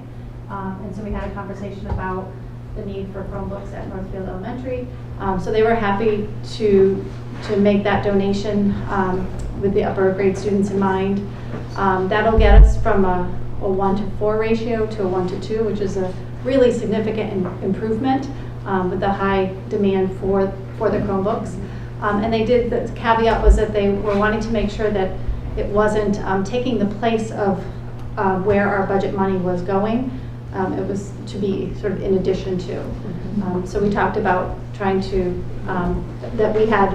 And so we had a conversation about the need for Chromebooks at Northfield Elementary. So they were happy to make that donation with the upper grade students in mind. That'll get us from a 1-to-4 ratio to a 1-to-2, which is a really significant improvement with the high demand for the Chromebooks. And they did, the caveat was that they were wanting to make sure that it wasn't taking the place of where our budget money was going. It was to be sort of in addition to. So we talked about trying to, that we had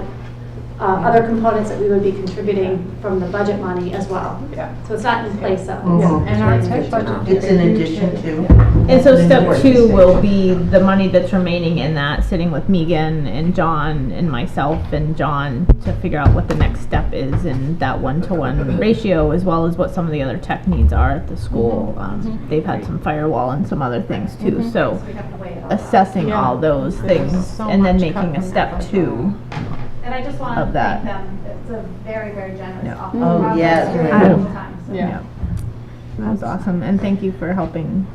other components that we would be contributing from the budget money as well. Yeah. So it's not in place of. And our tech budget. It's in addition to. And so step 2 will be the money that's remaining in that, sitting with Megan and John and myself and John to figure out what the next step is in that 1-to-1 ratio, as well as what some of the other tech needs are at the school. They've had some firewall and some other things too, so So we have to weigh it all. assessing Yeah. all those There's things so and then much making cut a from step that. 2. And I just want to Of that. thank them. It's a very, very generous Yeah. offer. Oh, Process yes. during Yeah. the time, so. Yeah. That's awesome, and thank you for helping.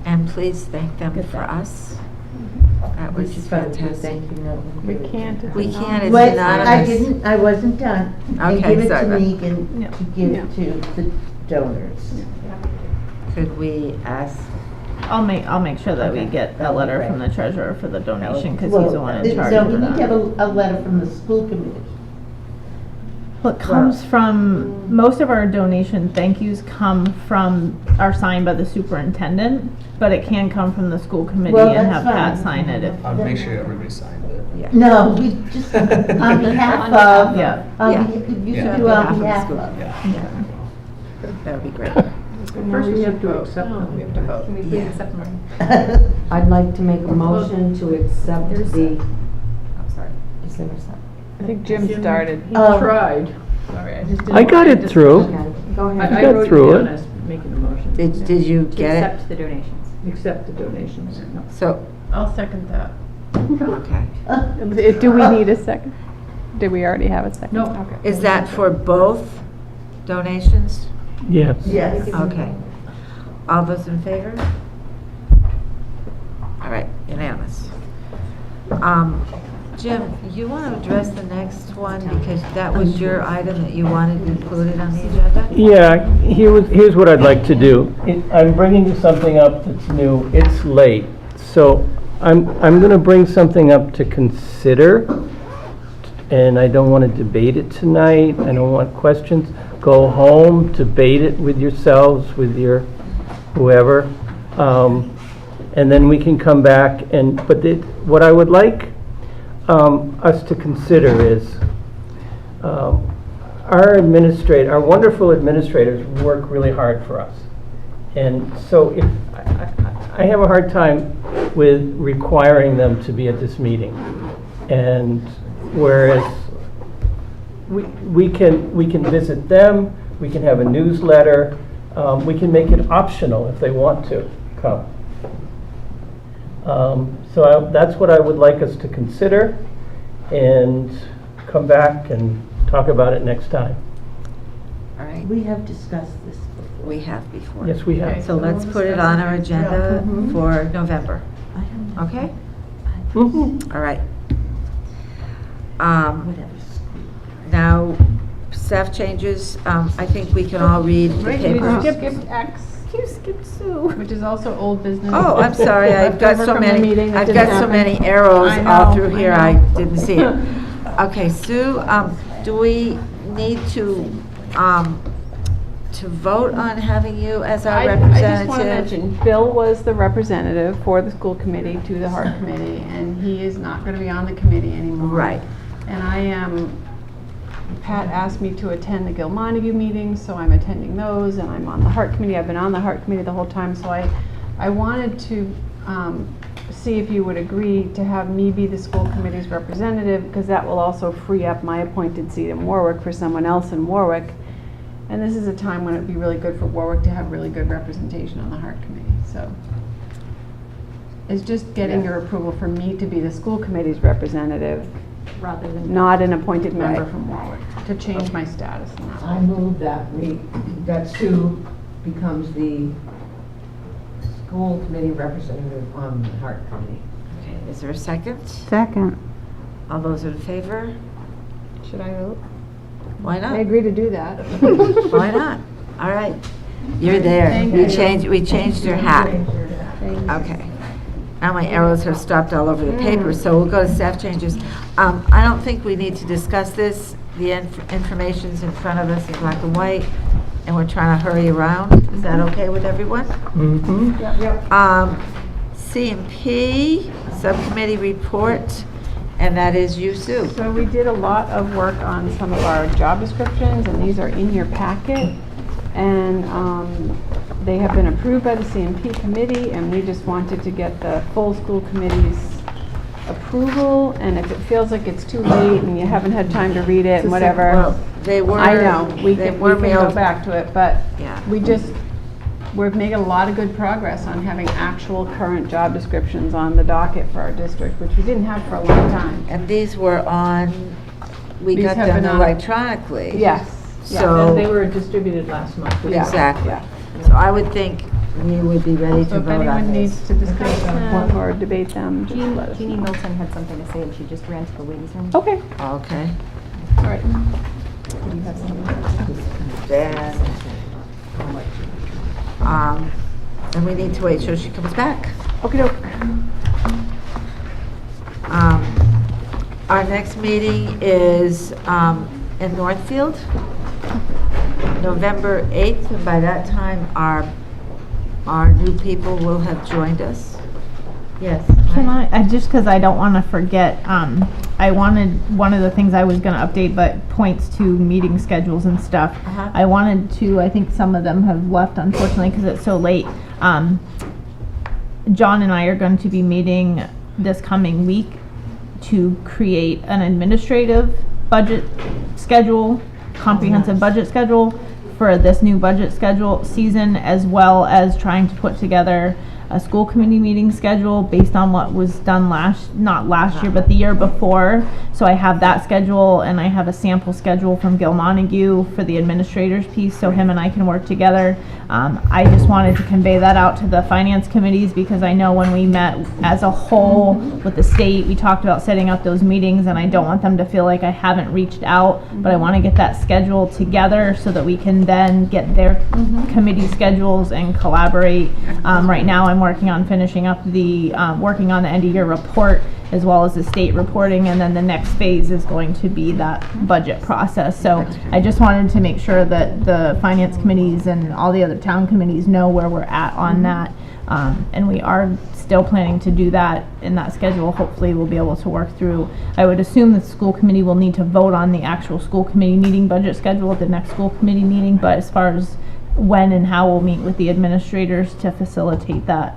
And please thank them Get for that. us. That We was should probably do a fantastic. thank you note. We can't. if We it's can't, not- it's Wait, anonymous. I wasn't done. And Okay, give it sorry to about- Megan Yeah. to give Yeah. to the donors. Could we ask, I'll make sure that we Okay. get a letter from the treasurer for the donation, because Well, he's the one in charge So of we need to have that. a letter from the school committee. Well, it comes from, most of our donation thank yous come from, are signed by the superintendent, but it can come from the school committee Well, and that's have Pat fine. sign it if. I'll make sure everybody signs it. yeah. No, we just, on behalf of. Yeah. Yeah. You Yeah. should do on On behalf behalf of the of. Yeah. That would be great. First, we have to accept them. We have to vote. Can we please accept the money? I'd like to make a motion to accept the, Oh, sorry. is there a second? I think Jim started. He Oh. tried. Sorry, I just didn't. I got it through. Okay, go ahead. I got through it. making a motion. Did you To get it? accept the donations. Accept the donations. So, I'll second that. okay. Do we need a second? Did we already have a second? No. Okay. Is that for both donations? Yes. Yes. Okay. All those in favor? All right, unanimous. Jim, you want to address the next one because that was your item that you wanted included on the agenda? Yeah, here's what I'd like to do. I'm bringing you something up that's new. It's late. So I'm going to bring something up to consider and I don't want to debate it tonight. I don't want questions. Go home, debate it with yourselves, with your whoever, and then we can come back what I would like us to consider is our wonderful administrators work really hard for us. And so if I have a hard time with requiring them to be at this meeting. And whereas we can visit them, we can have a newsletter, we can make it optional if they want to come. That's what I would like us to consider and come back and talk about it next time. All right. We have discussed this before. We have before. Yes, we have. So let's put it on our agenda for November. Okay? All right. Now, staff changes, I think we can all read the papers. You skipped Sue. Which is also old business. Oh, I'm sorry, I've got so many arrows all through here, I didn't see it. Okay, Sue, do we need to vote on having you as our representative? I just want to mention, Bill was the representative for the school committee to the Heart Committee, and he is not going to be on the committee anymore. Right. And Pat asked me to attend the Gil Montague meetings, so I'm attending those, and I'm on the Heart Committee. I've been on the Heart Committee the whole time, so I wanted to see if you would agree to have me be the school committee's representative, because that will also free up my appointed seat in Warwick for someone else in Warwick. And this is a time when it would be really good for Warwick to have really good representation on the Heart Committee. So it's just getting your approval for me to be the school committee's representative, rather than not an appointed member from Warwick, to change my status. I move that that Sue becomes the school committee representative on the Heart Committee. Okay, is there a second? Second. All those in favor? Should I vote? Why not? I agree to do that. Why not? All right, you're there. Thank We changed your hat. Thank you. Okay. Now my arrows have stopped all over the paper, so we'll go to staff changes. I don't think we need to discuss this. The information's in front of us in black and white, and we're trying to hurry around. Is that okay with everyone? Mm-hmm. Yep. C&P, subcommittee report, and that is you, Sue. So we did a lot of work on some of our job descriptions, and these are in your packet. And they have been approved by the C&P committee, and we just wanted to get the full school committee's approval. And if it feels like it's too late and you haven't had time to read it and whatever, Well, they were. I know, we can go mailed. back to it, but Yeah. we've made a lot of good progress on having actual current job descriptions on the docket for our district, which we didn't have for a long time. And these were on, we These got have them been on- electronically. Yes. So. They were distributed last month. Exactly. Yeah. So I would think we would be ready So to if vote on anyone this. needs to discuss them or debate them, just let us Jeannie know. Milton had something to say, and she just ran to the ladies' room. Okay, Okay. all right. Do you have something? Then, and we need to wait till she comes back. Okey-doke. Our next meeting is in Northfield, November 8th, and by that time, our new people will have joined us. Yes. Can I just because I don't want to forget, I wanted, one of the things I was going to update, but points to meeting schedules and stuff. Uh-huh. I wanted to, I think some of them have left unfortunately because it's so late. John and I are going to be meeting this coming week to create an administrative budget schedule, comprehensive budget schedule for this new budget schedule season, as well as trying to put together a school committee meeting schedule based on what was done not last year, but the year before. So I have that schedule, and I have a sample schedule from Gil Montague for the administrators piece, so him and I can work together. I just wanted to convey that out to the finance committees, because I know when we met as a whole with the state, we talked about setting up those meetings, and I don't want them to feel like I haven't reached out, but I want to get that schedule together so that we can then get their committee schedules and collaborate. Right now I'm working on finishing up the, working on the end of year report as well as the state reporting, and then the next phase is going to be that budget process. So I just wanted to make sure that the finance committees and all the other town committees know where we're at on that. And we are still planning to do that in that schedule. Hopefully we'll be able to work through. I would assume the school committee will need to vote on the actual school committee meeting budget schedule at the next school committee meeting, but as far as when and how we'll meet with the administrators to facilitate that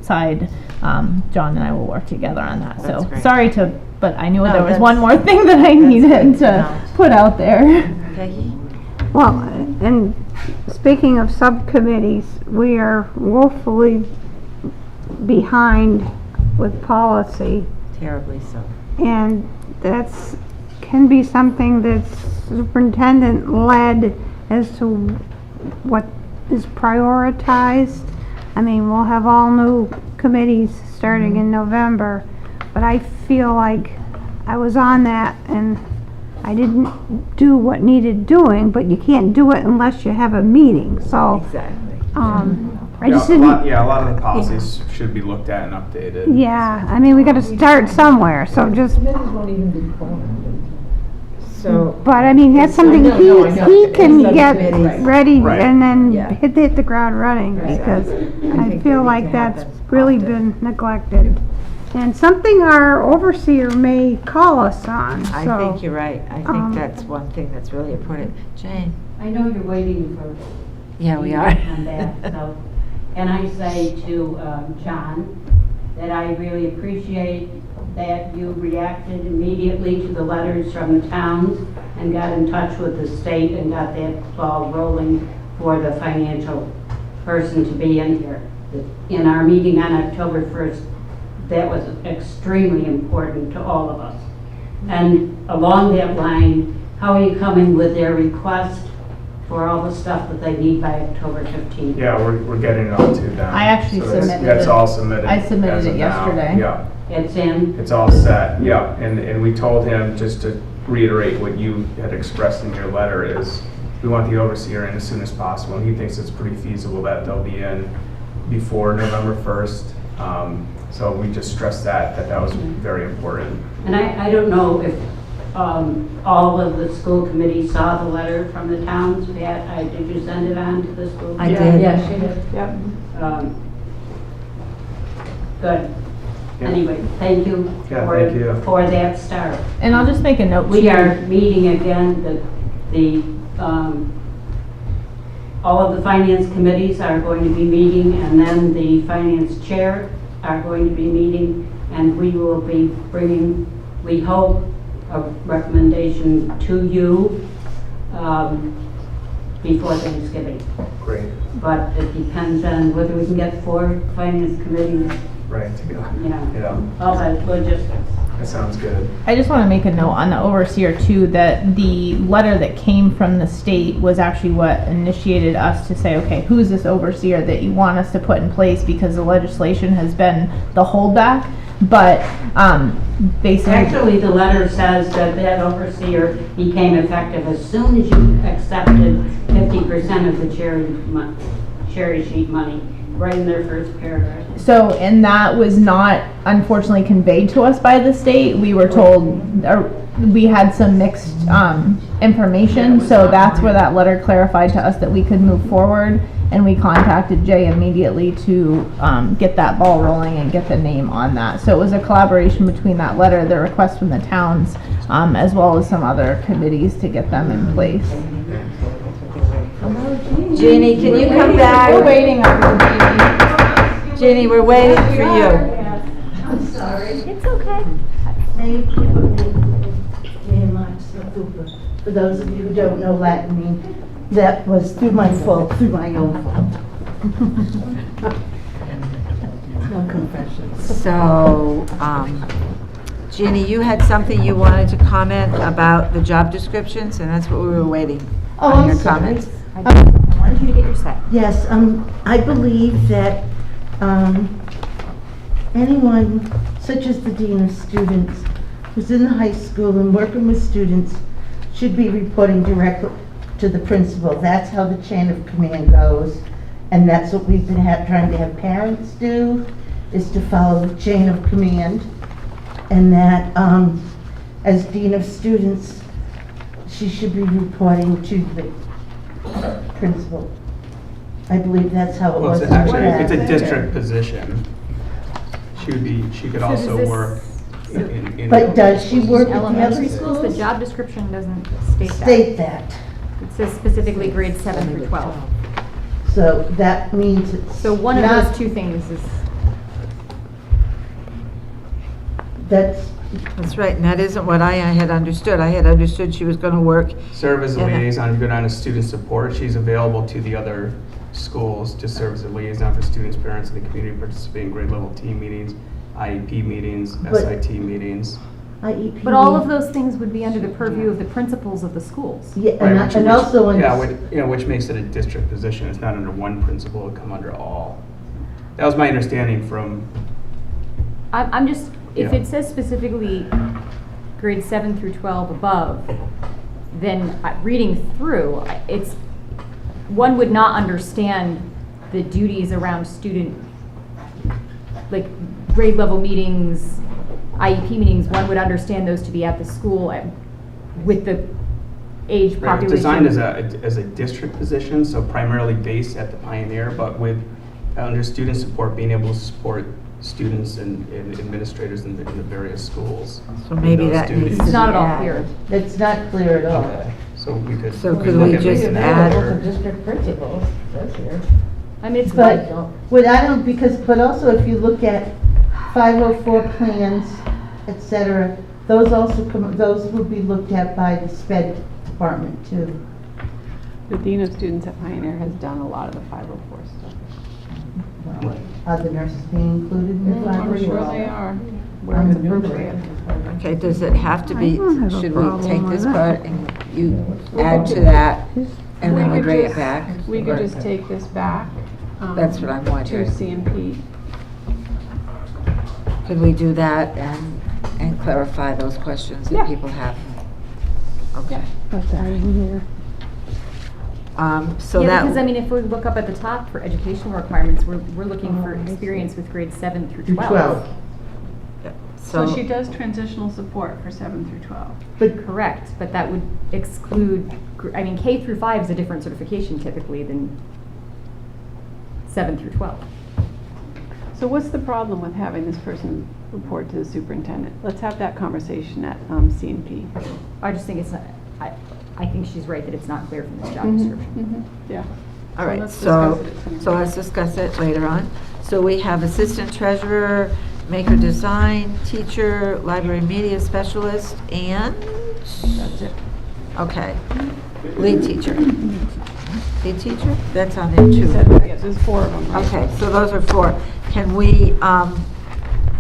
side, John and I will work together on that. That's So great. sorry to, but I knew No, there was that's- one more thing that I needed to put out there. Peggy? Well, and speaking of subcommittees, we are woefully behind with policy, Terribly so. and that's, can be something that's superintendent led as to what is prioritized. I mean, we'll have all new committees starting in November, but I feel like I was on that and I didn't do what needed doing, but you can't do it unless you have a meeting, so. Exactly. I just didn't. A lot of the policies should be looked at and updated. Yeah, I mean, we gotta start somewhere, so just, Committees won't even be formed. So. but I mean, that's something I know, I know. he can get Subcommittees. ready Right. and then Yeah. hit the ground running, because I think feel we like need to have that's that really often. been neglected. And something our overseer may call us on, so. I think you're right. I think that's one thing that's really important. Jane? I know you're waiting for. Yeah, we are. feedback on that, so, and I say to John that I really appreciate that you reacted immediately to the letters from the towns and got in touch with the state and got that ball rolling for the financial person to be in here. In our meeting on October 1st, that was extremely important to all of us. And along that line, how are you coming with their request for all the stuff that they need by October 15th? Yeah, we're getting it all to them. I actually So that's- submitted That's it. all submitted. I submitted as of it now. yesterday. Yeah, It's in? it's all set, yeah. And we told him, just to reiterate what you had expressed in your letter, is we want the overseer in as soon as possible. And he thinks it's pretty feasible that they'll be in before November 1st. So we just stressed that was very important. And I don't know if all of the school committees saw the letter from the towns. Pat, did you send it on to the school? I did. Yeah, she did. Yep. Good. Yeah. Anyway, thank you Yeah, thank you. for that start. And I'll just make a note. We too. are meeting again, all of the finance committees are going to be meeting, and then the finance chair are going to be meeting, and we will be bringing, we hope, a recommendation to you before Thanksgiving. Great. But it depends on whether we can get 4 finance committees, Right, to go. yeah, all that logistics. That sounds good. I just want to make a note on the overseer too, that the letter that came from the state was actually what initiated us to say, okay, who's this overseer that you want us to put in place, because the legislation has been the holdback. But basically, Actually, the letter says that overseer became effective as soon as you accepted 50% of the cherry sheet money, right in their first paragraph. so, and that was not unfortunately conveyed to us by the state. We were told, we had some mixed information, so that's where that letter clarified to us that we could move forward. And we contacted Jay immediately to get that ball rolling and get the name on that. So it was a collaboration between that letter, the request from the towns, as well as some other committees to get them in place. Jeannie, can you come back? We're waiting on you, Jeannie. Jeannie, we're waiting for you. I'm sorry. It's okay. Thank you very much, for those of you who don't know Latin, that was through my fault, through my own fault. No confessions. So, Jeannie, you had something you wanted to comment about the job descriptions, and that's what we were waiting Oh, on I'm your sorry. comments. I wanted you to get your say. Yes, I believe that anyone, such as the dean of students, who's in the high school and working with students, should be reporting directly to the principal. That's how the chain of command goes. And that's what we've been trying to have parents do, is to follow the chain of command. And that, as dean of students, she should be reporting to the principal. I believe that's how it Well, was. it's in the actually, it's a past. district position. She could So does also this- work in. But does she work at the Elementary other schools, the schools? job description doesn't state that. State that. It says specifically grades 7 through 12. So that means it's So one of not- those two things is, That's right, and that isn't what I had understood. I had understood she was gonna work. Serve as a in liaison, to go down to student support. She's available to the other schools to serve as a liaison for students, parents, and the community, participate in grade level team meetings, IEP meetings, But- SIT meetings. IEP. but all of those things would be under the purview of the principals of the schools. Yeah, Right, and also in. Yeah, which makes it a district position. It's not under one principal, it'll come under all. That was my understanding from, I'm just, if Yeah. it says specifically grades 7 through 12 above, then reading through, it's, one would not understand the duties around student, like grade level meetings, IEP meetings, one would understand those to be at the school with the age right, population. designed as a district position, so primarily based at the Pioneer, but with, under student support, being able to support students and administrators in the various schools. So maybe in those that needs duties. to It's not at all added. clear. It's not clear at all. Okay, so we could. So could look we at just making it add- clearer. District principals, that's here. I mean, it's But, good. what I don't, but also if you look at 504 plans, et cetera, those also those would be looked at by the SPED department too. The Dean of Students at Pioneer has done a lot of the 504 stuff. Well, are the nurses being included in the I'm 504? sure they are, where it's appropriate. Okay, does it have to be, I don't have a should we problem take with this that. part and you add to that and then we could bring it just- back? We could just take this back. That's what I'm wondering. To CMP. Could we do that and clarify those questions Yeah. that people have? Okay. That's added in here. So Yeah, that. because I mean, if we look up at the top for educational requirements, we're looking for experience with grades 7 through 12. So she does transitional support for 7 through 12. Correct, but that would exclude, I mean, K through 5 is a different certification typically than 7 through 12. So what's the problem with having this person report to the superintendent? Let's have that conversation at CMP. I just think it's not, I think she's right that it's not clear from this job Mhm, description. Yeah. All right, let's so, discuss it at CMP. so let's discuss it later on. So we have assistant treasurer, maker design, teacher, library media specialist, and? That's it. Okay, lead teacher. Lead teacher, that's on there too. Yeah, there's 4 of them, right? Okay, so those are 4. Can we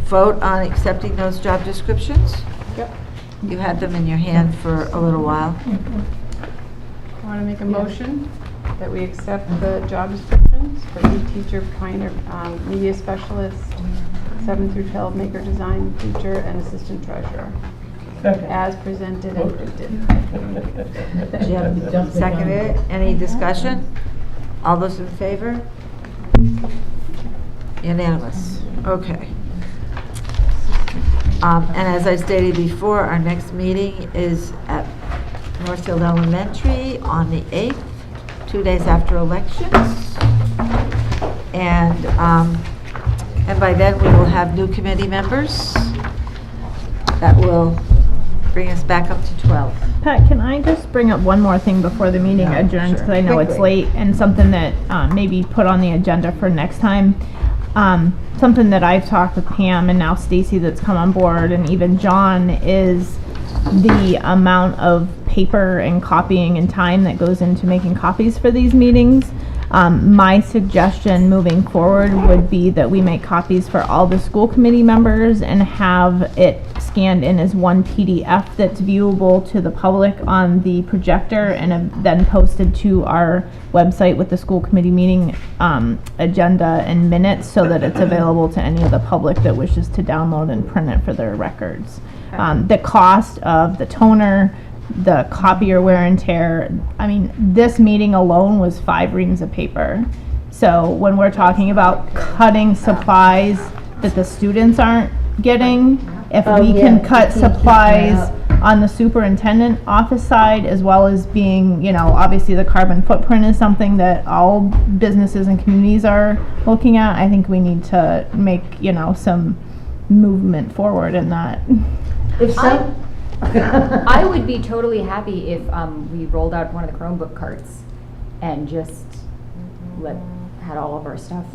vote on accepting those job descriptions? Yep. You had them in your hand for a little while. Want to make a motion that we accept the job descriptions for lead teacher, Pioneer media specialist, 7 through 12 maker design teacher, and assistant treasurer, as presented and printed. Jim seconded it. Any discussion? All those in favor? Unanimous. Okay. And as I stated before, our next meeting is at Northfield Elementary on the 8th, 2 days after elections. And by then, we will have new committee members that will bring us back up to 12. Pat, can I just bring up one more thing before the meeting adjourns, because I know it's Quickly. late, and something that maybe put on the agenda for next time. Something that I've talked with Pam and now Stacy that's come on board, and even John, is the amount of paper and copying and time that goes into making copies for these meetings. My suggestion moving forward would be that we make copies for all the school committee members and have it scanned in as one PDF that's viewable to the public on the projector and then posted to our website with the school committee meeting agenda and minutes, so that it's available to any of the public that wishes to download and print it for their records. The cost of the toner, the copier wear and tear, I mean, this meeting alone was 5 reams of paper. So when we're talking about cutting supplies that the students aren't getting, if Oh, we yeah, can we cut can't keep that supplies up. on the superintendent office side, as well as being, obviously the carbon footprint is something that all businesses and communities are looking at. I think we need to make, some movement forward in that. If some, I would be totally happy if we rolled out one of the Chromebook carts and just had all of our stuff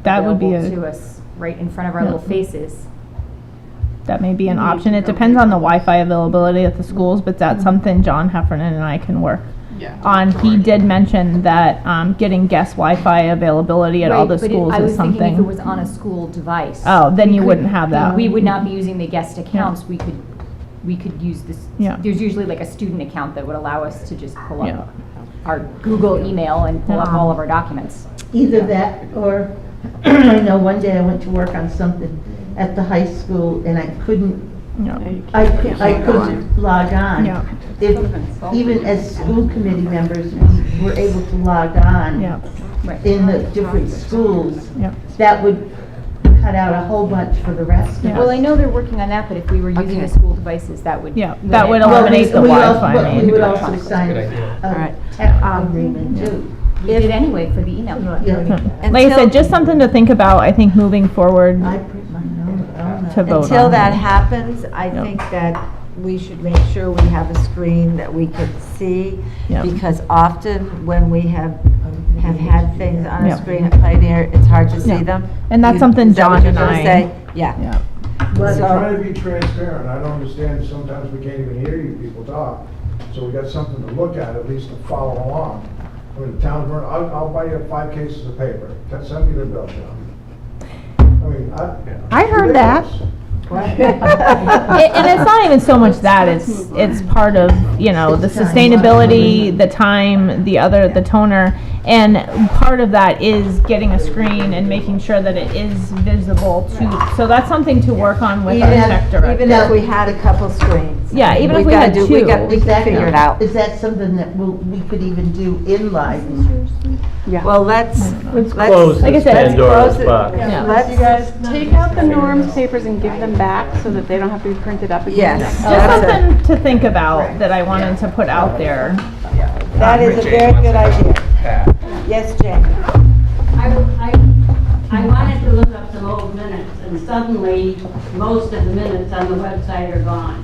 That would be available to us right in front of our little faces. That may be an option. It depends on the Wi-Fi availability at the schools, but that's something John Heffernan and I can work on. He did mention that getting guest Wi-Fi availability at all the schools I was is thinking if it something. was on a school device. Oh, then you wouldn't have that. We would not be using the guest accounts. We could use this. Yeah. There's usually like a student account that would allow us to just pull up our Google email and pull up all of our documents. either that or, I know one day I went to work on something at the high school and I couldn't, I couldn't log on. Yeah. If, even as school committee members, we were able to log on in the different schools, that would cut out a whole bunch for the rest of us. Well, I know they're working on that, but if we were using the school devices, that would that would eliminate the Wi-Fi. We would also sign a technical agreement too. We did anyway for the email. Like I said, just something to think about, I think, moving forward to vote on. Until that happens, I think that we should make sure we have a screen that we can see, because often when we have had things on a screen at Pioneer, it's hard to see them. And that's something Is that what John you're and gonna I. say? Yeah. We're So- trying to be transparent. I don't understand, sometimes we can't even hear you people talk. So we got something to look at least to follow along. I mean, the town of I'll buy you 5 cases of paper. Send me the bill, John. I mean, I heard that. And it's not even so much that, it's part of, the sustainability, the time, the toner, and part of that is getting a screen and making sure that it is visible to, so that's something to work on with our tech director. Even if we had a couple screens. Yeah, even if we had two. We can figure it out. Is that something that we could even do in live? Well, let's close like I this said, Pandora's close it. box. Yeah. Let's you guys take out the norms papers and give them back so that they don't have to be printed up again. Yes. Just something to think about that I wanted to put out there. That is a very good idea. Yes, Jane. I wanted to look up some old minutes, and suddenly, most of the minutes on the website are gone.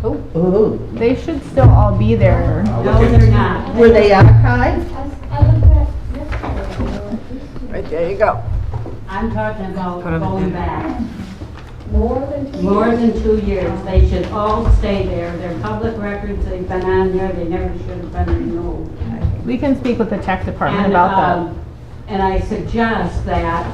Ooh. They should still all be there. No, they're not. Were they archived? Right there you go. I'm talking about Put 'em going in. back. More than 2 years. They should all stay there. They're public records. They've been on there. They never should have been removed. We can speak with the tech department And, about that. And I suggest that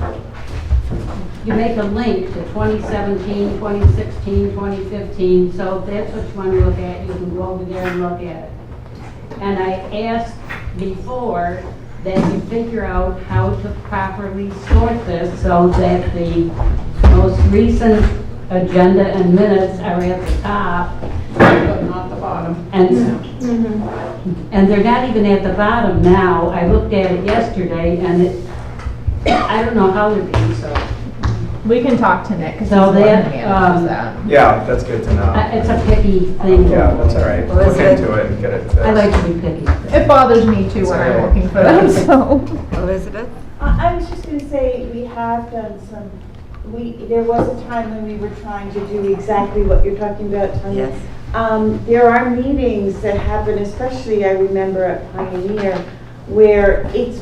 you make a link to 2017, 2016, 2015, so if that's what you want to look at, you can go over there and look at it. And I asked before that you figure out how to properly sort this so that the most recent agenda and minutes are at the top, but not the bottom. And they're not even at the bottom now. I looked at it yesterday, and I don't know how they're being sorted. We can talk to Nick, because he's So the one who that, manages that. Yeah, that's good to know. It's a picky thing. Yeah, that's all right. Well, Look into it and get it fixed. I like to be picky. It bothers me too when I'm looking for them, so. Elizabeth? I was just going to say, we have done some, there was a time when we were trying to do exactly what you're talking about, Tanya. Yes. There are meetings that happen, especially I remember at Pioneer, where it's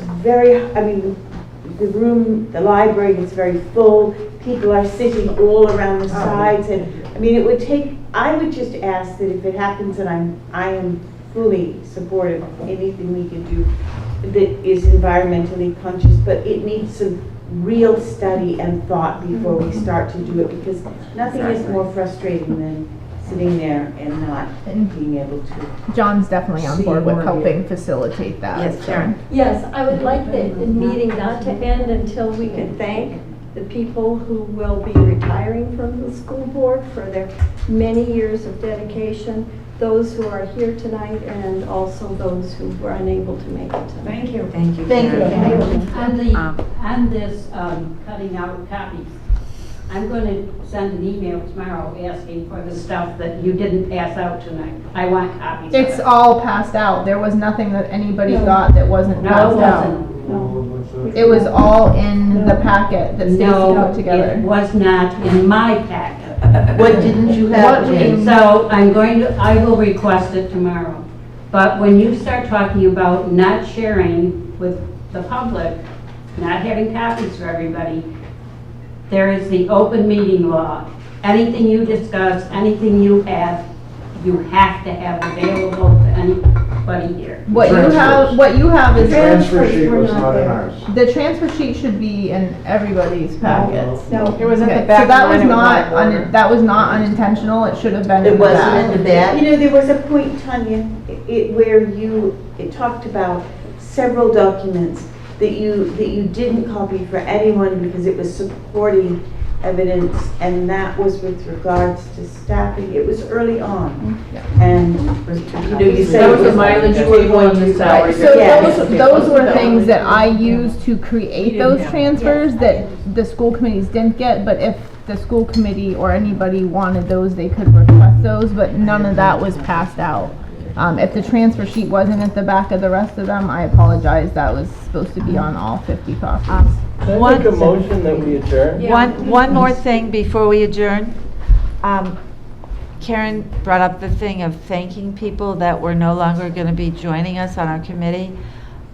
the library is very full, people are sitting all around the sides, and, I would just ask that if it happens, and I am fully supportive of anything we can do that is environmentally conscious, but it needs some real study and thought before we start to do it, because nothing is more frustrating than sitting there and not being able to. John's definitely on See board with more of helping it. facilitate that. Yes, Karen. Yes, I would like the meeting not to end until we can thank the people who will be retiring from the school board for their many years of dedication. those who are here tonight and also those who were unable to make it tonight. Thank you. Thank you. Thank you. On this cutting out copies, I'm going to send an email tomorrow asking for the stuff that you didn't pass out tonight. I want copies of It's it. all passed out. There was nothing that anybody got that wasn't No, passed it out. wasn't. It was all in the packet that Stacy No, put together. it was not in my packet. What didn't you have, Jane? So I will request it tomorrow. But when you start talking about not sharing with the public, not having copies for everybody, there is the open meeting law. Anything you discuss, anything you have to have available to anybody here. What you have is Transfer sheet was not in ours. the transfer sheet should be in everybody's packets. No, it was at Okay, the back. so that and was then it not out of order. that was not unintentional. It should have been It in the wasn't back. in the back? You know, there was a point, Tanya, where it talked about several documents that you didn't copy for anyone because it was supporting evidence, and that was with regards to staffing. It was early on. And, you know, you said. That was it the mileage table and the salary. So Yes. those were things that I used to create those transfers that the school committees didn't get, but if the school committee or anybody wanted those, they could request those, but none of that was passed out. If the transfer sheet wasn't at the back of the rest of them, I apologize, that was supposed to be on all 50 copies. Can I make a motion that we adjourn? One more thing before we adjourn. Karen brought up the thing of thanking people that were no longer going to be joining us on our committee.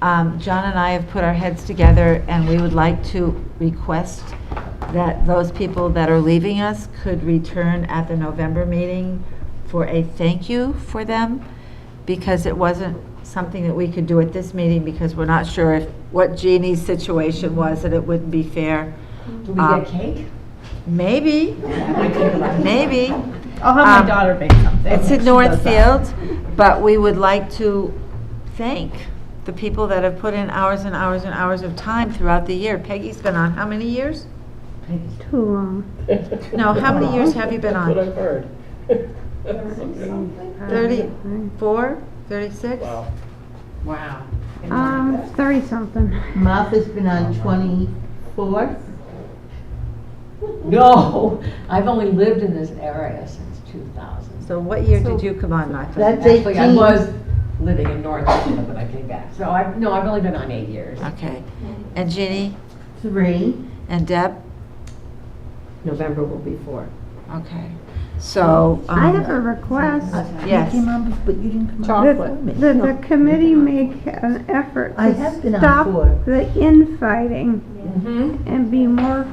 John and I have put our heads together, and we would like to request that those people that are leaving us could return at the November meeting for a thank you for them, because it wasn't something that we could do at this meeting because we're not sure what Jeannie's situation was, and it wouldn't be fair. Do we get cake? Maybe, maybe. I'll have my daughter bake something. It's if in she does that. Northfield, but we would like to thank the people that have put in hours and hours and hours of time throughout the year. Peggy's been on how many years? Too long. No, how many years have you been That's what on? I've heard. 34, 36? Wow. 30-something. Martha's been on 24. No, I've only lived in this area since 2000. So what year did you come on, Martha? That's Actually, I 18. was living in North Dakota when I came back. So I've only been on 8 years. Okay. And Ginny? 3. And Deb? November will be 4. Okay. So, I have a request. yes. You came on, but you didn't come on. Chocolate. That the committee make an effort I to have been on stop 4. the infighting Mm-hmm. and be more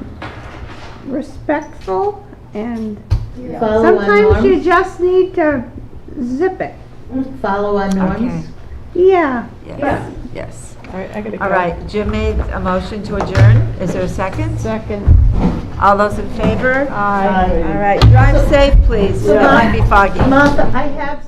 respectful, and Follow our sometimes you norms. just need to zip it. Follow our Okay. norms. Yeah. Yes. Yes. All right, I gotta go. All right. Jim made a motion to adjourn. Is there a second? Second. All those in favor? Aye. All right. Drive safe, please. It might be foggy. Martha, I have